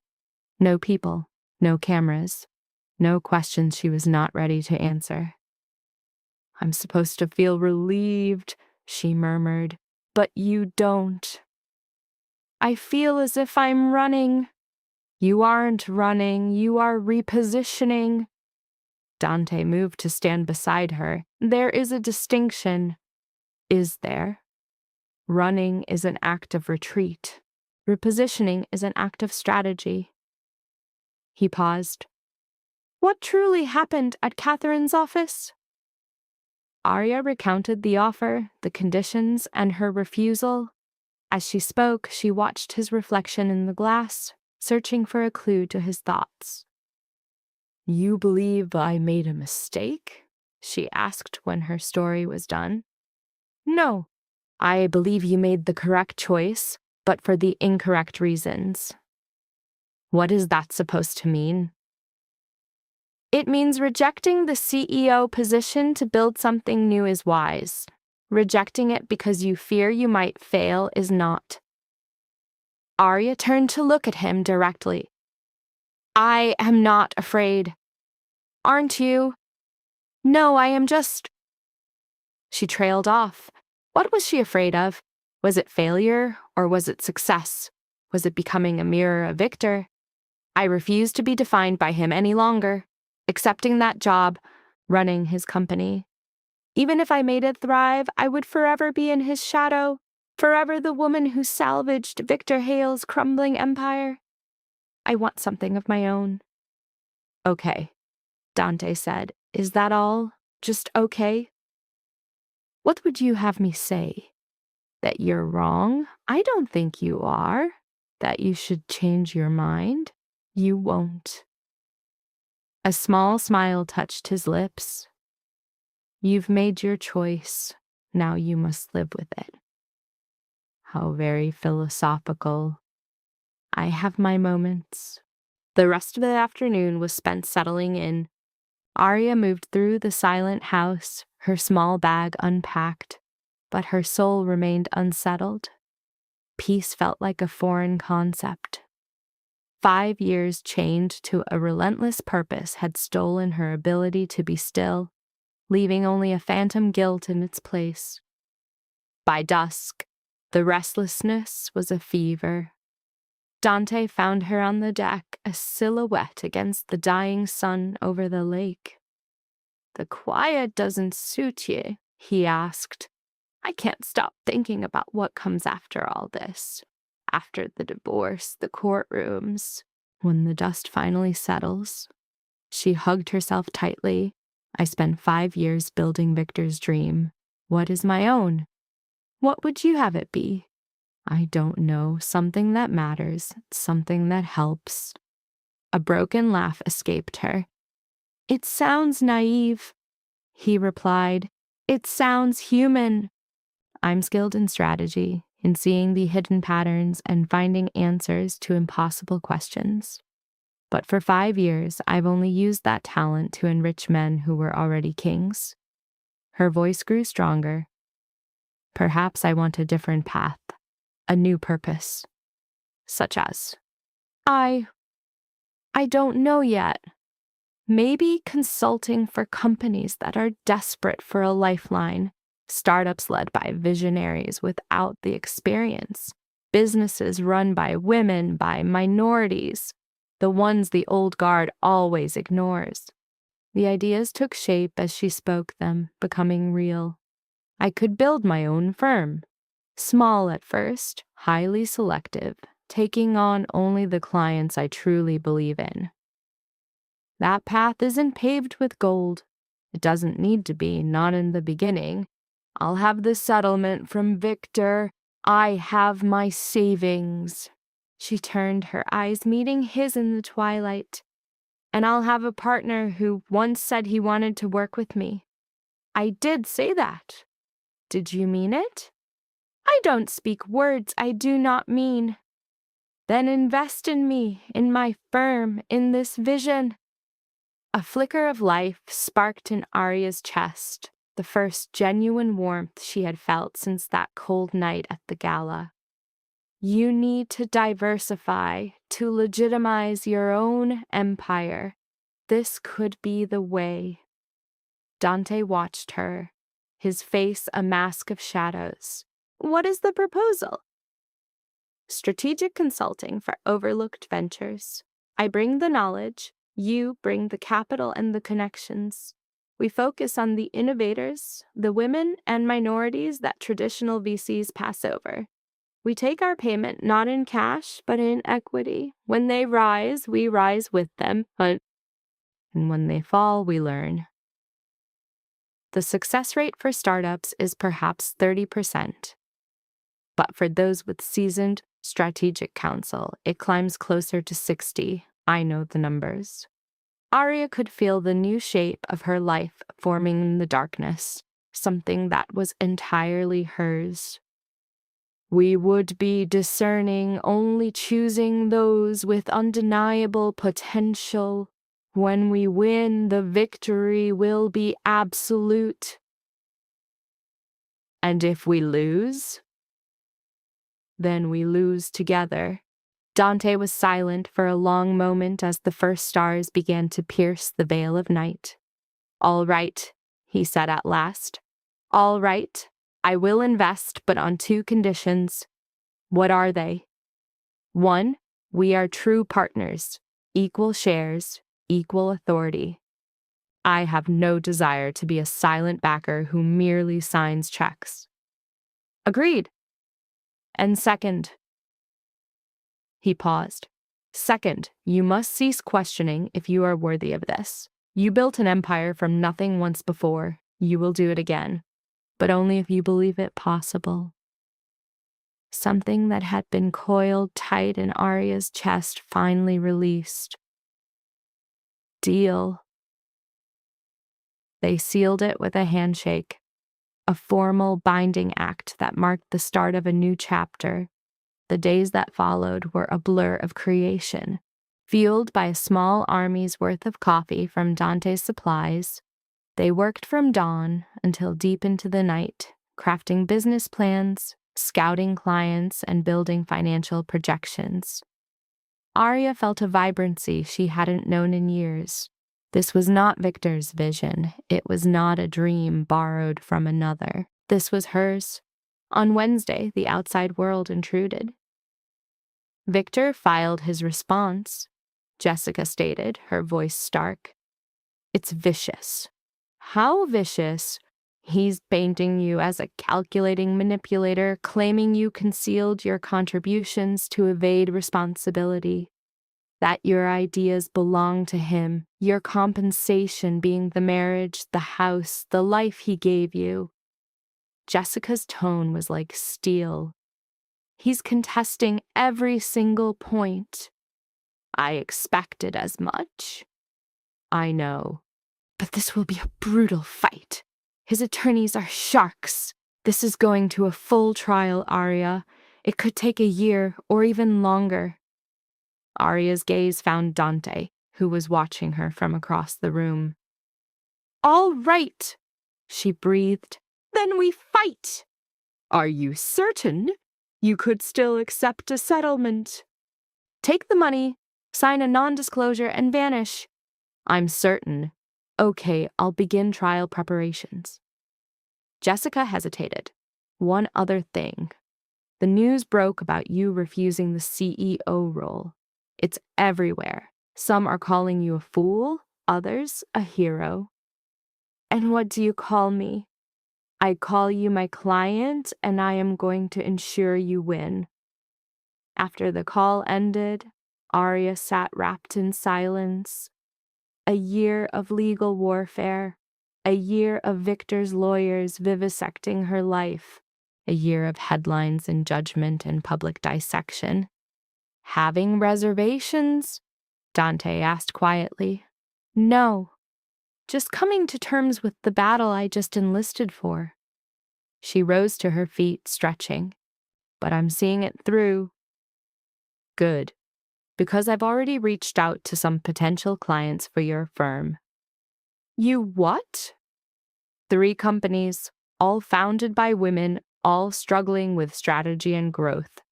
No people, no cameras, no questions she was not ready to answer. "I'm supposed to feel relieved," she murmured, "but you don't." "I feel as if I'm running." "You aren't running, you are repositioning." Dante moved to stand beside her. "There is a distinction." "Is there?" "Running is an act of retreat. Repositioning is an act of strategy." He paused. "What truly happened at Catherine's office?" Arya recounted the offer, the conditions, and her refusal. As she spoke, she watched his reflection in the glass, searching for a clue to his thoughts. "You believe I made a mistake?" she asked when her story was done. "No, I believe you made the correct choice, but for the incorrect reasons." "What is that supposed to mean?" "It means rejecting the CEO position to build something new is wise. Rejecting it because you fear you might fail is not." Arya turned to look at him directly. "I am not afraid." "Aren't you?" "No, I am just—" She trailed off. What was she afraid of? Was it failure, or was it success? Was it becoming a mirror of Victor? I refused to be defined by him any longer, accepting that job, running his company. Even if I made it thrive, I would forever be in his shadow, forever the woman who salvaged Victor Hale's crumbling empire. I want something of my own. "Okay," Dante said. "Is that all? Just okay?" "What would you have me say? That you're wrong? I don't think you are. That you should change your mind? You won't." A small smile touched his lips. "You've made your choice. Now you must live with it." How very philosophical. I have my moments. The rest of the afternoon was spent settling in. Arya moved through the silent house, her small bag unpacked, but her soul remained unsettled. Peace felt like a foreign concept. 5 years chained to a relentless purpose had stolen her ability to be still, leaving only a phantom guilt in its place. By dusk, the restlessness was a fever. Dante found her on the deck, a silhouette against the dying sun over the lake. "The quiet doesn't suit you?" he asked. "I can't stop thinking about what comes after all this. After the divorce, the courtrooms, when the dust finally settles." She hugged herself tightly. "I spent 5 years building Victor's dream. What is my own? What would you have it be?" "I don't know. Something that matters, something that helps." A broken laugh escaped her. "It sounds naive," he replied. "It sounds human." "I'm skilled in strategy, in seeing the hidden patterns and finding answers to impossible questions. But for 5 years, I've only used that talent to enrich men who were already kings." Her voice grew stronger. "Perhaps I want a different path, a new purpose." "Such as?" I don't know yet. Maybe consulting for companies that are desperate for a lifeline. Startups led by visionaries without the experience. Businesses run by women, by minorities, the ones the old guard always ignores. The ideas took shape as she spoke them, becoming real. I could build my own firm. Small at first, highly selective, taking on only the clients I truly believe in. That path isn't paved with gold. It doesn't need to be, not in the beginning. I'll have the settlement from Victor. I have my savings. She turned, her eyes meeting his in the twilight. And I'll have a partner who once said he wanted to work with me. I did say that. Did you mean it? I don't speak words I do not mean. Then invest in me, in my firm, in this vision. A flicker of life sparked in Arya's chest, the first genuine warmth she had felt since that cold night at the gala. You need to diversify, to legitimize your own empire. This could be the way. Dante watched her, his face a mask of shadows. What is the proposal? Strategic consulting for overlooked ventures. I bring the knowledge, you bring the capital and the connections. We focus on the innovators, the women and minorities that traditional VCs pass over. We take our payment not in cash, but in equity. When they rise, we rise with them, and when they fall, we learn. The success rate for startups is perhaps 30%. But for those with seasoned strategic counsel, it climbs closer to 60. I know the numbers. Arya could feel the new shape of her life forming in the darkness, something that was entirely hers. We would be discerning, only choosing those with undeniable potential. When we win, the victory will be absolute. And if we lose, then we lose together. Dante was silent for a long moment as the first stars began to pierce the veil of night. All right, he said at last. All right, I will invest, but on 2 conditions. What are they? 1, we are true partners, equal shares, equal authority. I have no desire to be a silent backer who merely signs checks. Agreed. And second, he paused. Second, you must cease questioning if you are worthy of this. You built an empire from nothing once before. You will do it again, but only if you believe it possible. Something that had been coiled tight in Arya's chest finally released. Deal. They sealed it with a handshake, a formal binding act that marked the start of a new chapter. The days that followed were a blur of creation. Fueled by a small army's worth of coffee from Dante's supplies, they worked from dawn until deep into the night, crafting business plans, scouting clients, and building financial projections. Arya felt a vibrancy she hadn't known in years. This was not Victor's vision. It was not a dream borrowed from another. This was hers. On Wednesday, the outside world intruded. Victor filed his response. Jessica stated, her voice stark. It's vicious. How vicious? He's painting you as a calculating manipulator, claiming you concealed your contributions to evade responsibility. That your ideas belong to him, your compensation being the marriage, the house, the life he gave you. Jessica's tone was like steel. He's contesting every single point. I expected as much. I know. But this will be a brutal fight. His attorneys are sharks. This is going to a full trial, Arya. It could take a year or even longer. Arya's gaze found Dante, who was watching her from across the room. All right, she breathed. Then we fight. Are you certain? You could still accept a settlement. Take the money, sign a non-disclosure, and vanish. I'm certain. Okay, I'll begin trial preparations. Jessica hesitated. One other thing. The news broke about you refusing the CEO role. It's everywhere. Some are calling you a fool, others a hero. And what do you call me? I call you my client, and I am going to ensure you win. After the call ended, Arya sat wrapped in silence. A year of legal warfare, a year of Victor's lawyers vivisecting her life, a year of headlines and judgment and public dissection. Having reservations? Dante asked quietly. No, just coming to terms with the battle I just enlisted for. She rose to her feet, stretching. But I'm seeing it through. Good, because I've already reached out to some potential clients for your firm. You what? 3 companies, all founded by women, all struggling with strategy and growth.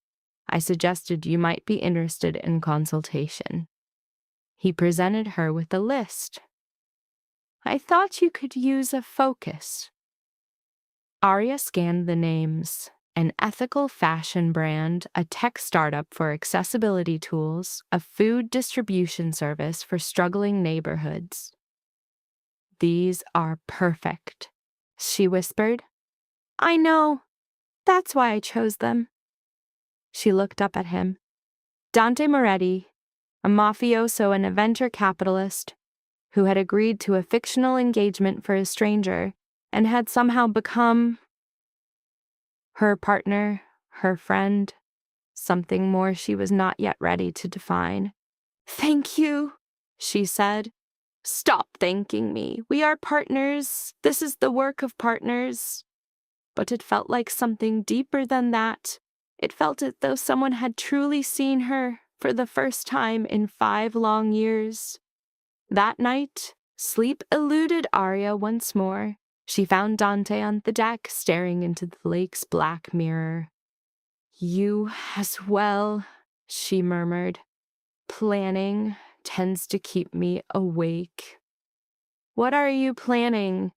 I suggested you might be interested in consultation. He presented her with a list. I thought you could use a focus. Arya scanned the names. An ethical fashion brand, a tech startup for accessibility tools, a food distribution service for struggling neighborhoods. These are perfect, she whispered. I know. That's why I chose them. She looked up at him. Dante Moretti, a mafioso and a venture capitalist, who had agreed to a fictional engagement for a stranger and had somehow become her partner, her friend, something more she was not yet ready to define. Thank you, she said. Stop thanking me. We are partners. This is the work of partners. But it felt like something deeper than that. It felt as though someone had truly seen her for the first time in 5 long years. That night, sleep eluded Arya once more. She found Dante on the deck, staring into the lake's black mirror. You as well, she murmured. Planning tends to keep me awake. What are you planning?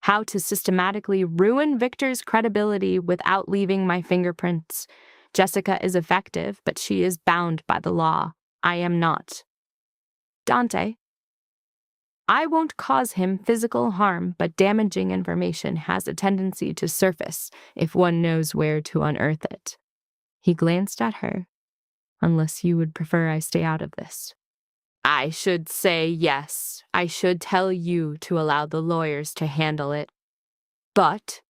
How to systematically ruin Victor's credibility without leaving my fingerprints. Jessica is effective, but she is bound by the law. I am not. Dante, I won't cause him physical harm, but damaging information has a tendency to surface if one knows where to unearth it. He glanced at her. Unless you would prefer I stay out of this. I should say yes. I should tell you to allow the lawyers to handle it. But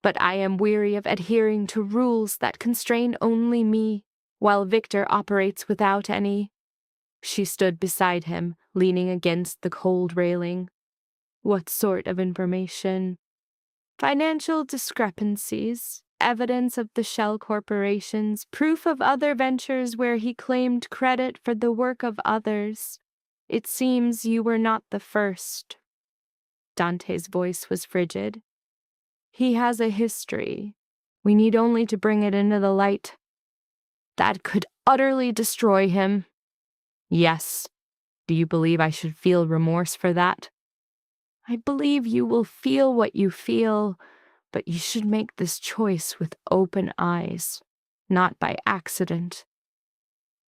I am weary of adhering to rules that constrain only me, while Victor operates without any. She stood beside him, leaning against the cold railing. What sort of information? Financial discrepancies, evidence of the shell corporations, proof of other ventures where he claimed credit for the work of others. It seems you were not the first. Dante's voice was frigid. He has a history. We need only to bring it into the light. That could utterly destroy him. Yes. Do you believe I should feel remorse for that? I believe you will feel what you feel, but you should make this choice with open eyes, not by accident.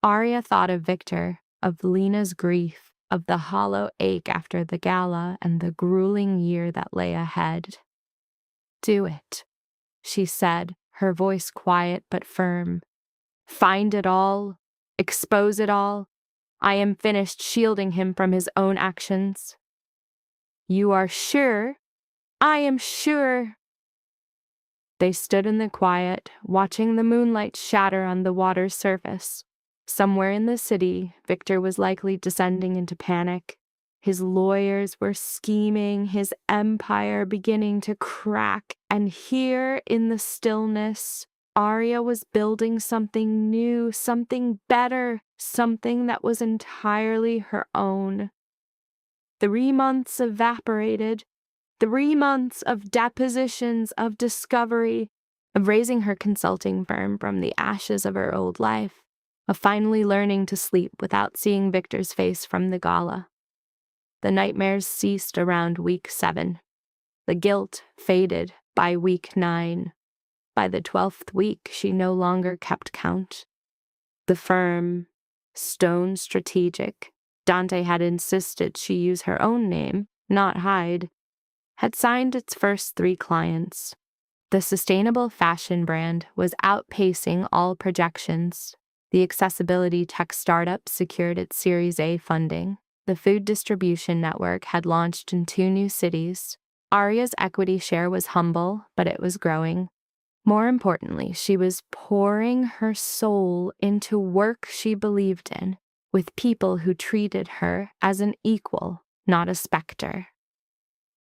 Arya thought of Victor, of Lena's grief, of the hollow ache after the gala and the grueling year that lay ahead. Do it, she said, her voice quiet but firm. Find it all, expose it all. I am finished shielding him from his own actions. You are sure? I am sure. They stood in the quiet, watching the moonlight shatter on the water's surface. Somewhere in the city, Victor was likely descending into panic. His lawyers were scheming, his empire beginning to crack, and here in the stillness, Arya was building something new, something better, something that was entirely her own. 3 months evaporated. 3 months of depositions, of discovery, of raising her consulting firm from the ashes of her old life, of finally learning to sleep without seeing Victor's face from the gala. The nightmares ceased around week 7. The guilt faded by week 9. By the 12th week, she no longer kept count. The firm, Stone Strategic, Dante had insisted she use her own name, not hide, had signed its first 3 clients. The sustainable fashion brand was outpacing all projections. The accessibility tech startup secured its Series A funding. The food distribution network had launched in 2 new cities. Arya's equity share was humble, but it was growing. More importantly, she was pouring her soul into work she believed in, with people who treated her as an equal, not a specter.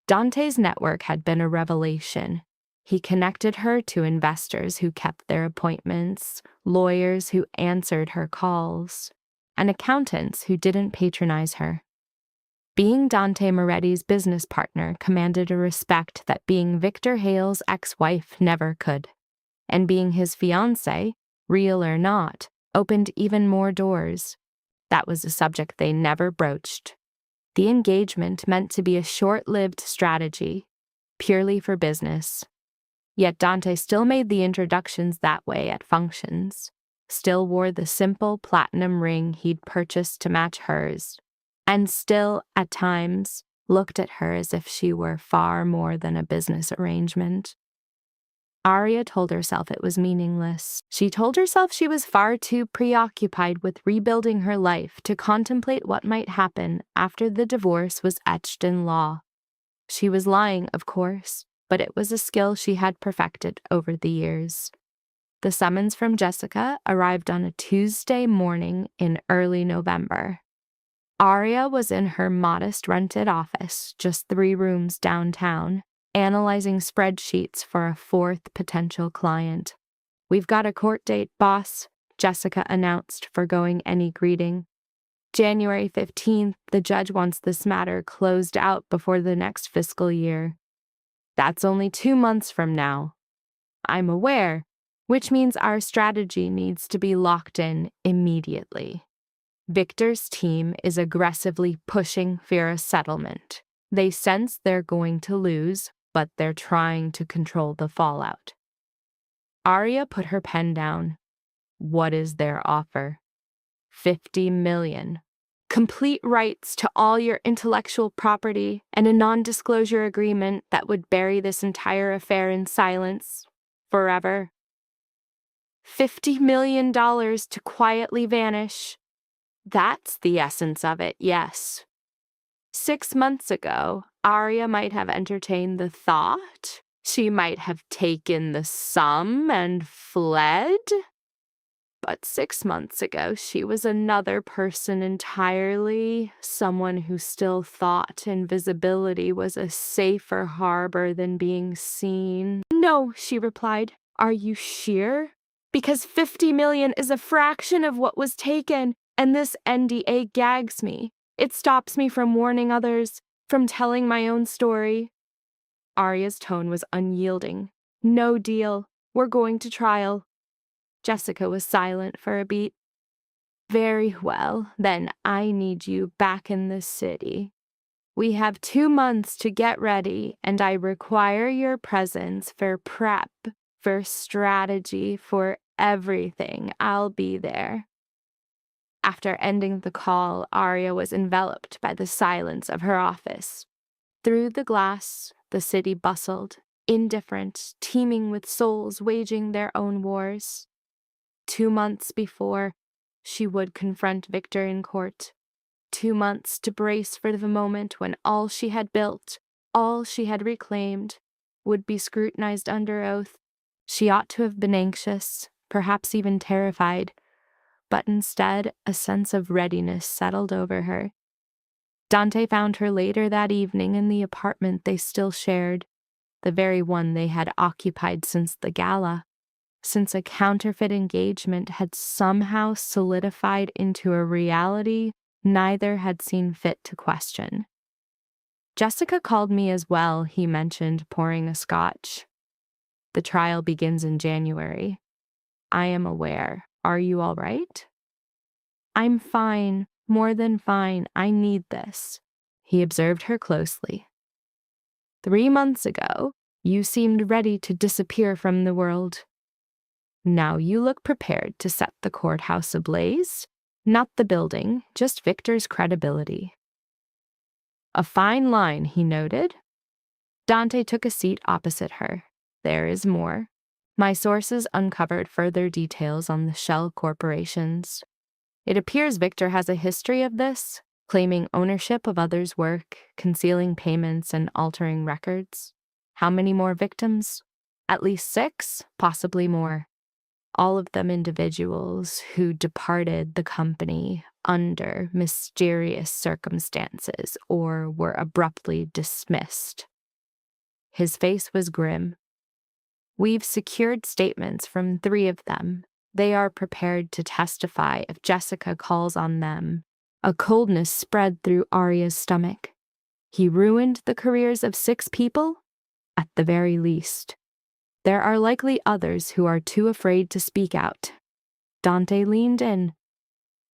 Dante's network had been a revelation. He connected her to investors who kept their appointments, lawyers who answered her calls, and accountants who didn't patronize her. Being Dante Moretti's business partner commanded a respect that being Victor Hale's ex-wife never could. And being his fiancée, real or not, opened even more doors. That was a subject they never broached. The engagement meant to be a short-lived strategy, purely for business. Yet Dante still made the introductions that way at functions, still wore the simple platinum ring he'd purchased to match hers, and still, at times, looked at her as if she were far more than a business arrangement. Arya told herself it was meaningless. She told herself she was far too preoccupied with rebuilding her life to contemplate what might happen after the divorce was etched in law. She was lying, of course, but it was a skill she had perfected over the years. The summons from Jessica arrived on a Tuesday morning in early November. Arya was in her modest rented office, just 3 rooms downtown, analyzing spreadsheets for a 4th potential client. "We've got a court date, boss," Jessica announced, forgoing any greeting. "January 15th, the judge wants this matter closed out before the next fiscal year. That's only 2 months from now." "I'm aware, which means our strategy needs to be locked in immediately. Victor's team is aggressively pushing for a settlement. They sense they're going to lose, but they're trying to control the fallout." Arya put her pen down. "What is their offer?" $50 million. Complete rights to all your intellectual property and a non-disclosure agreement that would bury this entire affair in silence forever. $50 million to quietly vanish. That's the essence of it, yes. 6 months ago, Arya might have entertained the thought. She might have taken the sum and fled. But 6 months ago, she was another person entirely, someone who still thought invisibility was a safer harbor than being seen. "No," she replied. "Are you sure? Because 50 million is a fraction of what was taken, and this NDA gags me. It stops me from warning others, from telling my own story." Arya's tone was unyielding. "No deal. We're going to trial." Jessica was silent for a beat. "Very well, then I need you back in the city. We have 2 months to get ready, and I require your presence for prep, for strategy, for everything. I'll be there." After ending the call, Arya was enveloped by the silence of her office. Through the glass, the city bustled, indifferent, teeming with souls waging their own wars. 2 months before, she would confront Victor in court. 2 months to brace for the moment when all she had built, all she had reclaimed, would be scrutinized under oath. She ought to have been anxious, perhaps even terrified, but instead a sense of readiness settled over her. Dante found her later that evening in the apartment they still shared, the very one they had occupied since the gala, since a counterfeit engagement had somehow solidified into a reality neither had seen fit to question. "Jessica called me as well," he mentioned, pouring a scotch. "The trial begins in January. I am aware. Are you all right?" "I'm fine, more than fine. I need this." He observed her closely. 3 months ago, you seemed ready to disappear from the world. Now you look prepared to set the courthouse ablaze. Not the building, just Victor's credibility." "A fine line," he noted. Dante took a seat opposite her. There is more. My sources uncovered further details on the shell corporations. It appears Victor has a history of this, claiming ownership of others' work, concealing payments, and altering records. How many more victims? At least 6, possibly more. All of them individuals who departed the company under mysterious circumstances or were abruptly dismissed. His face was grim. We've secured statements from 3 of them. They are prepared to testify if Jessica calls on them. A coldness spread through Arya's stomach. He ruined the careers of 6 people? At the very least. There are likely others who are too afraid to speak out. Dante leaned in.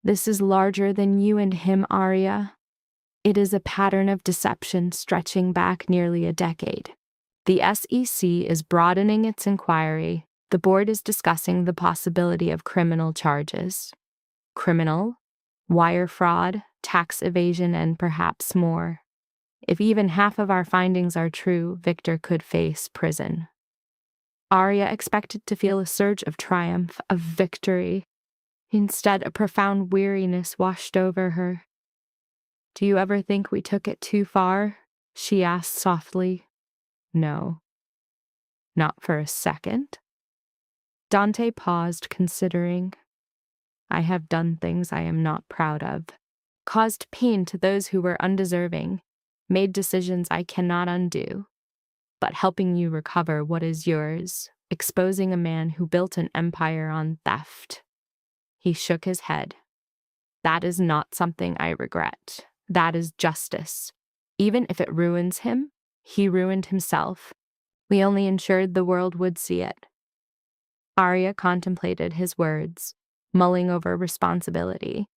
This is larger than you and him, Arya. It is a pattern of deception stretching back nearly a decade. The SEC is broadening its inquiry. The board is discussing the possibility of criminal charges. Criminal, wire fraud, tax evasion, and perhaps more. If even half of our findings are true, Victor could face prison. Arya expected to feel a surge of triumph, of victory. Instead, a profound weariness washed over her. Do you ever think we took it too far? She asked softly. No. Not for a second. Dante paused, considering. I have done things I am not proud of, caused pain to those who were undeserving, made decisions I cannot undo. But helping you recover what is yours, exposing a man who built an empire on theft. He shook his head. That is not something I regret. That is justice. Even if it ruins him, he ruined himself. We only ensured the world would see it. Arya contemplated his words, mulling over responsibility,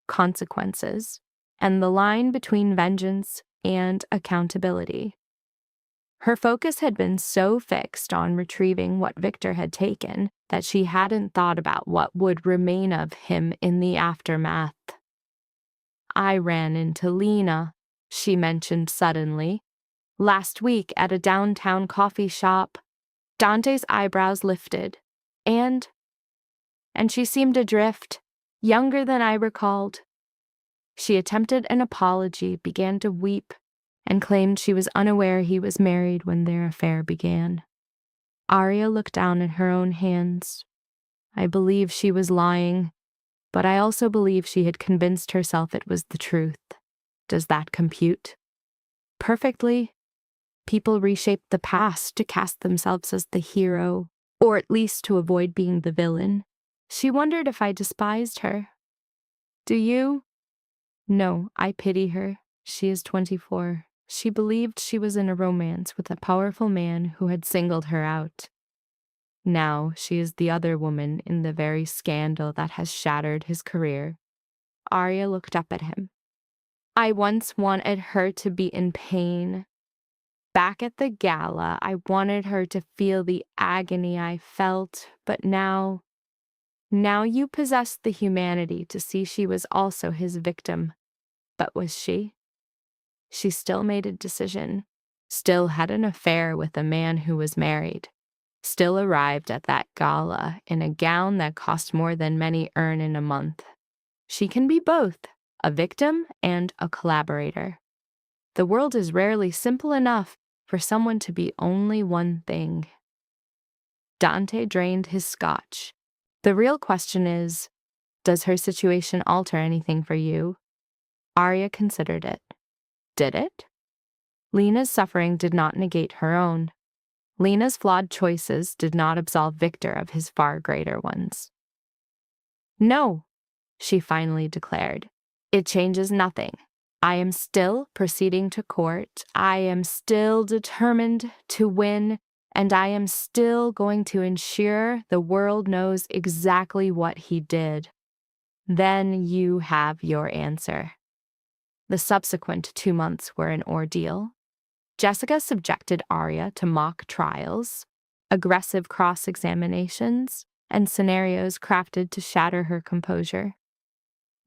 consequences, and the line between vengeance and accountability. Her focus had been so fixed on retrieving what Victor had taken that she hadn't thought about what would remain of him in the aftermath. I ran into Lena, she mentioned suddenly. Last week at a downtown coffee shop. Dante's eyebrows lifted. And she seemed adrift, younger than I recalled. She attempted an apology, began to weep, and claimed she was unaware he was married when their affair began. Arya looked down at her own hands. I believe she was lying, but I also believe she had convinced herself it was the truth. Does that compute? Perfectly. People reshape the past to cast themselves as the hero, or at least to avoid being the villain. She wondered if I despised her. Do you? No, I pity her. She is 24. She believed she was in a romance with a powerful man who had singled her out. Now she is the other woman in the very scandal that has shattered his career. Arya looked up at him. I once wanted her to be in pain. Back at the gala, I wanted her to feel the agony I felt, but now you possess the humanity to see she was also his victim. But was she? She still made a decision, still had an affair with a man who was married, still arrived at that gala in a gown that cost more than many earn in a month. She can be both, a victim and a collaborator. The world is rarely simple enough for someone to be only one thing. Dante drained his scotch. The real question is, does her situation alter anything for you? Arya considered it. Did it? Lena's suffering did not negate her own. Lena's flawed choices did not absolve Victor of his far greater ones. No, she finally declared. It changes nothing. I am still proceeding to court. I am still determined to win, and I am still going to ensure the world knows exactly what he did. Then you have your answer. The subsequent 2 months were an ordeal. Jessica subjected Arya to mock trials, aggressive cross-examinations, and scenarios crafted to shatter her composure.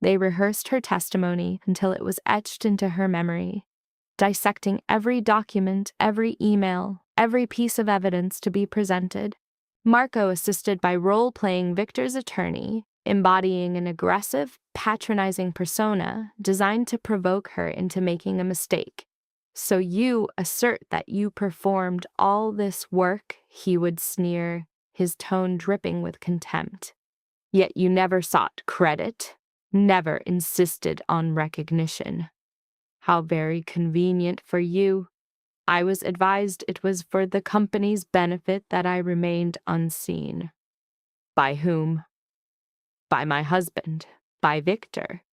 They rehearsed her testimony until it was etched into her memory. dissecting every document, every email, every piece of evidence to be presented. Marco assisted by role-playing Victor's attorney, embodying an aggressive, patronizing persona designed to provoke her into making a mistake. So you assert that you performed all this work, he would sneer, his tone dripping with contempt. Yet you never sought credit, never insisted on recognition. How very convenient for you. I was advised it was for the company's benefit that I remained unseen. By whom? By my husband, by Victor.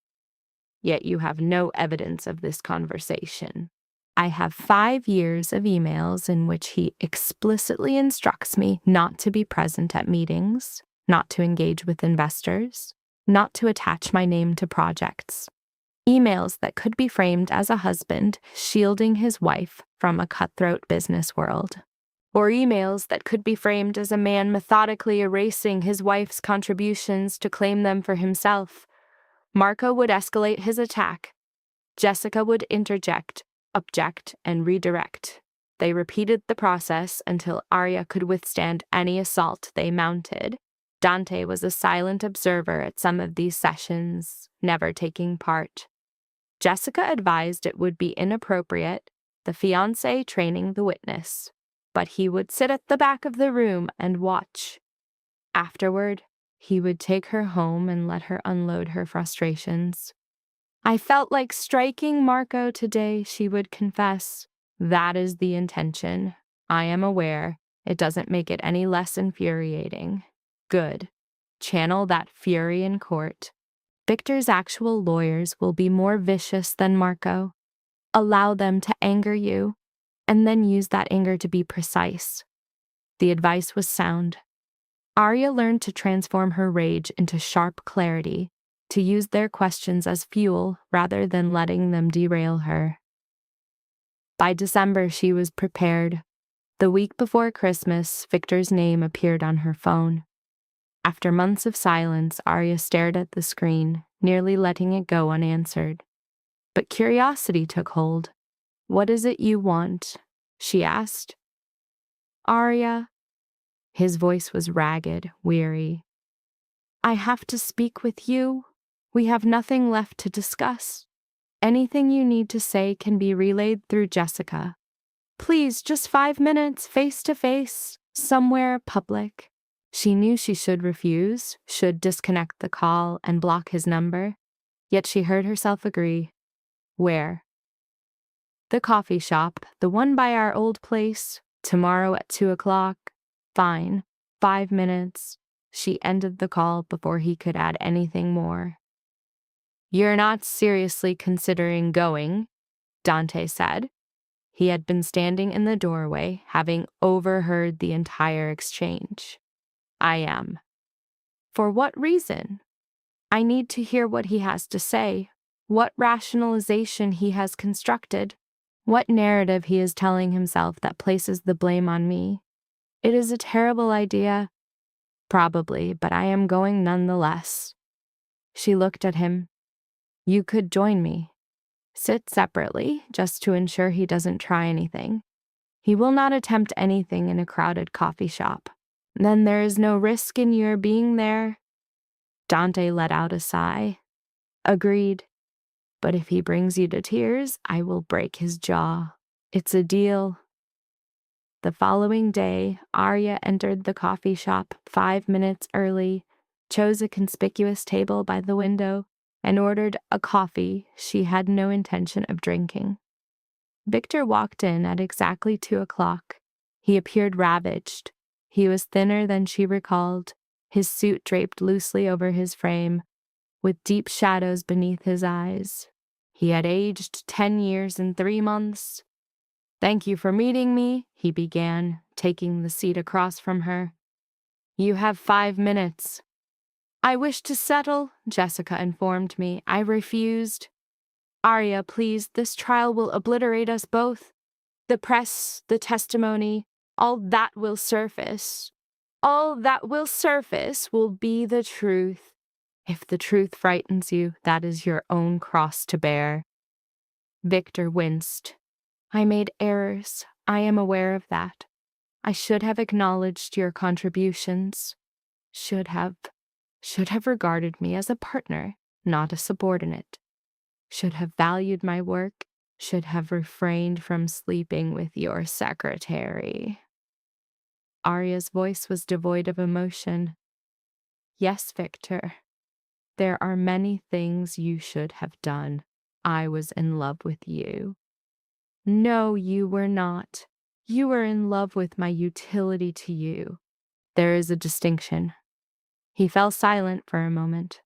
Yet you have no evidence of this conversation. I have 5 years of emails in which he explicitly instructs me not to be present at meetings, not to engage with investors, not to attach my name to projects. Emails that could be framed as a husband shielding his wife from a cutthroat business world. Or emails that could be framed as a man methodically erasing his wife's contributions to claim them for himself. Marco would escalate his attack. Jessica would interject, object, and redirect. They repeated the process until Arya could withstand any assault they mounted. Dante was a silent observer at some of these sessions, never taking part. Jessica advised it would be inappropriate, the fiancé training the witness, but he would sit at the back of the room and watch. Afterward, he would take her home and let her unload her frustrations. I felt like striking Marco today, she would confess. That is the intention. I am aware. It doesn't make it any less infuriating. Good. Channel that fury in court. Victor's actual lawyers will be more vicious than Marco. Allow them to anger you, and then use that anger to be precise. The advice was sound. Arya learned to transform her rage into sharp clarity, to use their questions as fuel rather than letting them derail her. By December, she was prepared. The week before Christmas, Victor's name appeared on her phone. After months of silence, Arya stared at the screen, nearly letting it go unanswered. But curiosity took hold. "What is it you want?" she asked. "Arya." His voice was ragged, weary. "I have to speak with you. We have nothing left to discuss. Anything you need to say can be relayed through Jessica. Please, just 5 minutes, face to face, somewhere public." She knew she should refuse, should disconnect the call and block his number, yet she heard herself agree. Where? "The coffee shop, the one by our old place, tomorrow at 2 o'clock. Fine, 5 minutes. She ended the call before he could add anything more. "You're not seriously considering going," Dante said. He had been standing in the doorway, having overheard the entire exchange. "I am." "For what reason?" "I need to hear what he has to say, what rationalization he has constructed, what narrative he is telling himself that places the blame on me. It is a terrible idea." "Probably, but I am going nonetheless." She looked at him. "You could join me. Sit separately, just to ensure he doesn't try anything. He will not attempt anything in a crowded coffee shop. Then there is no risk in your being there." Dante let out a sigh. "Agreed. But if he brings you to tears, I will break his jaw. It's a deal." The following day, Arya entered the coffee shop 5 minutes early, chose a conspicuous table by the window, and ordered a coffee she had no intention of drinking. Victor walked in at exactly 2 o'clock. He appeared ravaged. He was thinner than she recalled, his suit draped loosely over his frame, with deep shadows beneath his eyes. He had aged 10 years and 3 months. "Thank you for meeting me," he began, taking the seat across from her. "You have 5 minutes. "I wish to settle," Jessica informed me. "I refused." "Arya, please, this trial will obliterate us both. The press, the testimony, all that will surface. All that will surface will be the truth. If the truth frightens you, that is your own cross to bear." Victor winced. I made errors. I am aware of that. I should have acknowledged your contributions. Should have regarded me as a partner, not a subordinate. Should have valued my work. Should have refrained from sleeping with your secretary. Arya's voice was devoid of emotion. Yes, Victor. There are many things you should have done. I was in love with you. No, you were not. You were in love with my utility to you. There is a distinction. He fell silent for a moment.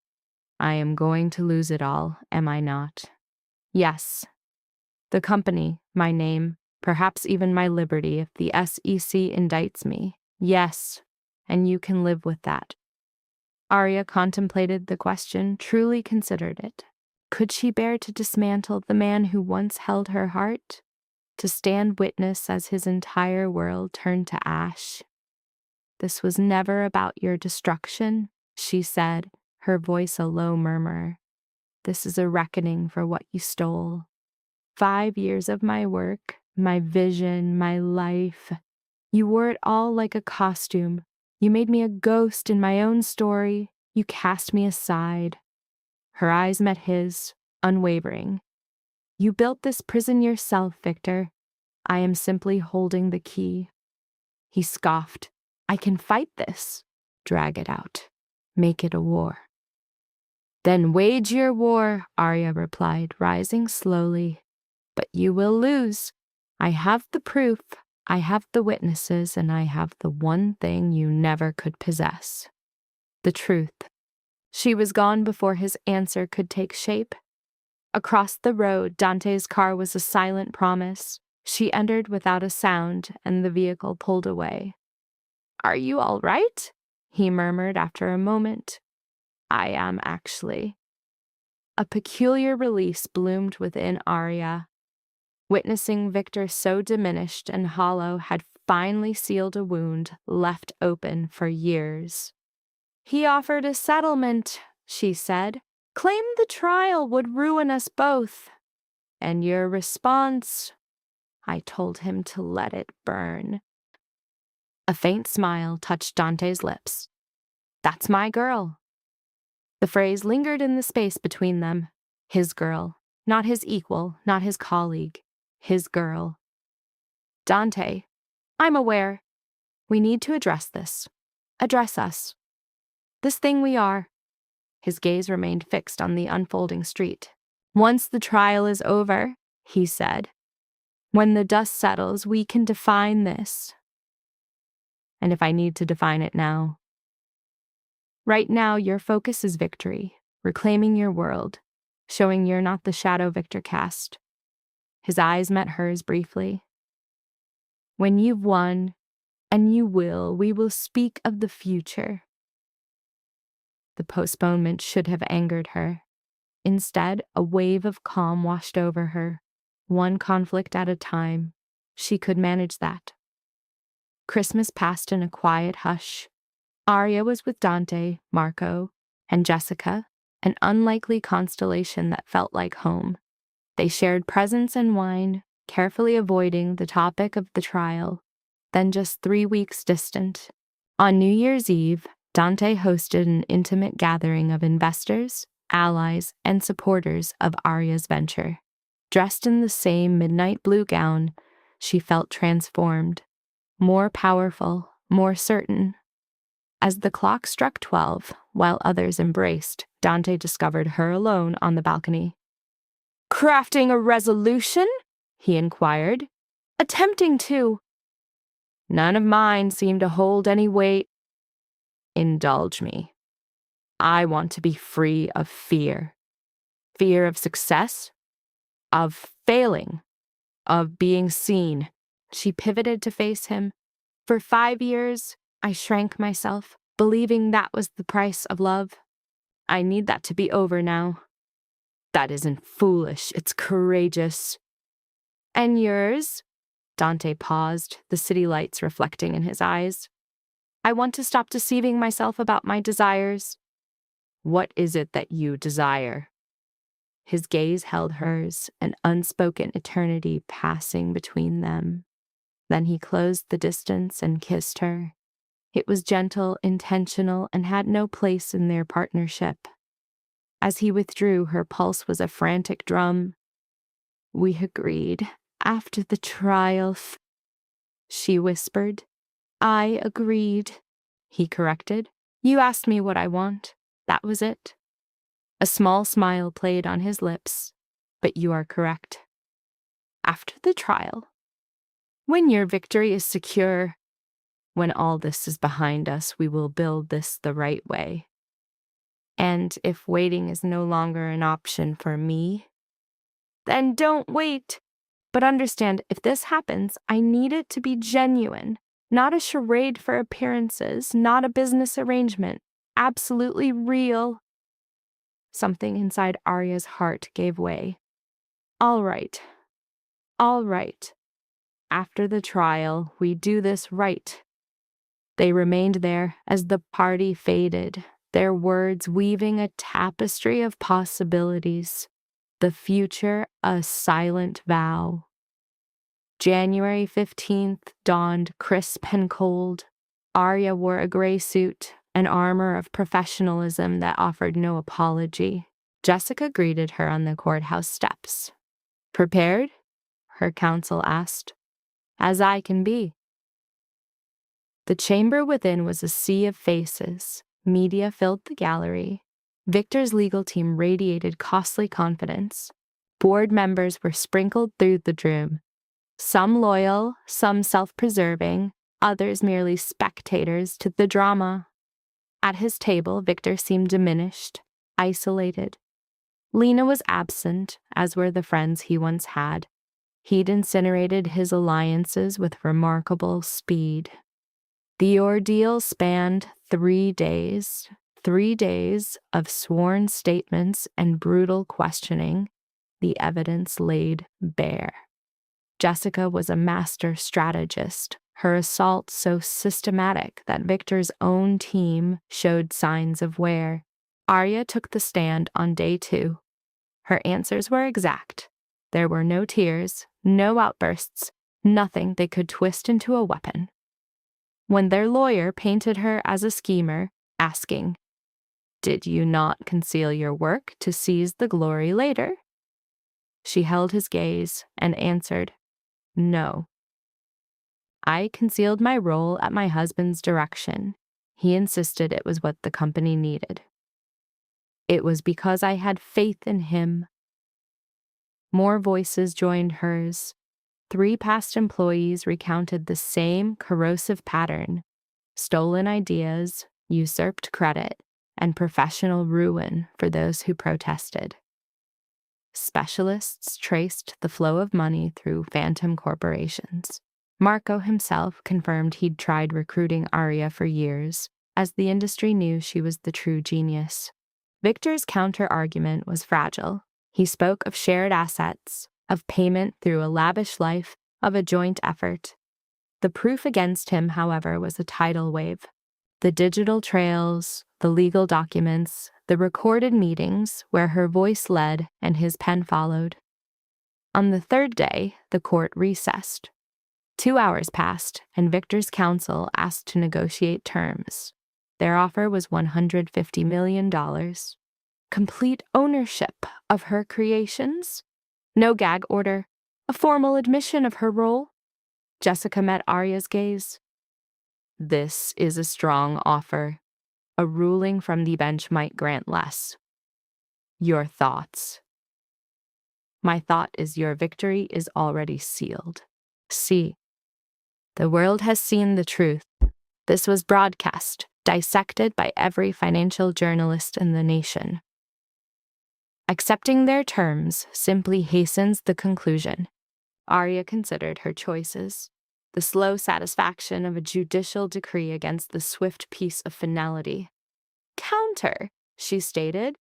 I am going to lose it all, am I not? Yes. The company, my name, perhaps even my liberty if the SEC indicts me. Yes. And you can live with that. Arya contemplated the question, truly considered it. Could she bear to dismantle the man who once held her heart? To stand witness as his entire world turned to ash? This was never about your destruction, she said, her voice a low murmur. This is a reckoning for what you stole. 5 years of my work, my vision, my life. You wore it all like a costume. You made me a ghost in my own story. You cast me aside. Her eyes met his, unwavering. You built this prison yourself, Victor. I am simply holding the key. He scoffed. I can fight this. Drag it out. Make it a war. Then wage your war, Arya replied, rising slowly. But you will lose. I have the proof. I have the witnesses, and I have the one thing you never could possess. The truth. She was gone before his answer could take shape. Across the road, Dante's car was a silent promise. She entered without a sound, and the vehicle pulled away. Are you all right? He murmured after a moment. I am, actually. A peculiar release bloomed within Arya. Witnessing Victor so diminished and hollow had finally sealed a wound left open for years. He offered a settlement, she said. Claimed the trial would ruin us both. And your response? I told him to let it burn. A faint smile touched Dante's lips. That's my girl. The phrase lingered in the space between them. His girl. Not his equal, not his colleague. His girl. Dante, I'm aware. We need to address this. Address us. This thing we are. His gaze remained fixed on the unfolding street. Once the trial is over, he said, when the dust settles, we can define this. And if I need to define it now. Right now, your focus is victory, reclaiming your world, showing you're not the shadow Victor cast. His eyes met hers briefly. When you've won, and you will, we will speak of the future. The postponement should have angered her. Instead, a wave of calm washed over her, one conflict at a time. She could manage that. Christmas passed in a quiet hush. Arya was with Dante, Marco, and Jessica, an unlikely constellation that felt like home. They shared presents and wine, carefully avoiding the topic of the trial, then just 3 weeks distant. On New Year's Eve, Dante hosted an intimate gathering of investors, allies, and supporters of Arya's venture. Dressed in the same midnight blue gown, she felt transformed, more powerful, more certain. As the clock struck 12, while others embraced, Dante discovered her alone on the balcony. Crafting a resolution? He inquired. Attempting to. None of mine seemed to hold any weight. Indulge me. I want to be free of fear. Fear of success, of failing, of being seen. She pivoted to face him. For 5 years, I shrank myself, believing that was the price of love. I need that to be over now. That isn't foolish, it's courageous. And yours? Dante paused, the city lights reflecting in his eyes. I want to stop deceiving myself about my desires. What is it that you desire? His gaze held hers, an unspoken eternity passing between them. Then he closed the distance and kissed her. It was gentle, intentional, and had no place in their partnership. As he withdrew, her pulse was a frantic drum. "We agreed. After the trial, she whispered. "I agreed," he corrected. "You asked me what I want. That was it." A small smile played on his lips. "But you are correct. After the trial, when your victory is secure, when all this is behind us, we will build this the right way. And if waiting is no longer an option for me, then don't wait. But understand, if this happens, I need it to be genuine, not a charade for appearances, not a business arrangement, absolutely real." Something inside Arya's heart gave way. All right. After the trial, we do this right." They remained there as the party faded, their words weaving a tapestry of possibilities, the future a silent vow. January 15th dawned crisp and cold. Arya wore a gray suit, an armor of professionalism that offered no apology. Jessica greeted her on the courthouse steps. "Prepared?" her counsel asked. "As I can be." The chamber within was a sea of faces. Media filled the gallery. Victor's legal team radiated costly confidence. Board members were sprinkled through the room. Some loyal, some self-preserving, others merely spectators to the drama. At his table, Victor seemed diminished, isolated. Lena was absent, as were the friends he once had. He'd incinerated his alliances with remarkable speed. The ordeal spanned 3 days. 3 days of sworn statements and brutal questioning, the evidence laid bare. Jessica was a master strategist, her assault so systematic that Victor's own team showed signs of wear. Arya took the stand on day 2. Her answers were exact. There were no tears, no outbursts, nothing they could twist into a weapon. When their lawyer painted her as a schemer, asking, "Did you not conceal your work to seize the glory later?" she held his gaze and answered, "No. I concealed my role at my husband's direction. He insisted it was what the company needed. It was because I had faith in him." More voices joined hers. 3 past employees recounted the same corrosive pattern: stolen ideas, usurped credit, and professional ruin for those who protested. Specialists traced the flow of money through phantom corporations. Marco himself confirmed he'd tried recruiting Arya for years, as the industry knew she was the true genius. Victor's counter-argument was fragile. He spoke of shared assets, of payment through a lavish life, of a joint effort. The proof against him, however, was a tidal wave. The digital trails, the legal documents, the recorded meetings where her voice led and his pen followed. On the 3rd day, the court recessed. 2 hours passed, and Victor's counsel asked to negotiate terms. Their offer was $150 million. Complete ownership of her creations. No gag order, a formal admission of her role. Jessica met Arya's gaze. "This is a strong offer. A ruling from the bench might grant less. Your thoughts?" "My thought is your victory is already sealed. See, the world has seen the truth. This was broadcast, dissected by every financial journalist in the nation. Accepting their terms simply hastens the conclusion." Arya considered her choices. The slow satisfaction of a judicial decree against the swift peace of finality. "Counter," she stated.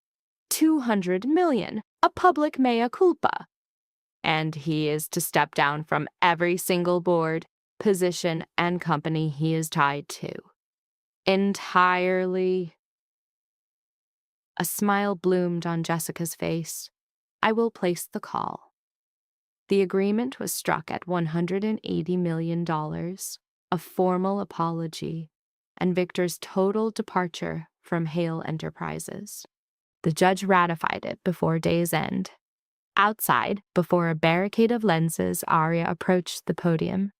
$200 million, a public mea culpa. And he is to step down from every single board, position, and company he is tied to. Entirely. A smile bloomed on Jessica's face. I will place the call. The agreement was struck at $180 million, a formal apology, and Victor's total departure from Hale Enterprises. The judge ratified it before day's end. Outside, before a barricade of lenses, Arya approached the podium.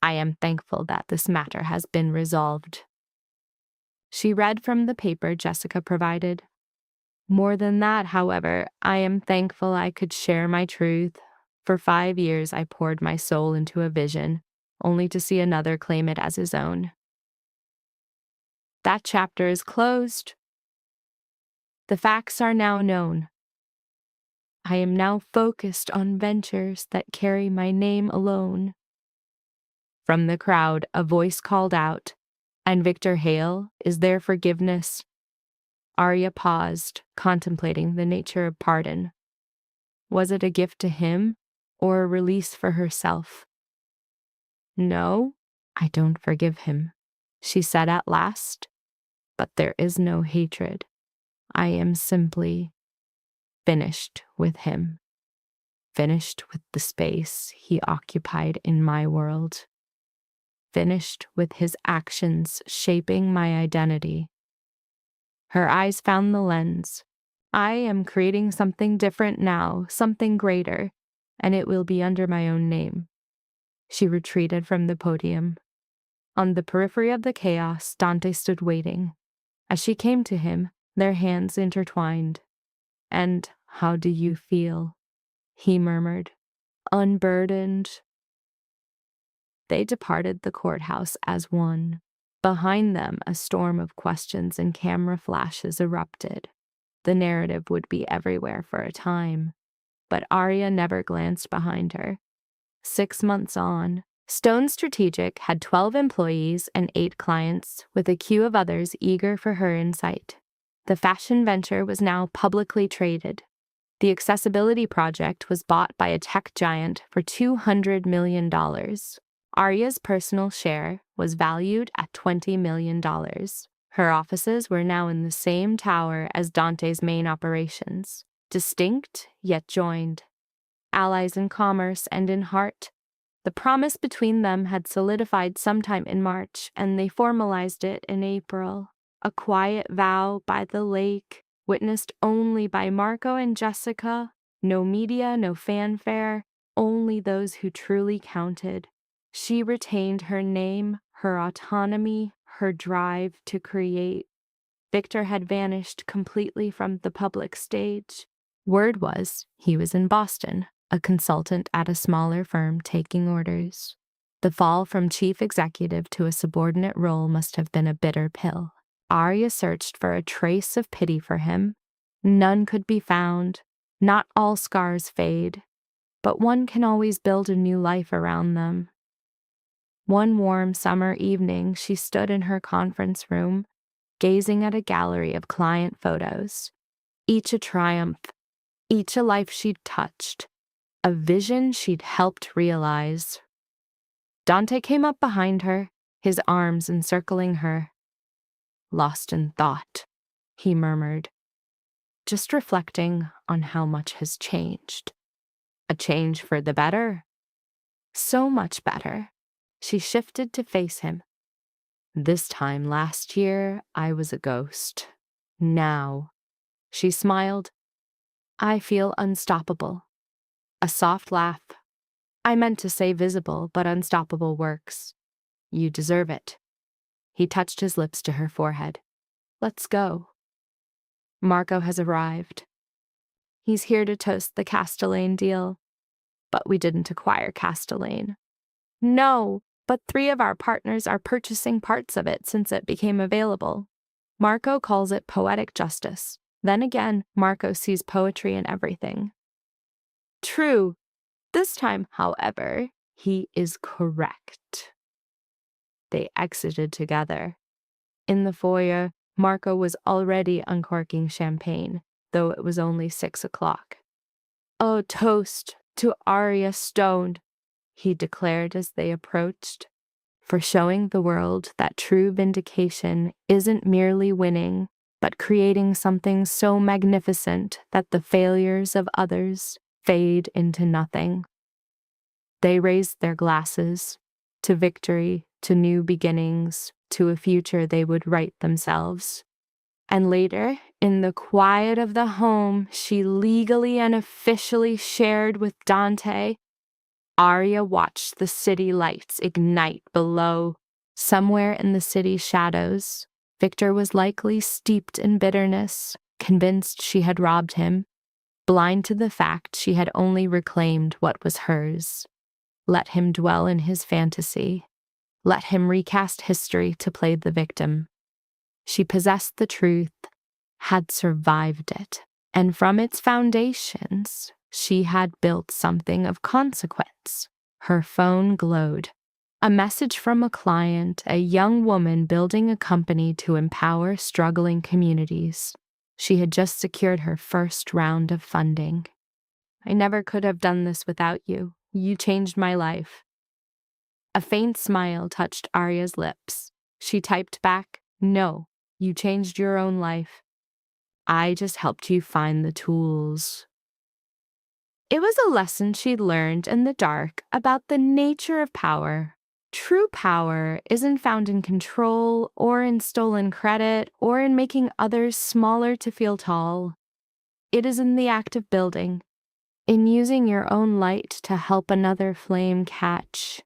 I am thankful that this matter has been resolved. She read from the paper Jessica provided. More than that, however, I am thankful I could share my truth. For 5 years, I poured my soul into a vision, only to see another claim it as his own. That chapter is closed. The facts are now known. I am now focused on ventures that carry my name alone. From the crowd, a voice called out, "And Victor Hale, is there forgiveness?" Arya paused, contemplating the nature of pardon. Was it a gift to him, or a release for herself? "No, I don't forgive him," she said at last. "But there is no hatred. I am simply finished with him. Finished with the space he occupied in my world. Finished with his actions shaping my identity." Her eyes found the lens. I am creating something different now, something greater, and it will be under my own name. She retreated from the podium. On the periphery of the chaos, Dante stood waiting. As she came to him, their hands intertwined. "And how do you feel?" he murmured. "Unburdened." They departed the courthouse as one. Behind them, a storm of questions and camera flashes erupted. The narrative would be everywhere for a time. But Arya never glanced behind her. 6 months on, Stone Strategic had 12 employees and 8 clients, with a queue of others eager for her insight. The fashion venture was now publicly traded. The accessibility project was bought by a tech giant for $200 million. Arya's personal share was valued at $20 million. Her offices were now in the same tower as Dante's main operations, distinct yet joined. Allies in commerce and in heart. The promise between them had solidified sometime in March, and they formalized it in April. A quiet vow by the lake, witnessed only by Marco and Jessica. No media, no fanfare, only those who truly counted. She retained her name, her autonomy, her drive to create. Victor had vanished completely from the public stage. Word was he was in Boston, a consultant at a smaller firm taking orders. The fall from chief executive to a subordinate role must have been a bitter pill. Arya searched for a trace of pity for him. None could be found. Not all scars fade, but one can always build a new life around them. One warm summer evening, she stood in her conference room, gazing at a gallery of client photos, each a triumph, each a life she'd touched, a vision she'd helped realize. Dante came up behind her, his arms encircling her. "Lost in thought," he murmured, just reflecting on how much has changed. A change for the better? So much better. She shifted to face him. "This time last year, I was a ghost. Now," she smiled, "I feel unstoppable." A soft laugh. "I meant to say visible, but unstoppable works. You deserve it." He touched his lips to her forehead. "Let's go." "Marco has arrived. He's here to toast the Castellane deal. But we didn't acquire Castellane." "No, but 3 of our partners are purchasing parts of it since it became available. Marco calls it poetic justice. Then again, Marco sees poetry in everything." "True. This time, however, he is correct." They exited together. In the foyer, Marco was already uncorking champagne, though it was only 6 o'clock. "Oh, toast to Arya Stone," he declared as they approached, "for showing the world that true vindication isn't merely winning, but creating something so magnificent that the failures of others fade into nothing. They raised their glasses to victory, to new beginnings, to a future they would write themselves. And later, in the quiet of the home she legally and officially shared with Dante, Arya watched the city lights ignite below. Somewhere in the city's shadows, Victor was likely steeped in bitterness, convinced she had robbed him, blind to the fact she had only reclaimed what was hers. Let him dwell in his fantasy. Let him recast history to play the victim. She possessed the truth, had survived it, and from its foundations, she had built something of consequence. Her phone glowed. A message from a client, a young woman building a company to empower struggling communities. She had just secured her first round of funding. I never could have done this without you. You changed my life. A faint smile touched Arya's lips. She typed back, "No, you changed your own life. I just helped you find the tools." It was a lesson she'd learned in the dark about the nature of power. True power isn't found in control or in stolen credit or in making others smaller to feel tall. It is in the act of building, in using your own light to help another flame catch,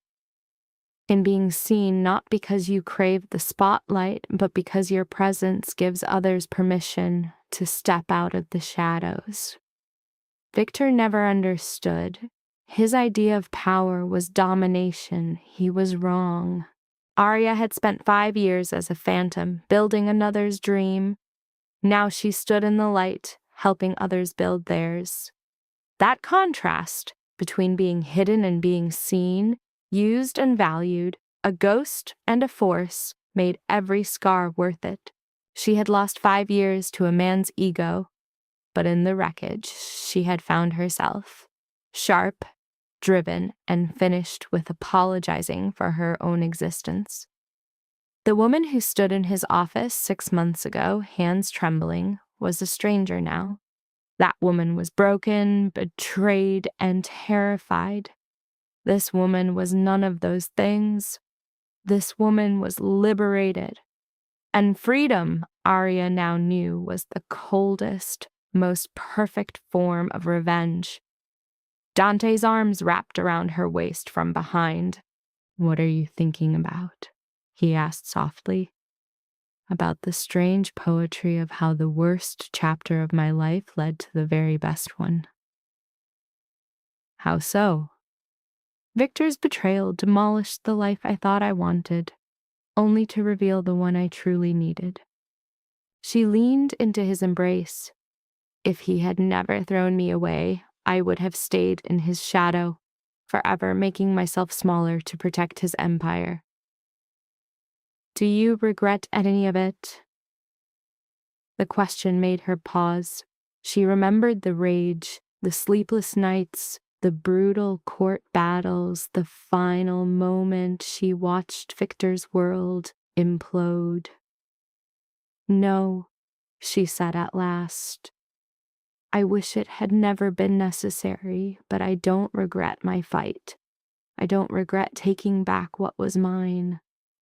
in being seen not because you crave the spotlight, but because your presence gives others permission to step out of the shadows. Victor never understood. His idea of power was domination. He was wrong. Arya had spent 5 years as a phantom, building another's dream. Now she stood in the light, helping others build theirs. That contrast between being hidden and being seen, used and valued, a ghost and a force, made every scar worth it. She had lost 5 years to a man's ego, but in the wreckage, she had found herself, sharp, driven, and finished with apologizing for her own existence. The woman who stood in his office 6 months ago, hands trembling, was a stranger now. That woman was broken, betrayed, and terrified. This woman was none of those things. This woman was liberated. And freedom, Arya now knew, was the coldest, most perfect form of revenge. Dante's arms wrapped around her waist from behind. "What are you thinking about?" he asked softly. "About the strange poetry of how the worst chapter of my life led to the very best one." "How so?" "Victor's betrayal demolished the life I thought I wanted, only to reveal the one I truly needed." She leaned into his embrace. If he had never thrown me away, I would have stayed in his shadow, forever making myself smaller to protect his empire. "Do you regret any of it?" The question made her pause. She remembered the rage, the sleepless nights, the brutal court battles, the final moment she watched Victor's world implode. "No," she said at last. "I wish it had never been necessary, but I don't regret my fight. I don't regret taking back what was mine,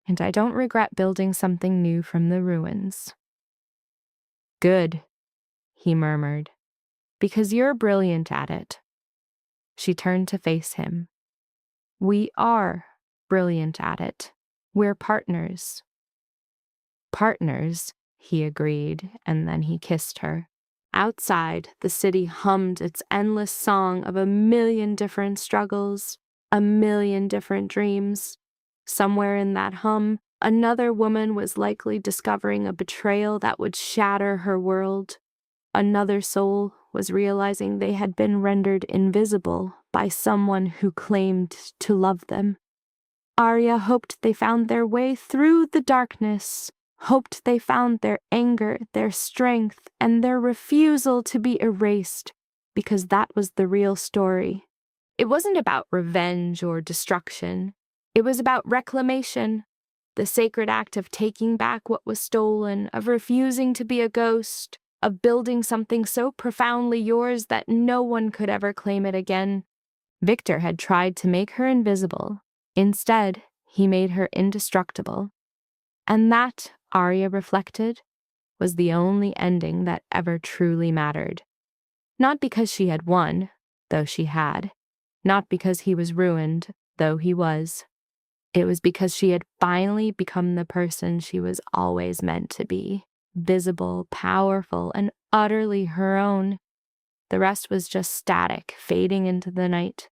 and I don't regret building something new from the ruins." "Good," he murmured, "because you're brilliant at it." She turned to face him. "We are brilliant at it. We're partners." "Partners," he agreed, and then he kissed her. Outside, the city hummed its endless song of a million different struggles, a million different dreams. Somewhere in that hum, another woman was likely discovering a betrayal that would shatter her world. Another soul was realizing they had been rendered invisible by someone who claimed to love them. Arya hoped they found their way through the darkness, hoped they found their anger, their strength, and their refusal to be erased, because that was the real story. It wasn't about revenge or destruction. It was about reclamation. The sacred act of taking back what was stolen, of refusing to be a ghost, of building something so profoundly yours that no one could ever claim it again. Victor had tried to make her invisible. Instead, he made her indestructible. And that, Arya reflected, was the only ending that ever truly mattered. Not because she had won, though she had. Not because he was ruined, though he was. It was because she had finally become the person she was always meant to be. Visible, powerful, and utterly her own. The rest was just static, fading into the night.